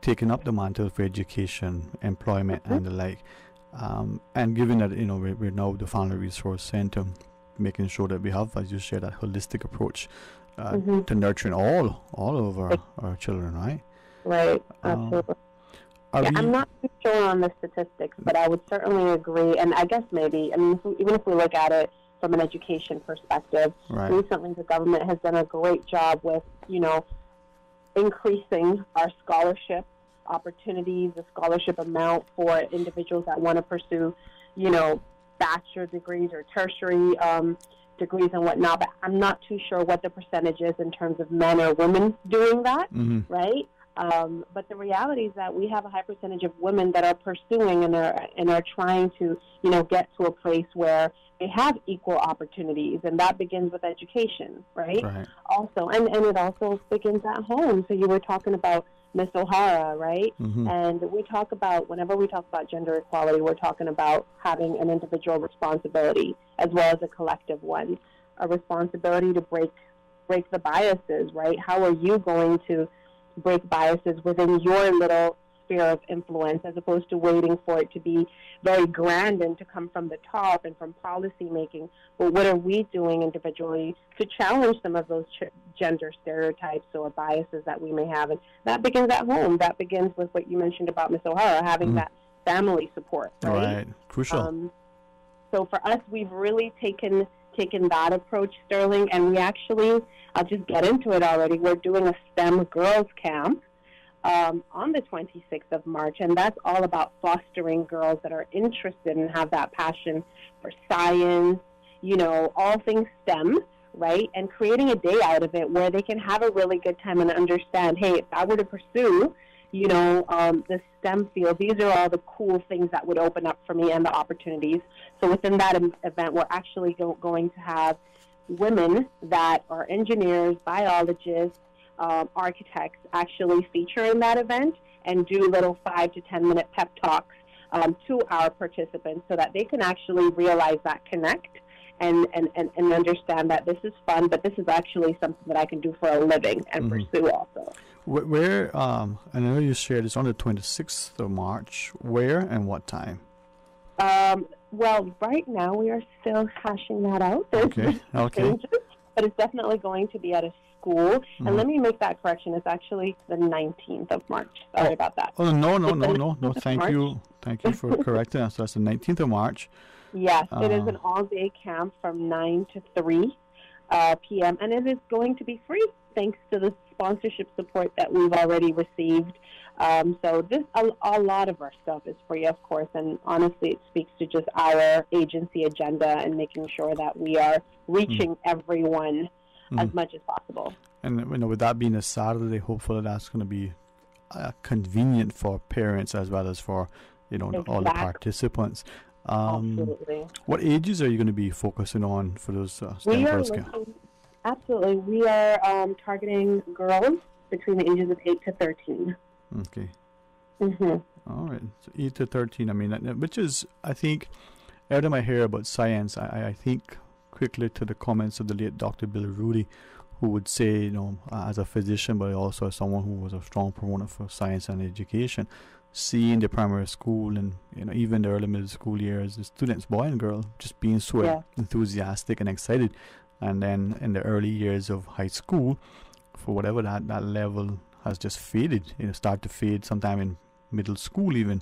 taking up the mantle for education, employment, and the like. And given that we're now the Family Resource Center, making sure that we have, as you share, that holistic approach to nurturing all of our children, right? Right, absolutely. I'm not too sure on the statistics, but I would certainly agree. And I guess maybe, I mean, even if we look at it from an education perspective, recently the government has done a great job with, increasing our scholarship opportunities, the scholarship amount for individuals that want to pursue, bachelor degrees or tertiary degrees and whatnot. But I'm not too sure what the percentage is in terms of men or women doing that, right? But the reality is that we have a high percentage of women that are pursuing and are trying to, get to a place where they have equal opportunities, and that begins with education, right? Also, and it also begins at home. So you were talking about Miss O'Hara, right? And whenever we talk about gender equality, we're talking about having an individual responsibility as well as a collective one, a responsibility to break the biases, right? How are you going to break biases within your little sphere of influence, as opposed to waiting for it to be very grand and to come from the top and from policy making? But what are we doing individually to challenge some of those gender stereotypes or biases that we may have? And that begins at home. That begins with what you mentioned about Miss O'Hara, having that family support, right? Crucial. So for us, we've really taken that approach, Sterling, and we actually, I'll just get into it already, we're doing a STEM girls camp on the 26th of March, and that's all about fostering girls that are interested and have that passion for science, all things STEM, right, and creating a day out of it where they can have a really good time and understand, hey, if I were to pursue the STEM field, these are all the cool things that would open up for me and the opportunities. So within that event, we're actually going to have women that are engineers, biologists, architects actually feature in that event and do little 5 to 10 minute pep talks to our participants so that they can actually realize that connect and understand that this is fun, but this is actually something that I can do for a living and pursue also. Where I know you shared it's on the 26th of March. Where and what time? Well, right now we are still hashing that out. Okay. Changes, but it's definitely going to be at a school. And let me make that correction. It's actually the 19th of March. Sorry about that. Oh, no. Thank you for correcting us. So that's the 19th of March. Yes, it is an all-day camp from 9 to 3 p.m. And it is going to be free, thanks to the sponsorship support that we've already received. So a lot of our stuff is free, of course, and honestly, it speaks to just our agency agenda and making sure that we are reaching everyone as much as possible. And with that being a Saturday, hopefully that's going to be convenient for parents as well as for all the participants. Absolutely. What ages are you going to be focusing on for those STEM girls? Absolutely. We are targeting girls between the ages of 8 to 13. Okay. All right. So 8 to 13, I mean, which is, I think, every time I hear about science, I think quickly to the comments of the late Dr. Bill Rudy, who would say, as a physician, but also as someone who was a strong proponent for science and education, seeing the primary school and even the early middle school years, the students, boy and girl, just being so enthusiastic and excited, and then in the early years of high school, for whatever that level has just faded, start to fade sometime in middle school even,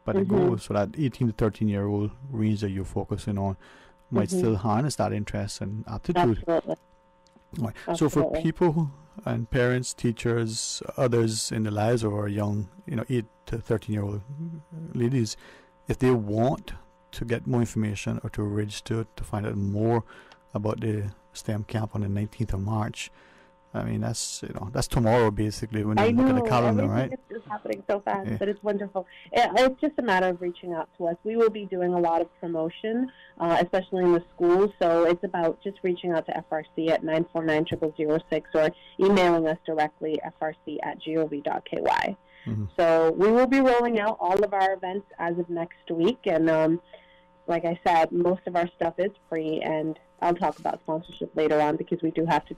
but it goes, so that 18 to 13 year old range that you're focusing on might still harness that interest and aptitude. Absolutely. Right. So for people and parents, teachers, others in the lives of our young, 8 to 13 year old ladies, if they want to get more information or to register to find out more about the STEM camp on the 19th of March, I mean, that's tomorrow basically when you look at the calendar, right? It's just happening so fast, but it's wonderful. It's just a matter of reaching out to us. We will be doing a lot of promotion, especially in the schools. So it's about just reaching out to FRC at 949-0006 or emailing us directly, frc@gov.ky. So we will be rolling out all of our events as of next week. And like I said, most of our stuff is free. And I'll talk about sponsorship later on because we do have to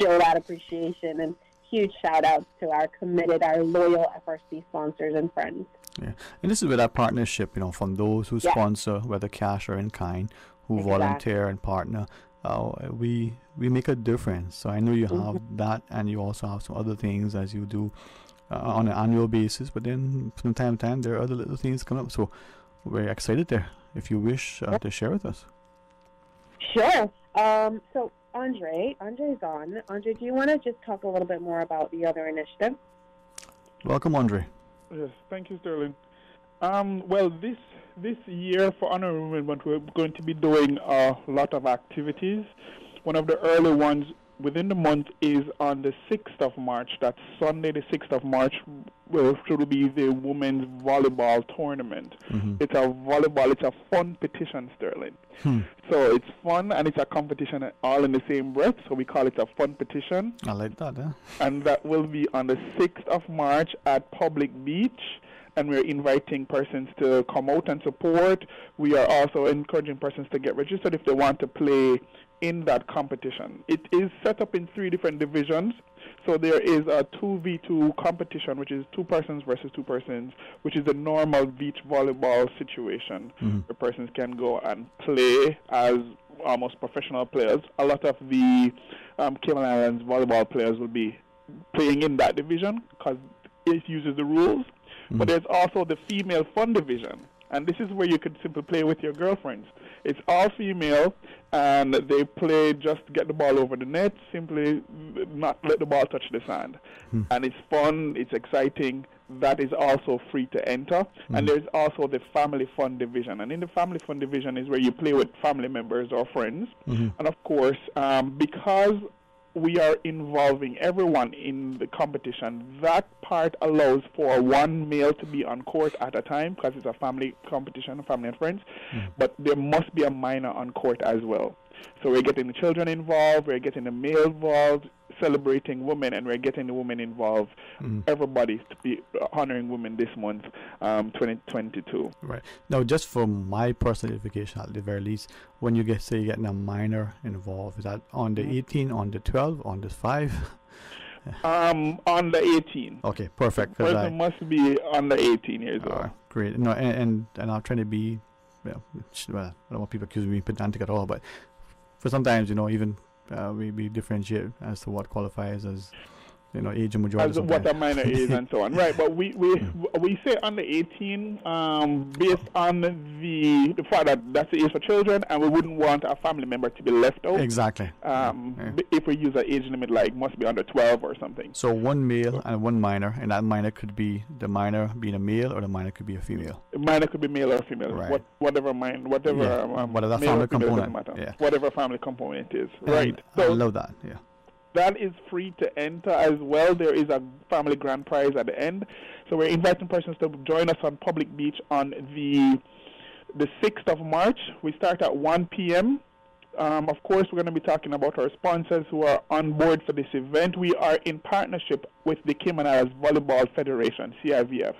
show that appreciation, and huge shout outs to our committed, our loyal FRC sponsors and friends. Yeah, and this is with our partnership, from those who sponsor, whether cash or in kind, who volunteer and partner, we make a difference. So I know you have that, and you also have some other things as you do on an annual basis. But then from time to time, there are other little things coming up. So we're excited there. If you wish to share with us. Sure. So Andre's on. Andre, do you want to just talk a little bit more about the other initiative? Welcome, Andre. Yes, thank you, Sterling. Well, this year for Honor Women, we're going to be doing a lot of activities. One of the early ones within the month is on the 6th of March. That's Sunday, the 6th of March, will be the women's volleyball tournament. It's a fun petition, Sterling. So it's fun, and it's a competition all in the same breath, so we call it a fun petition. I like that, yeah. And that will be on the 6th of March at Public Beach. And we're inviting persons to come out and support. We are also encouraging persons to get registered if they want to play in that competition. It is set up in 3 different divisions. So there is a 2v2 competition, which is 2 persons versus 2 persons, which is a normal beach volleyball situation where persons can go and play as almost professional players. A lot of the Cayman Islands volleyball players will be playing in that division because it uses the rules. But there's also the female fun division, and this is where you could simply play with your girlfriends. It's all female, and they play just to get the ball over the net, simply not let the ball touch the sand. And it's fun, it's exciting. That is also free to enter. And there's also the family fun division. And in the family fun division is where you play with family members or friends. And of course, because we are involving everyone in the competition, that part allows for one male to be on court at a time because it's a family competition, family and friends, but there must be a minor on court as well. So we're getting the children involved, we're getting the male involved, celebrating women, and we're getting the women involved. Everybody to be honoring women this month, 2022. Right. Now, just for my personal edification, at the very least, when you say you're getting a minor involved, is that on the 18, on the 12, on the 5? On the 18. Okay, perfect. The person must be under 18 years old. Great. No, and I'm trying to be, well, I don't want people to accuse me pedantic at all, but for sometimes, even we differentiate as to what qualifies as, age and majority. As what a minor is and so on. Right, but we say under 18 based on the fact that that's the age for children, and we wouldn't want a family member to be left out. Exactly. If we use an age limit like must be under 12 or something. So one male and one minor, and that minor could be the minor being a male, or the minor could be a female. The minor could be male or female. Right. Whatever family component. Yeah. Whatever family component is. And right. So I love that. Yeah. That is free to enter as well. There is a family grand prize at the end. So we're inviting persons to join us on Public Beach on the 6th of March. We start at 1 p.m. Of course, we're going to be talking about our sponsors who are on board for this event. We are in partnership with the Cayman Islands Volleyball Federation, CIVF.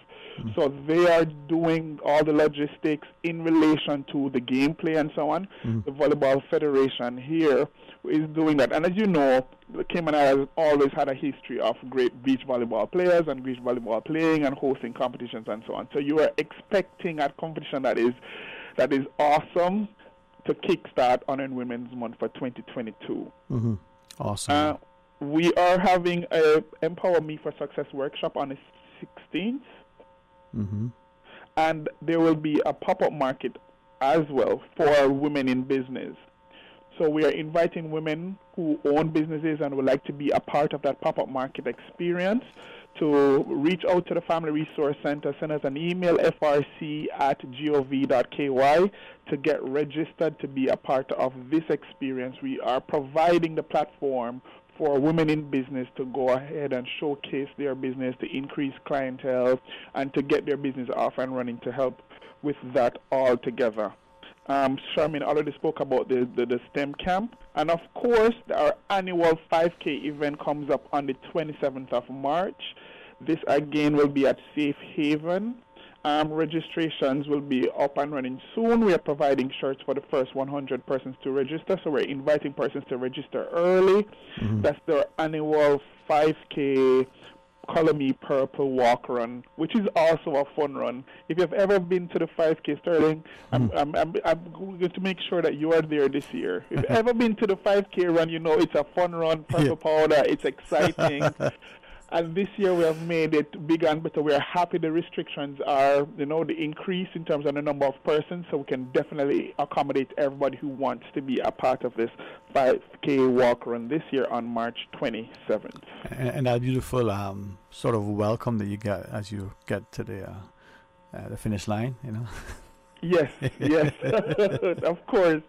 So they are doing all the logistics in relation to the gameplay and so on. The Volleyball Federation here is doing that. And as you know, the Cayman Islands always had a history of great beach volleyball players and beach volleyball playing and hosting competitions and so on. So you are expecting a competition that is awesome to kickstart Honor Women's Month for 2022. Awesome. We are having a Empower Me for Success workshop on the 16th. And there will be a pop-up market as well for women in business. So we are inviting women who own businesses and would like to be a part of that pop-up market experience to reach out to the Family Resource Center, send us an email, frc@gov.ky, to get registered to be a part of this experience. We are providing the platform for women in business to go ahead and showcase their business, to increase clientele, and to get their business off and running, to help with that all together. Charmaine already spoke about the STEM camp. And of course, our annual 5K event comes up on the 27th of March. This again will be at Safe Haven. Registrations will be up and running soon. We are providing shirts for the first 100 persons to register, so we're inviting persons to register early. That's their annual 5K Color Me Purple Walk Run, which is also a fun run. If you've ever been to the 5K, Sterling, I'm going to make sure that you are there this year. If you've ever been to the 5K run, you know it's a fun run, purple powder, it's exciting. And this year we have made it bigger and better. We are happy the restrictions are, the increase in terms of the number of persons, so we can definitely accommodate everybody who wants to be a part of this 5K walk run this year on March 27th. And that beautiful sort of welcome that you get as you get to the finish line, Yes, of course.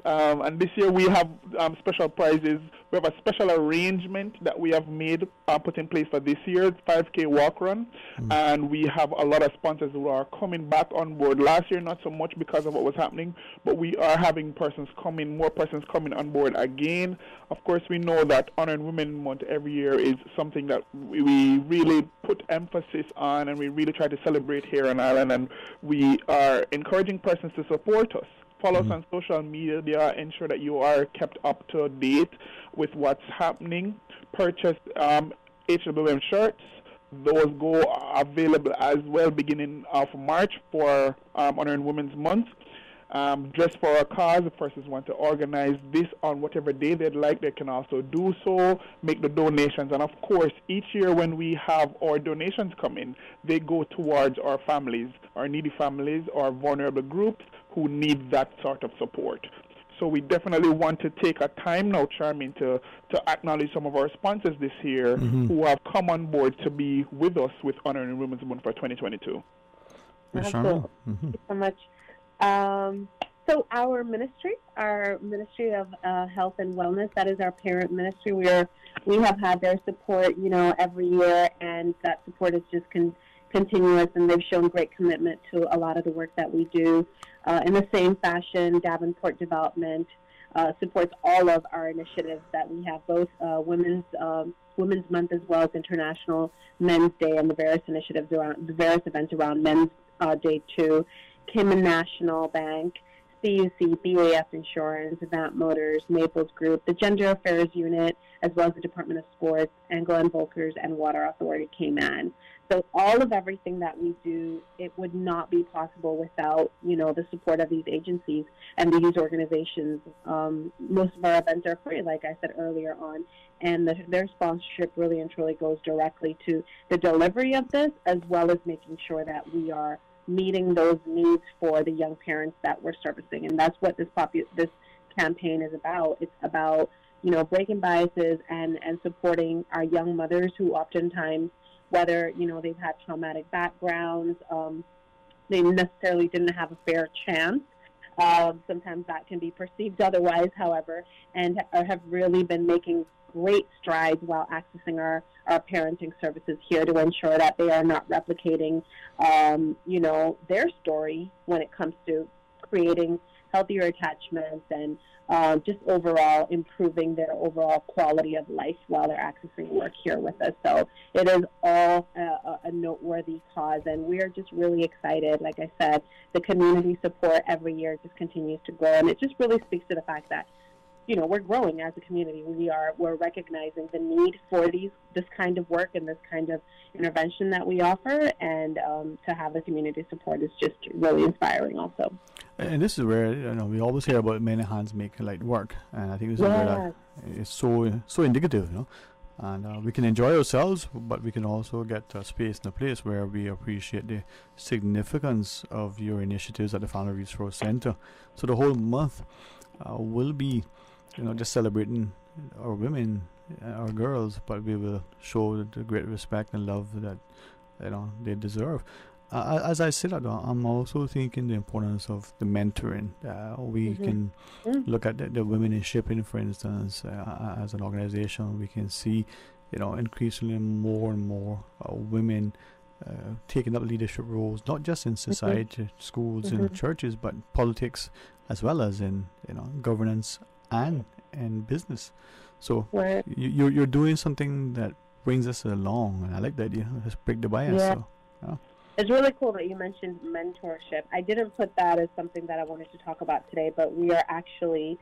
And this year we have special prizes. We have a special arrangement that we have made, put in place for this year's 5K walk run. And we have a lot of sponsors who are coming back on board. Last year, not so much because of what was happening, but we are having more persons coming on board again. Of course, we know that Honoring Women Month every year is something that we really put emphasis on, and we really try to celebrate here on Ireland. And we are encouraging persons to support us. Follow us on social media, ensure that you are kept up to date with what's happening. Purchase HWM shirts. Those go available as well beginning of March for Honoring Women's Month. Dress for a cause. If persons want to organize this on whatever day they'd like, they can also do so, make the donations. And of course, each year when we have our donations come in, they go towards our families, our needy families, our vulnerable groups who need that sort of support. So we definitely want to take a time now, Charmaine, to acknowledge some of our sponsors this year who have come on board to be with us with Honoring Women's Month for 2022. Thank you so much. So our ministry of Health and Wellness, that is our parent ministry. We have had their support, every year, and that support is just continuous, and they've shown great commitment to a lot of the work that we do. In the same fashion, Davenport Development supports all of our initiatives that we have, both Women's Month as well as International Men's Day and the various initiatives around the various events around Men's Day too. Cayman National Bank, CUC, BAF Insurance, Avant Motors, Maples Group, the Gender Affairs Unit, as well as the Department of Sports, and Glen Volkers and Water Authority Cayman. So all of everything that we do, it would not be possible without, the support of these agencies and these organizations. Most of our events are free, like I said earlier on, and their sponsorship really and truly goes directly to the delivery of this, as well as making sure that we are meeting those needs for the young parents that we're servicing. And that's what this campaign is about. It's about, breaking biases and supporting our young mothers who oftentimes, whether, they've had traumatic backgrounds, they necessarily didn't have a fair chance. Sometimes that can be perceived otherwise, however, and have really been making great strides while accessing our parenting services here to ensure that they are not replicating, their story when it comes to creating healthier attachments and just overall improving their overall quality of life while they're accessing work here with us. So it is all a noteworthy cause, and we are just really excited. Like I said, the community support every year just continues to grow, and it just really speaks to the fact that we're growing as a community. We're recognizing the need for this kind of work and this kind of intervention that we offer, and to have the community support is just really inspiring also. And this is where we always hear about many hands make light work, and I think this is where that is so indicative, and we can enjoy ourselves, but we can also get a space and a place where we appreciate the significance of your initiatives at the Family Resource Center. So the whole month will be just celebrating our women, our girls, but we will show the great respect and love that they deserve. As I said, I'm also thinking the importance of the mentoring. We can look at the Women in Shipping, for instance, as an organization. We can see, increasingly more and more women taking up leadership roles, not just in society, schools, and churches, but politics, as well as in governance and business. So you're doing something that brings us along, and I like the idea. Let's break the bias. Yeah. So, It's really cool that you mentioned mentorship. I didn't put that as something that I wanted to talk about today, but we are actually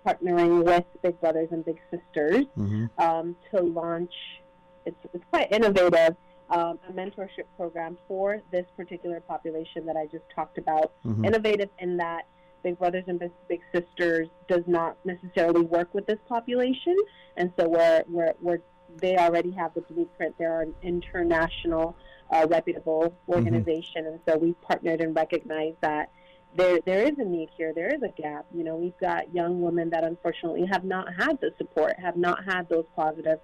partnering with Big Brothers and Big Sisters to launch it's quite innovative. A mentorship program for this particular population that I just talked about. Mm-hmm. Innovative in that Big Brothers and Big Sisters does not necessarily work with this population, and so they already have the blueprint. They're an international reputable organization, and so we've partnered and recognized that there is a need here. There is a gap. You know, we've got young women that unfortunately have not had the support, have not had those positive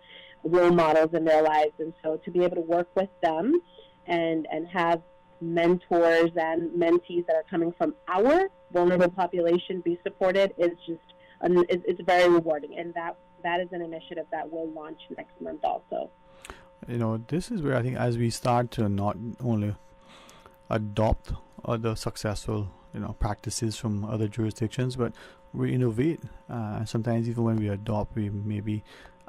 role models in their lives, and so to be able to work with them and have mentors and mentees that are coming from our vulnerable population be supported is just it's very rewarding, and that is an initiative that will launch next month also. You know, this is where I think as we start to not only adopt other successful practices from other jurisdictions, but we innovate. Sometimes even when we adopt, we maybe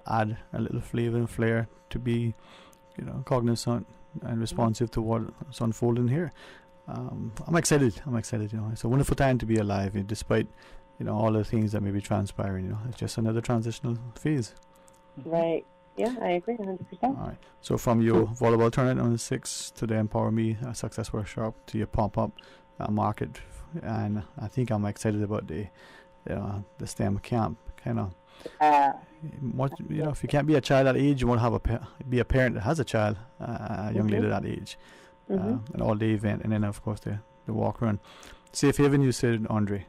add a little flavor and flair to be cognizant and responsive to what's unfolding here. I'm excited. It's a wonderful time to be alive, despite all the things that may be transpiring. It's just another transitional phase. Right. Yeah, I agree 100%. All right. So from your volleyball tournament on the 6th to the Empower Me Success Workshop to your pop-up market, and I think I'm excited about the STEM camp. Kind of. If you can't be a child that age, you want to be a parent that has a child, a young lady that age, an all-day event, and then of course the walk run. Safe Haven, you said, Andre,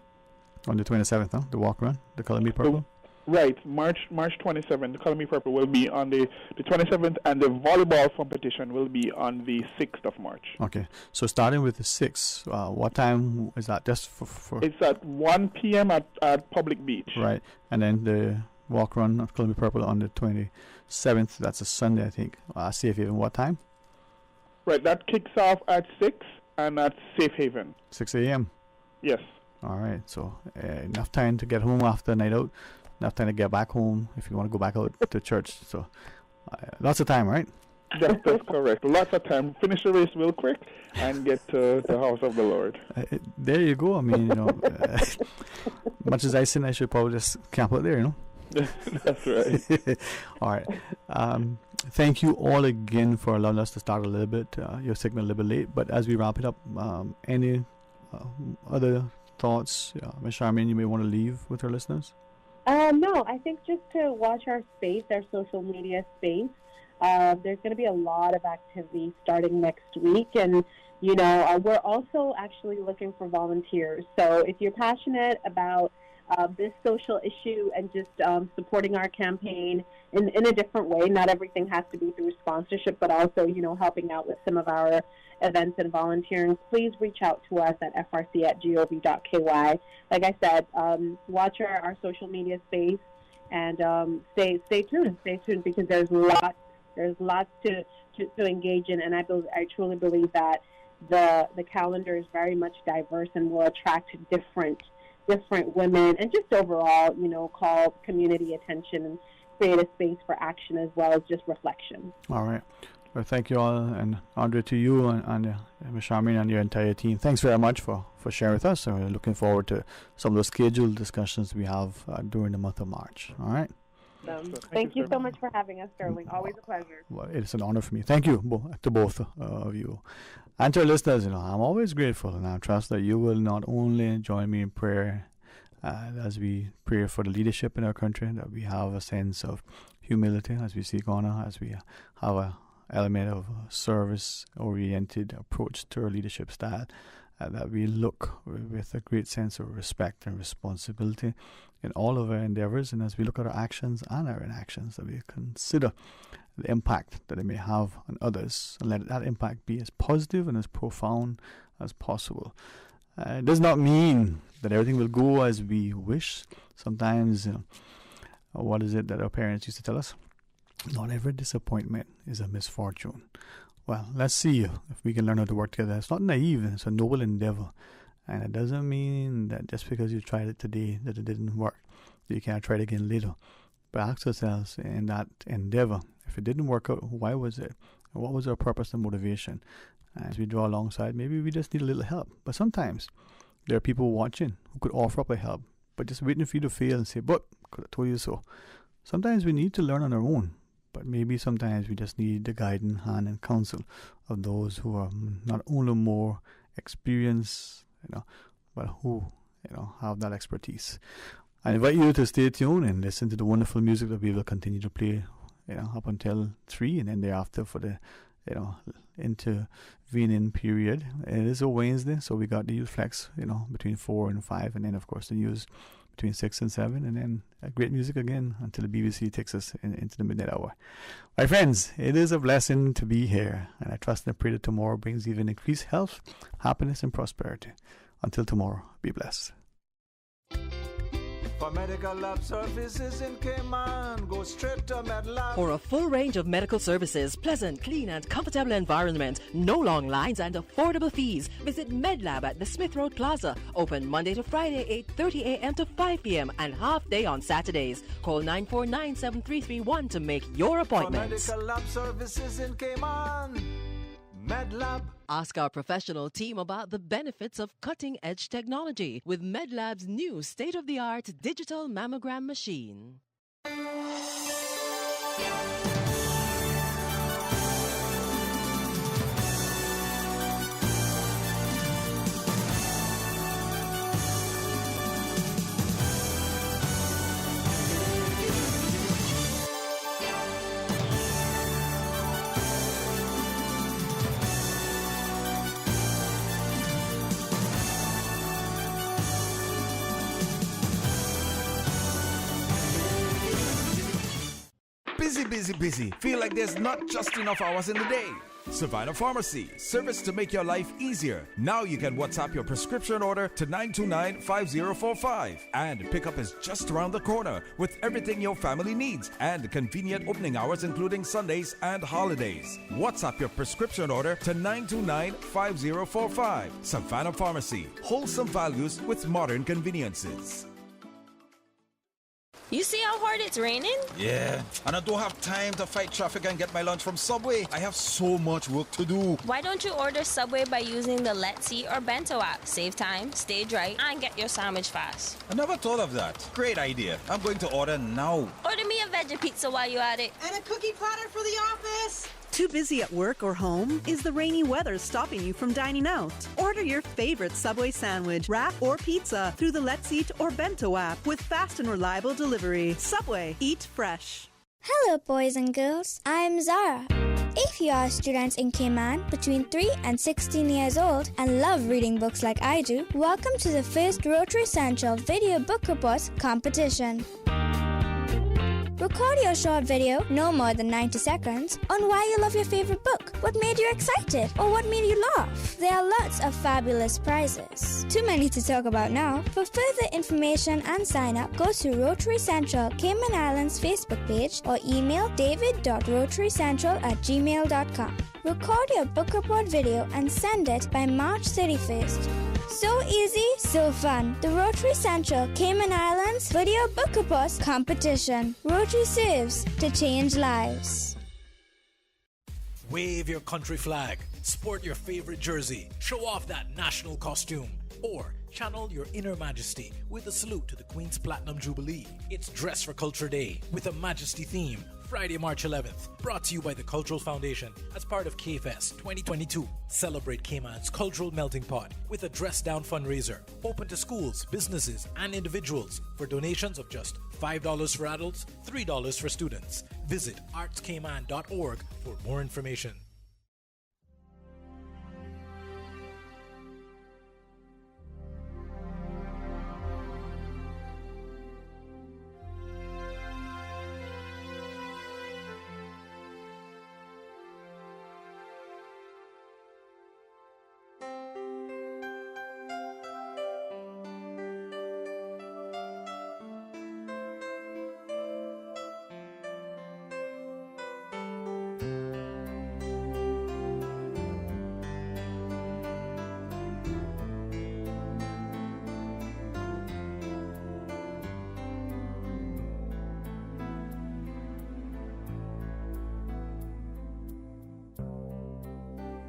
on the 27th, huh? The walk run, the Color Me Purple. Right, March 27th. The Color Me Purple will be on the 27th, and the volleyball competition will be on the 6th of March. Okay, so starting with the 6th, what time is that? Just for It's at 1 p.m. at Public Beach. Right, and then the walk run of Color Me Purple on the 27th. That's a Sunday, I think. Safe Haven, what time? Right, that kicks off at 6, and that's Safe Haven. 6 a.m.? Yes. All right, so enough time to get home after the night out. Enough time to get back home if you want to go back out to church. So lots of time, right? That's correct. Lots of time. Finish the race real quick and get to the house of the Lord. There you go. I mean, much as I sin, I should probably just camp out there, That's right. All right. Thank you all again for allowing us to start a little bit. Your signal a little bit late, but as we wrap it up, any other thoughts, Ms. Charmaine, you may want to leave with our listeners? No, I think just to watch our space, our social media space. There's going to be a lot of activity starting next week, and we're also actually looking for volunteers. So if you're passionate about this social issue and just supporting our campaign in a different way, not everything has to be through sponsorship, but also helping out with some of our events and volunteering, please reach out to us at frc@gov.ky. Like I said, watch our social media space and stay tuned because there's lots to engage in, and I truly believe that the calendar is very much diverse and will attract different women and just overall call community attention and create a space for action as well as just reflection. All right. Well, thank you all, and Andre, to you and Ms. Charmaine and your entire team. Thanks very much for sharing with us, and we're looking forward to some of the scheduled discussions we have during the month of March. All right? Thank you so much for having us, Sterling. Always a pleasure. Well, it's an honor for me. Thank you to both of you. And to our listeners, I'm always grateful, and I trust that you will not only join me in prayer as we pray for the leadership in our country, that we have a sense of humility as we seek honor, as we have a element of service-oriented approach to our leadership style, that we look with a great sense of respect and responsibility in all of our endeavors, and as we look at our actions and our inactions, that we consider the impact that it may have on others, and let that impact be as positive and as profound as possible. It does not mean that everything will go as we wish. Sometimes, what is it that our parents used to tell us? Not every disappointment is a misfortune. Well, let's see if we can learn how to work together. It's not naive, it's a noble endeavor. And it doesn't mean that just because you tried it today that it didn't work, you can't try it again later. But ask ourselves in that endeavor, if it didn't work out, why was it? And what was our purpose and motivation? As we draw alongside, maybe we just need a little help. But sometimes there are people watching who could offer up a help, but just waiting for you to fail and say, but could have told you so. Sometimes we need to learn on our own. but maybe sometimes we just need the guiding hand and counsel of those who are not only more experienced, but who, have that expertise. I invite you to stay tuned and listen to the wonderful music that we will continue to play, up until 3, and then thereafter for the, intervening period. It is a Wednesday, so we got the Youth Flex, between 4 and 5, and then of course the news between 6 and 7, and then great music again until the BBC takes us into the midnight hour. My friends, it is a blessing to be here, and I trust and pray that tomorrow brings even increased health, happiness, and prosperity. Until tomorrow, be blessed. For medical lab services in Cayman, go straight to MedLab. For a full range of medical services, pleasant, clean and comfortable environment, no long lines and affordable fees, visit MedLab at the Smith Road Plaza. Open Monday to Friday, 8:30 a.m. to 5 p.m. and half day on Saturdays. Call 949-7331 to make your appointment. For medical lab services in Cayman, MedLab. Ask our professional team about the benefits of cutting-edge technology with MedLab's new state-of-the-art digital mammogram machine. Busy. Feel like there's not just enough hours in the day. Savannah Pharmacy, service to make your life easier. Now you can WhatsApp your prescription order to 929-5045. And pickup is just around the corner with everything your family needs and convenient opening hours including Sundays and holidays. WhatsApp your prescription order to 929-5045. Savannah Pharmacy, wholesome values with modern conveniences. You see how hard it's raining? Yeah, and I don't have time to fight traffic and get my lunch from Subway. I have so much work to do. Why don't you order Subway by using the Let's Eat or Bento app? Save time, stay dry, and get your sandwich fast. I never thought of that. Great idea. I'm going to order now. Order me a veggie pizza while you're at it. And a cookie platter for the office. Too busy at work or home? Is the rainy weather stopping you from dining out? Order your favorite Subway sandwich, wrap, or pizza through the Let's Eat or Bento app with fast and reliable delivery. Subway, eat fresh. Hello, boys and girls. I'm Zara. If you are students in Cayman between 3 and 16 years old and love reading books like I do, welcome to the first Rotary Central Video Book Reports competition. Record your short video, no more than 90 seconds, on why you love your favorite book, what made you excited, or what made you laugh. There are lots of fabulous prizes. Too many to talk about now. For further information and sign up, go to Rotary Central Cayman Islands Facebook page or email david.rotarycentral@gmail.com. Record your book report video and send it by March 31st. So easy, so fun. The Rotary Central Cayman Islands Video Book Reports competition. Rotary serves to change lives. Wave your country flag, sport your favorite jersey, show off that national costume, or channel your inner majesty with a salute to the Queen's Platinum Jubilee. It's Dress for Culture Day with a Majesty theme, Friday, March 11th, brought to you by the Cultural Foundation as part of K-Fest 2022. Celebrate Cayman's cultural melting pot with a Dress Down fundraiser, open to schools, businesses, and individuals for donations of just $5 for adults, $3 for students. Visit artscayman.org for more information.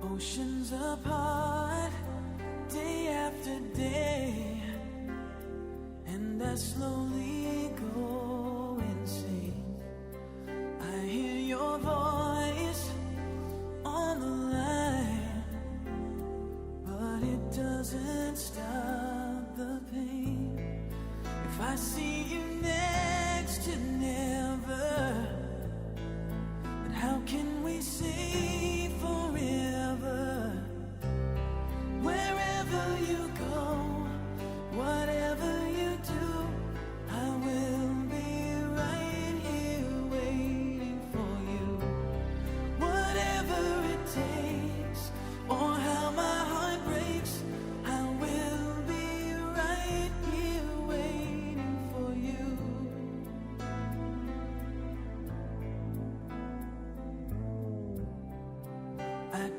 Oceans apart, day after day, and I slowly go insane. I hear your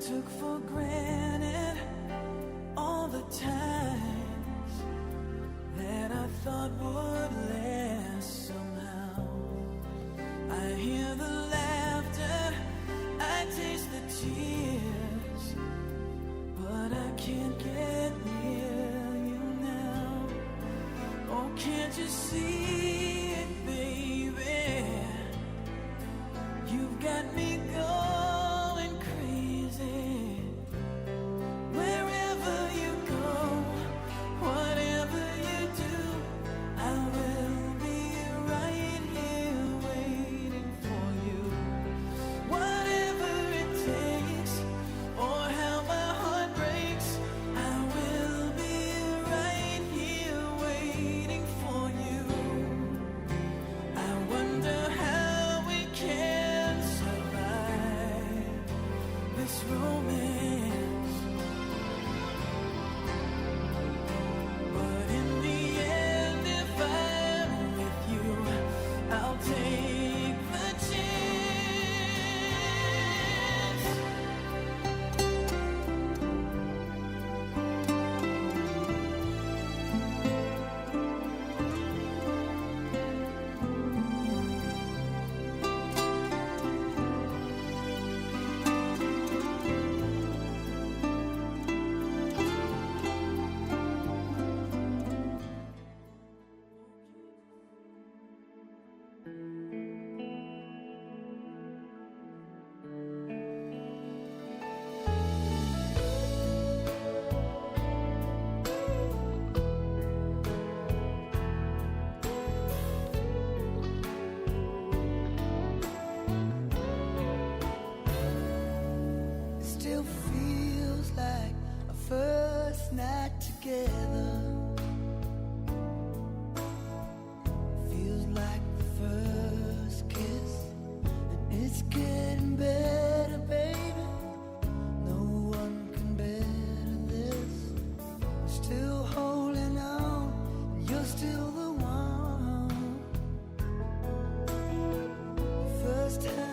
took for granted all the times that I thought would last somehow. I hear the laughter, I taste the tears, but I can't get near you now. Oh, can't you see it, baby? You've got me going crazy. Wherever you go, whatever you do, I will be right here waiting for you. Whatever it takes, or how my heart breaks, I will be right here waiting for you. I wonder how we can survive this romance. But in the end, if I'm with you, I'll take the chance. It still feels like our first night together. Feels like the first kiss, and it's getting better, baby. No one can better this. I'm still holding on, and you're still the one. First time